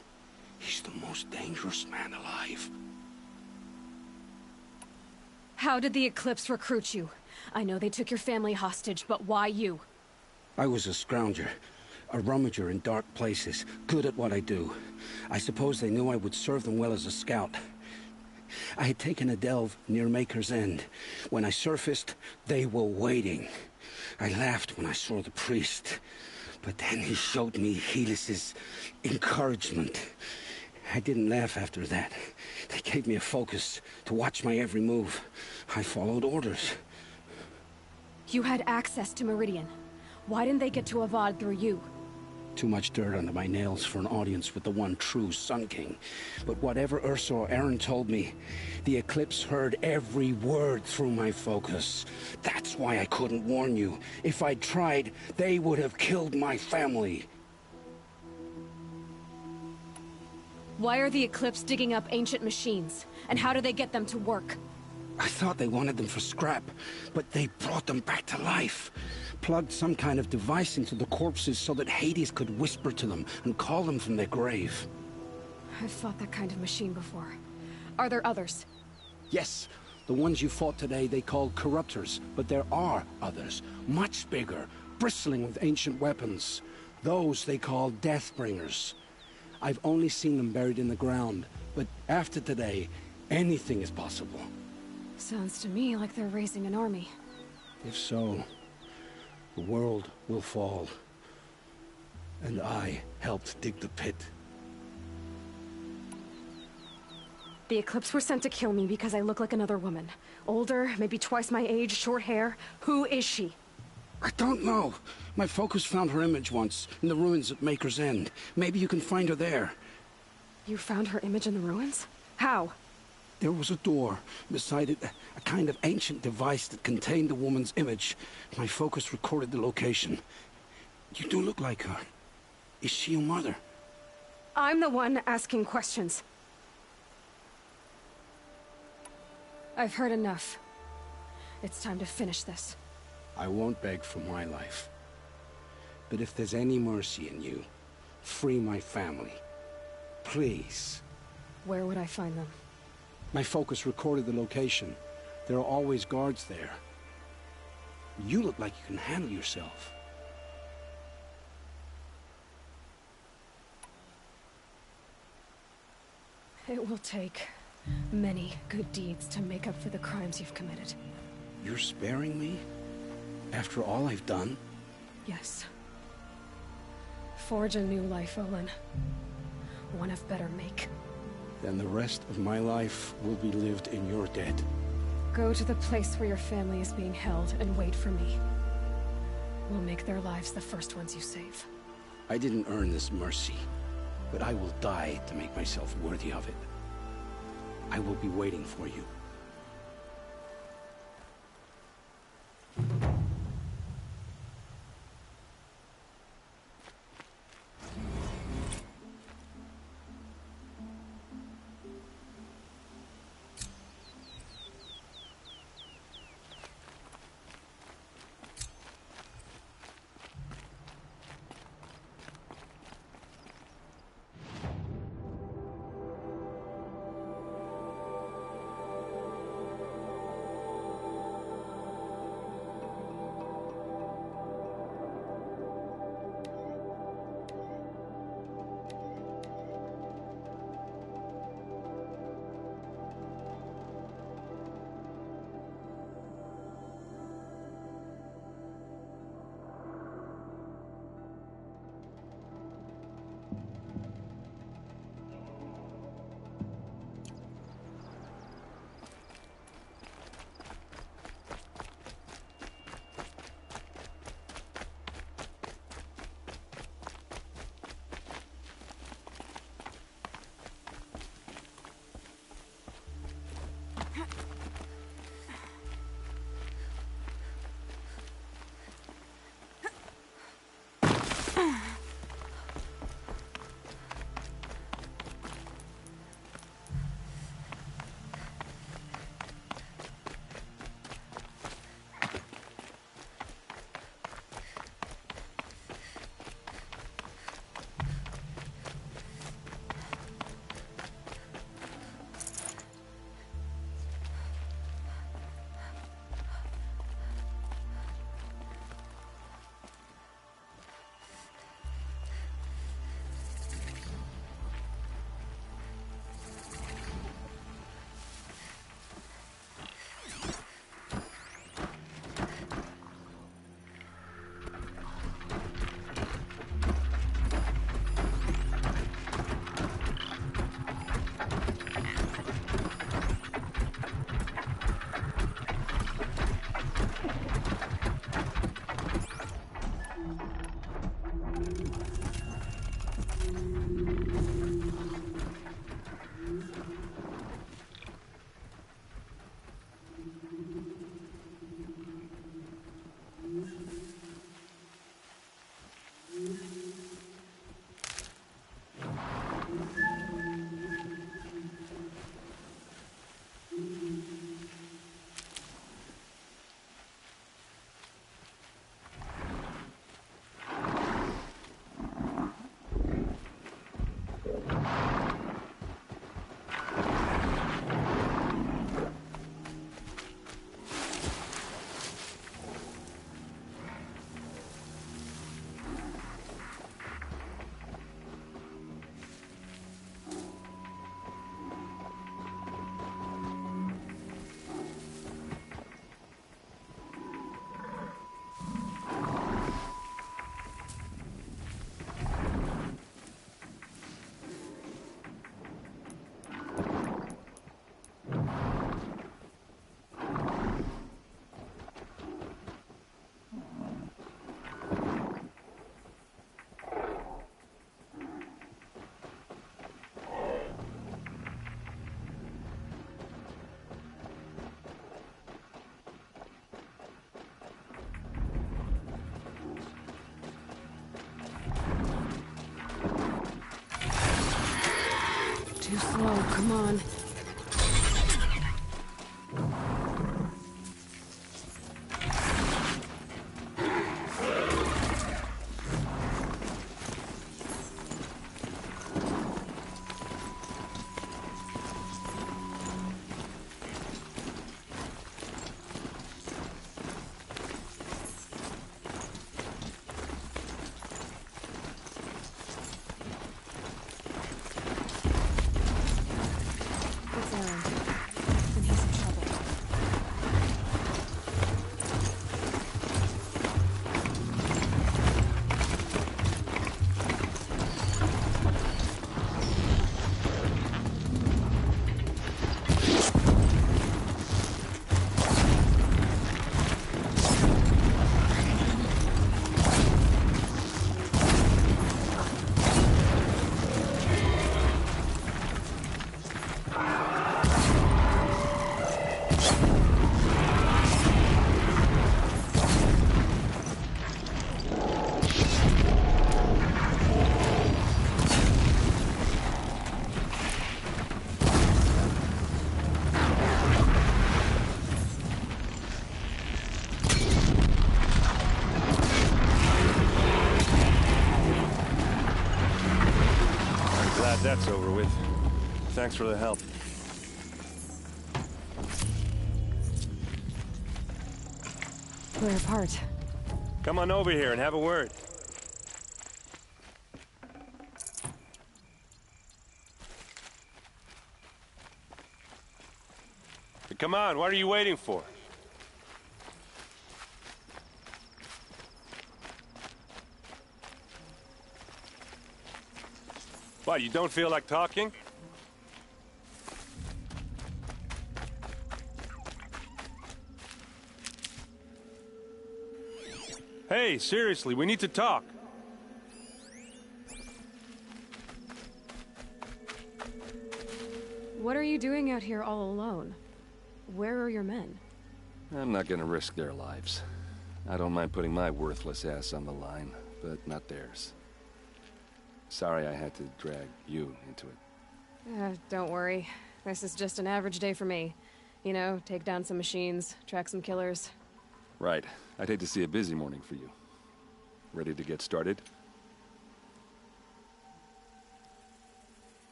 he's the most dangerous man alive. How did the Eclipse recruit you? I know they took your family hostage, but why you? I was a scrounger, a rummager in dark places, good at what I do. I suppose they knew I would serve them well as a scout. I had taken a delve near Maker's End. When I surfaced, they were waiting. I laughed when I saw the priest. But then he showed me Helis's encouragement. I didn't laugh after that. They gave me a focus to watch my every move. I followed orders. You had access to Meridian. Why didn't they get to Avad through you? Too much dirt under my nails for an audience with the one true Sun King. But whatever Ursa or Aaron told me, the Eclipse heard every word through my focus. That's why I couldn't warn you. If I'd tried, they would have killed my family. Why are the Eclipse digging up ancient machines? And how do they get them to work? I thought they wanted them for scrap, but they brought them back to life. Plugged some kind of device into the corpses so that Hades could whisper to them and call them from their grave. I've fought that kind of machine before. Are there others? Yes, the ones you fought today they called corruptors, but there are others, much bigger, bristling with ancient weapons. Those they call Deathbringers. I've only seen them buried in the ground, but after today, anything is possible. Sounds to me like they're raising an army. If so, the world will fall. And I helped dig the pit. The Eclipse were sent to kill me because I look like another woman. Older, maybe twice my age, short hair. Who is she? I don't know. My focus found her image once, in the ruins at Maker's End. Maybe you can find her there. You found her image in the ruins? How? There was a door. Beside it, a kind of ancient device that contained the woman's image. My focus recorded the location. You do look like her. Is she your mother? I'm the one asking questions. I've heard enough. It's time to finish this. I won't beg for my life. But if there's any mercy in you, free my family. Please. Where would I find them? My focus recorded the location. There are always guards there. You look like you can handle yourself. It will take many good deeds to make up for the crimes you've committed. You're sparing me? After all I've done? Yes. Forge a new life, Olin. One of better make. then the rest of my life will be lived in your debt. Go to the place where your family is being held and wait for me. We'll make their lives the first ones you save. I didn't earn this mercy, but I will die to make myself worthy of it. I will be waiting for you. Too slow, come on. that's over with. Thanks for the help. We're apart. Come on over here and have a word. Come on, what are you waiting for? What, you don't feel like talking? Hey, seriously, we need to talk. What are you doing out here all alone? Where are your men? I'm not gonna risk their lives. I don't mind putting my worthless ass on the line, but not theirs. Sorry I had to drag you into it. Don't worry. This is just an average day for me. You know, take down some machines, track some killers. Right. I'd hate to see a busy morning for you. Ready to get started?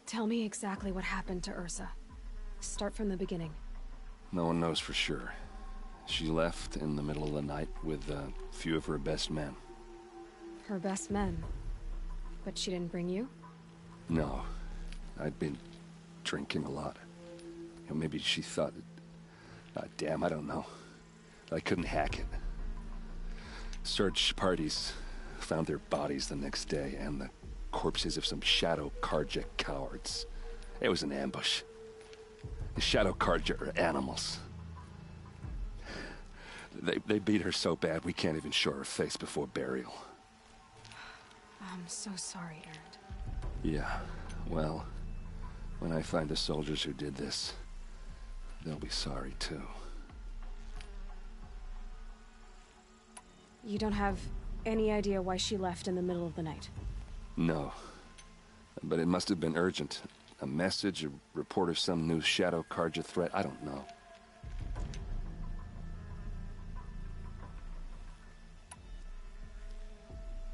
Tell me exactly what happened to Ursa. Start from the beginning. No one knows for sure. She left in the middle of the night with a few of her best men. Her best men? But she didn't bring you? No. I'd been drinking a lot. You know, maybe she thought... damn, I don't know. I couldn't hack it. Search parties found their bodies the next day, and the corpses of some Shadow Karja cowards. It was an ambush. The Shadow Karja are animals. They beat her so bad we can't even show her face before burial. I'm so sorry, Erend. Yeah, well, when I find the soldiers who did this, they'll be sorry too. You don't have any idea why she left in the middle of the night? No. But it must have been urgent. A message, a report of some new Shadow Karja threat, I don't know.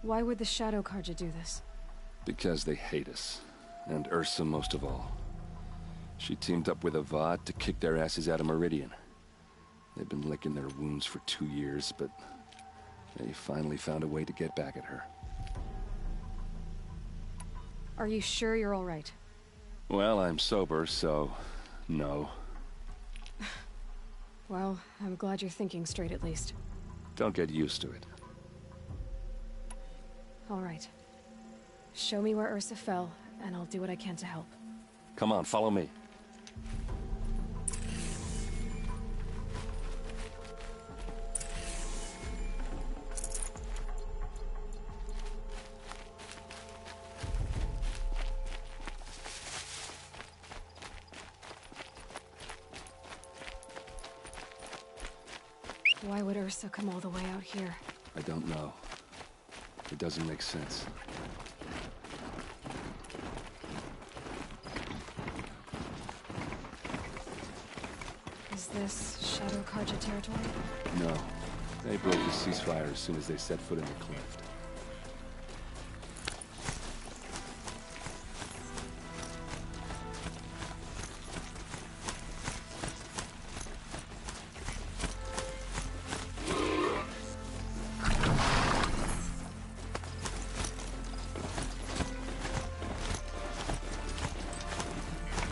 Why would the Shadow Karja do this? Because they hate us. And Ursa most of all. She teamed up with Avad to kick their asses out of Meridian. They've been licking their wounds for 2 years, but they finally found a way to get back at her. Are you sure you're all right? Well, I'm sober, so... no. Well, I'm glad you're thinking straight at least. Don't get used to it. All right. Show me where Ursa fell, and I'll do what I can to help. Come on, follow me. Why would Ursa come all the way out here? I don't know. It doesn't make sense. Is this Shadow Karja territory? No. They broke the ceasefire as soon as they set foot in the cleft.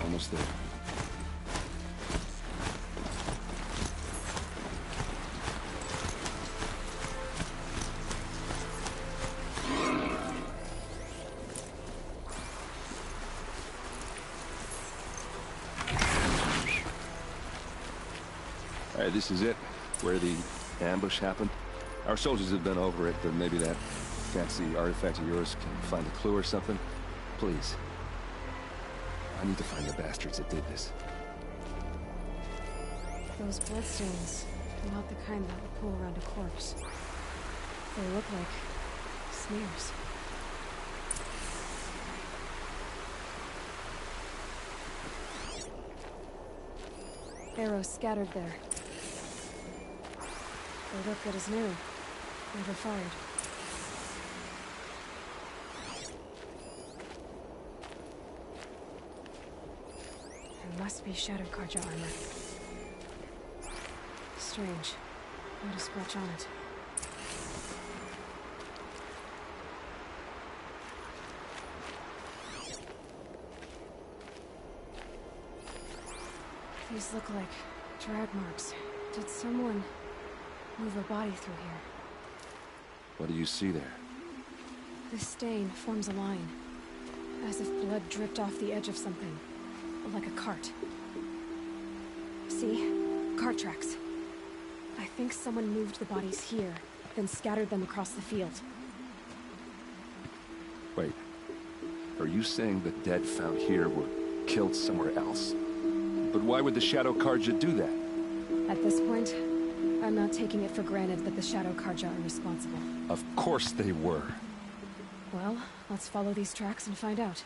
Almost there. All right, this is it, where the ambush happened. Our soldiers have been over it, but maybe that fancy artifact of yours can find a clue or something. Please. I need to find the bastards that did this. Those bloodstains are not the kind that would pull around a corpse. They look like smears. Arrows scattered there. They look good as new. Never fired. Must be Shadow Karja armor. Strange. Not a scratch on it. These look like drag marks. Did someone move a body through here? What do you see there? This stain forms a line, as if blood dripped off the edge of something, like a cart. See? Cart tracks. I think someone moved the bodies here, then scattered them across the field. Wait. Are you saying the dead found here were killed somewhere else? But why would the Shadow Karja do that? At this point, I'm not taking it for granted that the Shadow Karja are responsible. Of course they were. Well, let's follow these tracks and find out.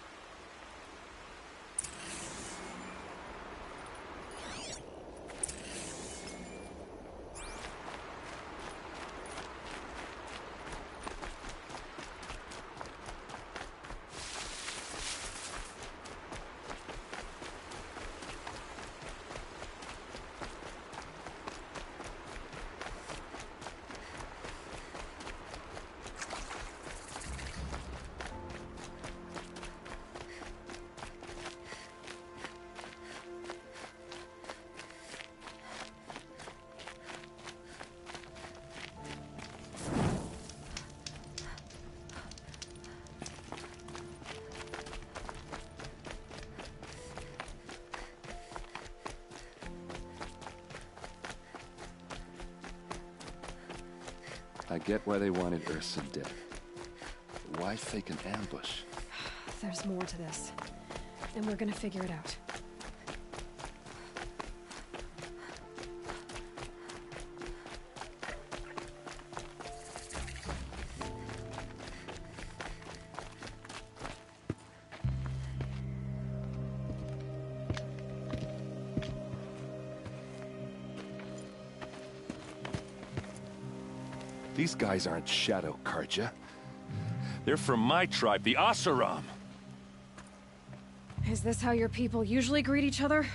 I get why they wanted Ursa dead. But why fake an ambush? There's more to this, and we're gonna figure it out. These guys aren't Shadow Karja. They're from my tribe, the Asaram. Is this how your people usually greet each other?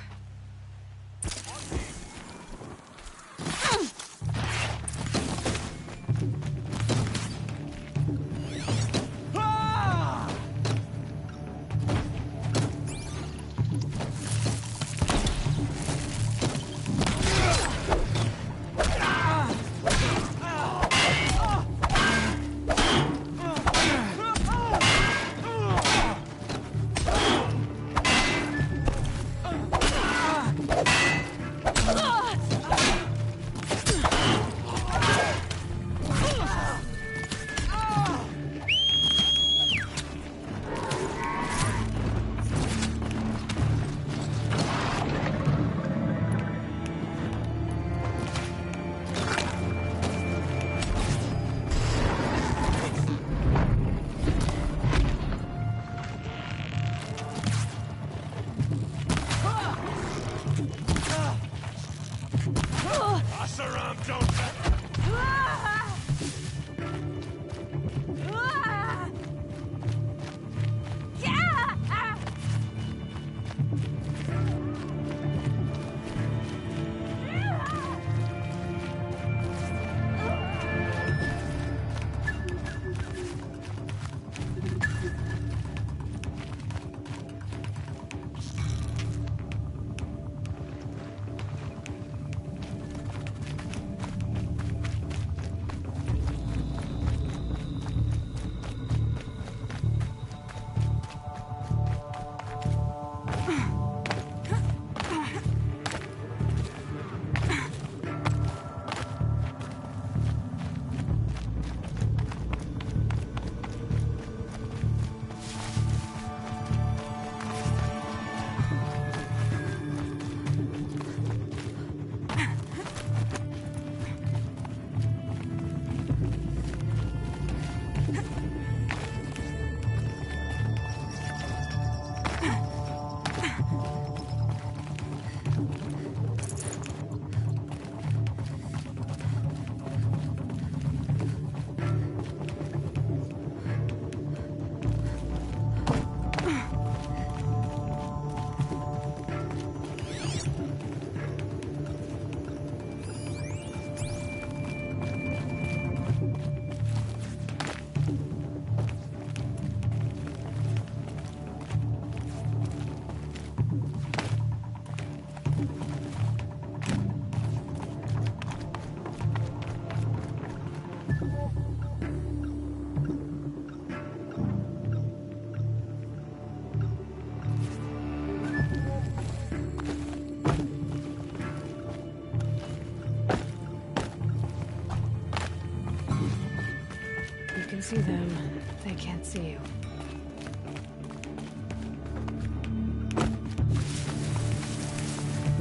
see them, they can't see you.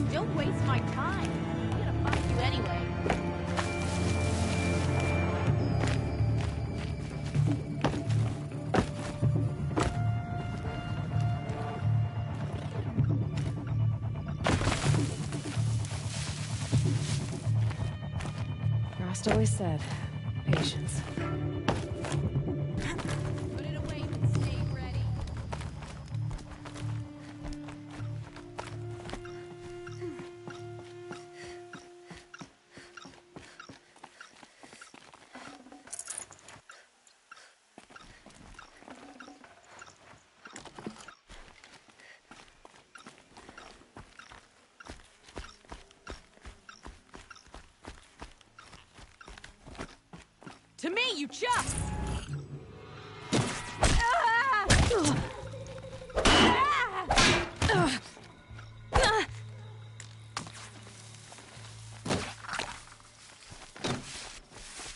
Don't waste my time. I'm gonna fuck you anyway. Rost always said, patience. Put it away and stay ready. To me, you chuck!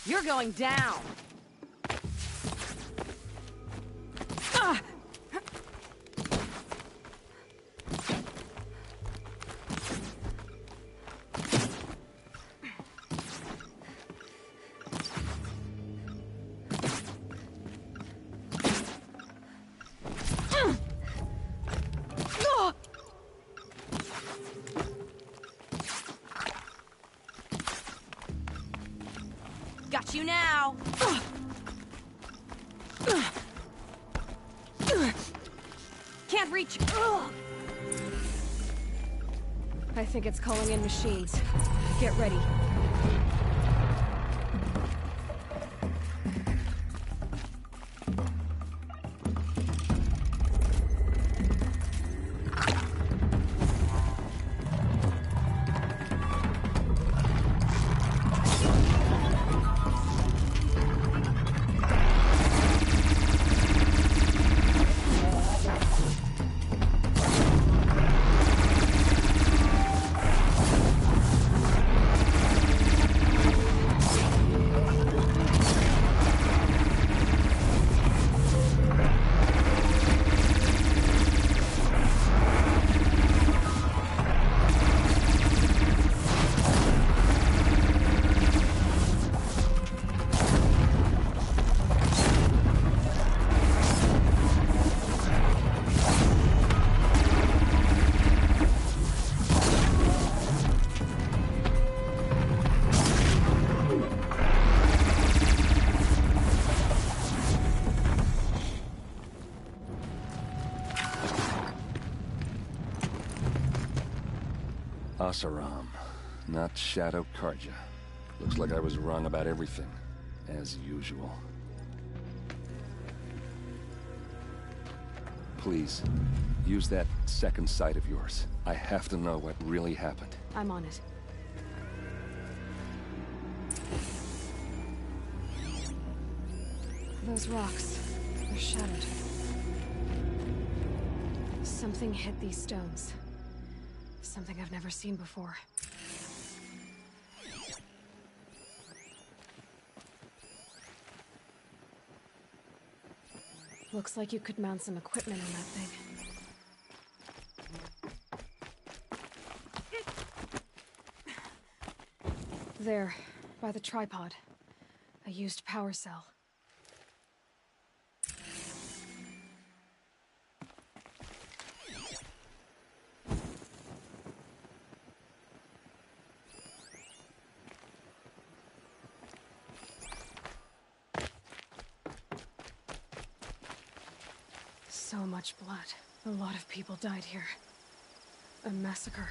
You're going down! Got you now! Can't reach! I think it's calling in machines. Get ready. Asaram, not Shadow Karja. Looks like I was wrong about everything, as usual. Please, use that second sight of yours. I have to know what really happened. I'm on it. Those rocks, they're shattered. Something hit these stones. Something I've never seen before. Looks like you could mount some equipment on that thing. There, by the tripod. A used power cell. So much blood. A lot of people died here. A massacre.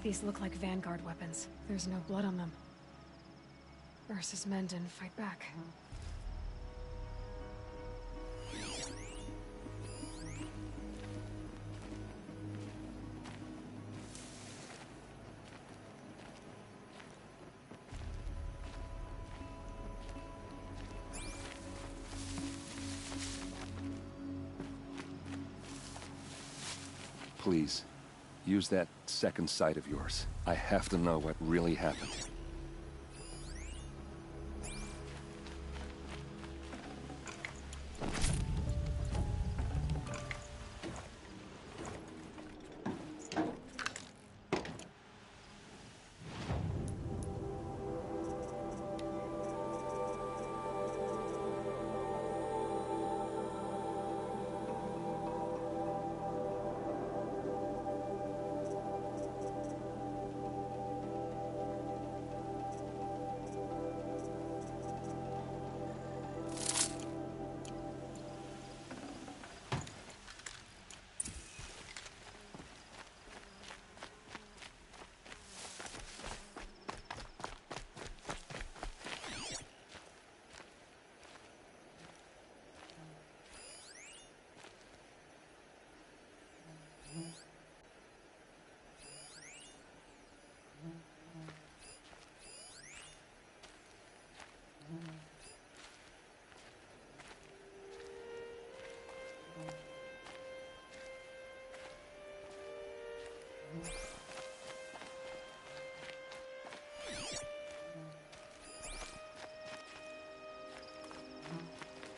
These look like Vanguard weapons. There's no blood on them. Ursa's men didn't fight back. Please, use that second sight of yours. I have to know what really happened.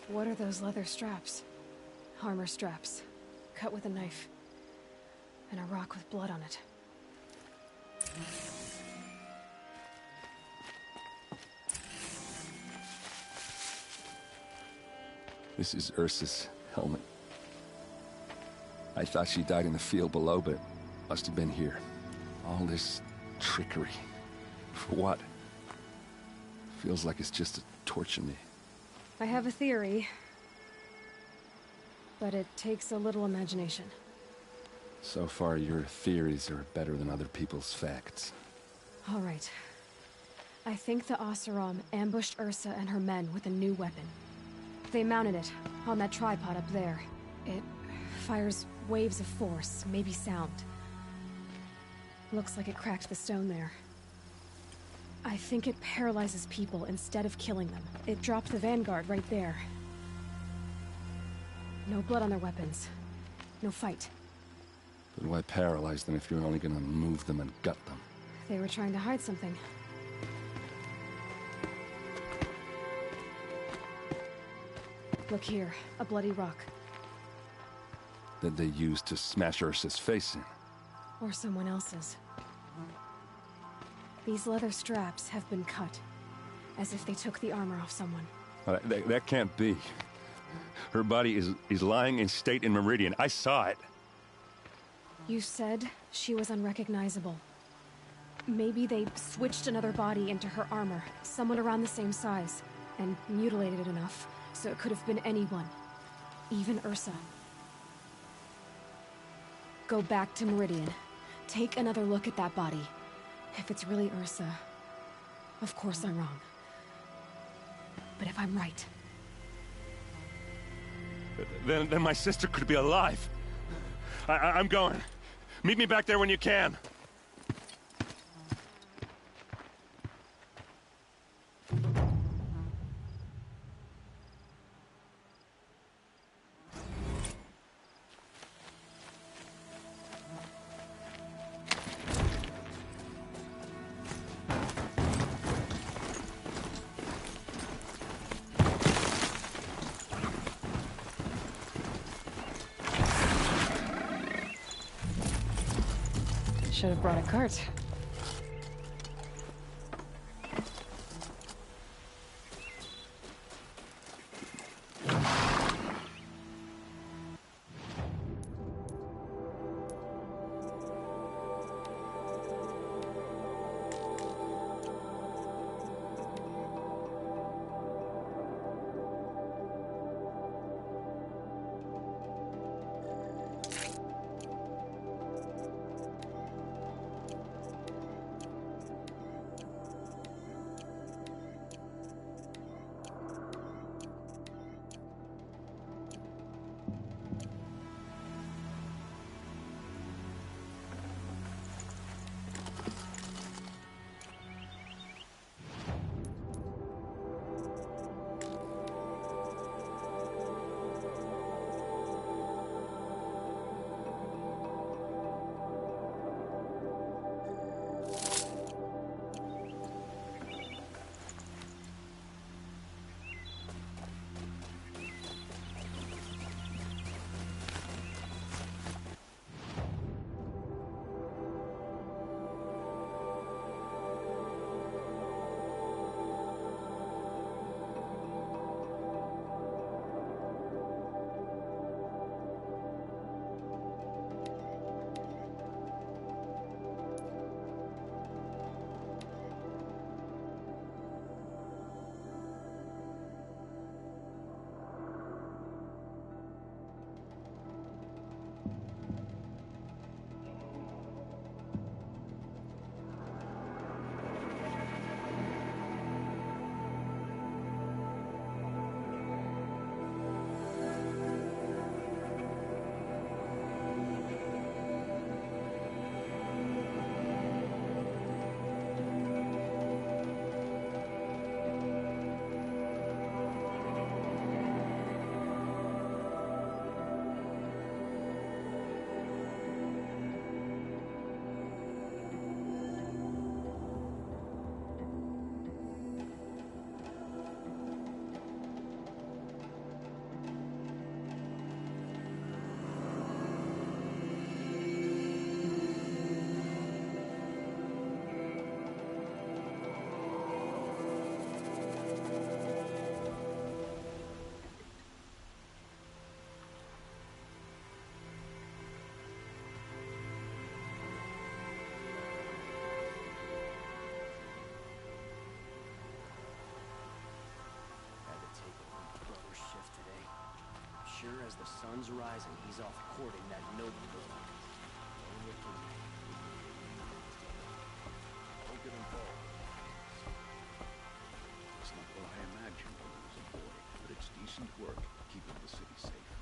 What are those leather straps? Armor straps, cut with a knife, and a rock with blood on it. This is Ursa's helmet. I thought she died in the field below, but must have been here. All this trickery. For what? Feels like it's just to torture me. I have a theory, but it takes a little imagination. So far, your theories are better than other people's facts. All right. I think the Oseram ambushed Ursa and her men with a new weapon. They mounted it on that tripod up there. It fires waves of force, maybe sound. Looks like it cracked the stone there. I think it paralyzes people instead of killing them. It dropped the vanguard right there. No blood on their weapons. No fight. But why paralyze them if you're only gonna move them and gut them? They were trying to hide something. Look here, a bloody rock. That they used to smash Ursa's face in. Or someone else's. These leather straps have been cut, as if they took the armor off someone. That can't be. Her body is lying in state in Meridian. I saw it. You said she was unrecognizable. Maybe they switched another body into her armor, someone around the same size, and mutilated it enough, so it could have been anyone. Even Ursa. Go back to Meridian. Take another look at that body. If it's really Ursa, of course I'm wrong. But if I'm right... Then my sister could be alive. I'm going. Meet me back there when you can. Should have brought a cart. sure as the sun's rising, he's off courting that noble girl. Only for me. Don't get involved. It's not what I imagined when I was a boy, but it's decent work keeping the city safe.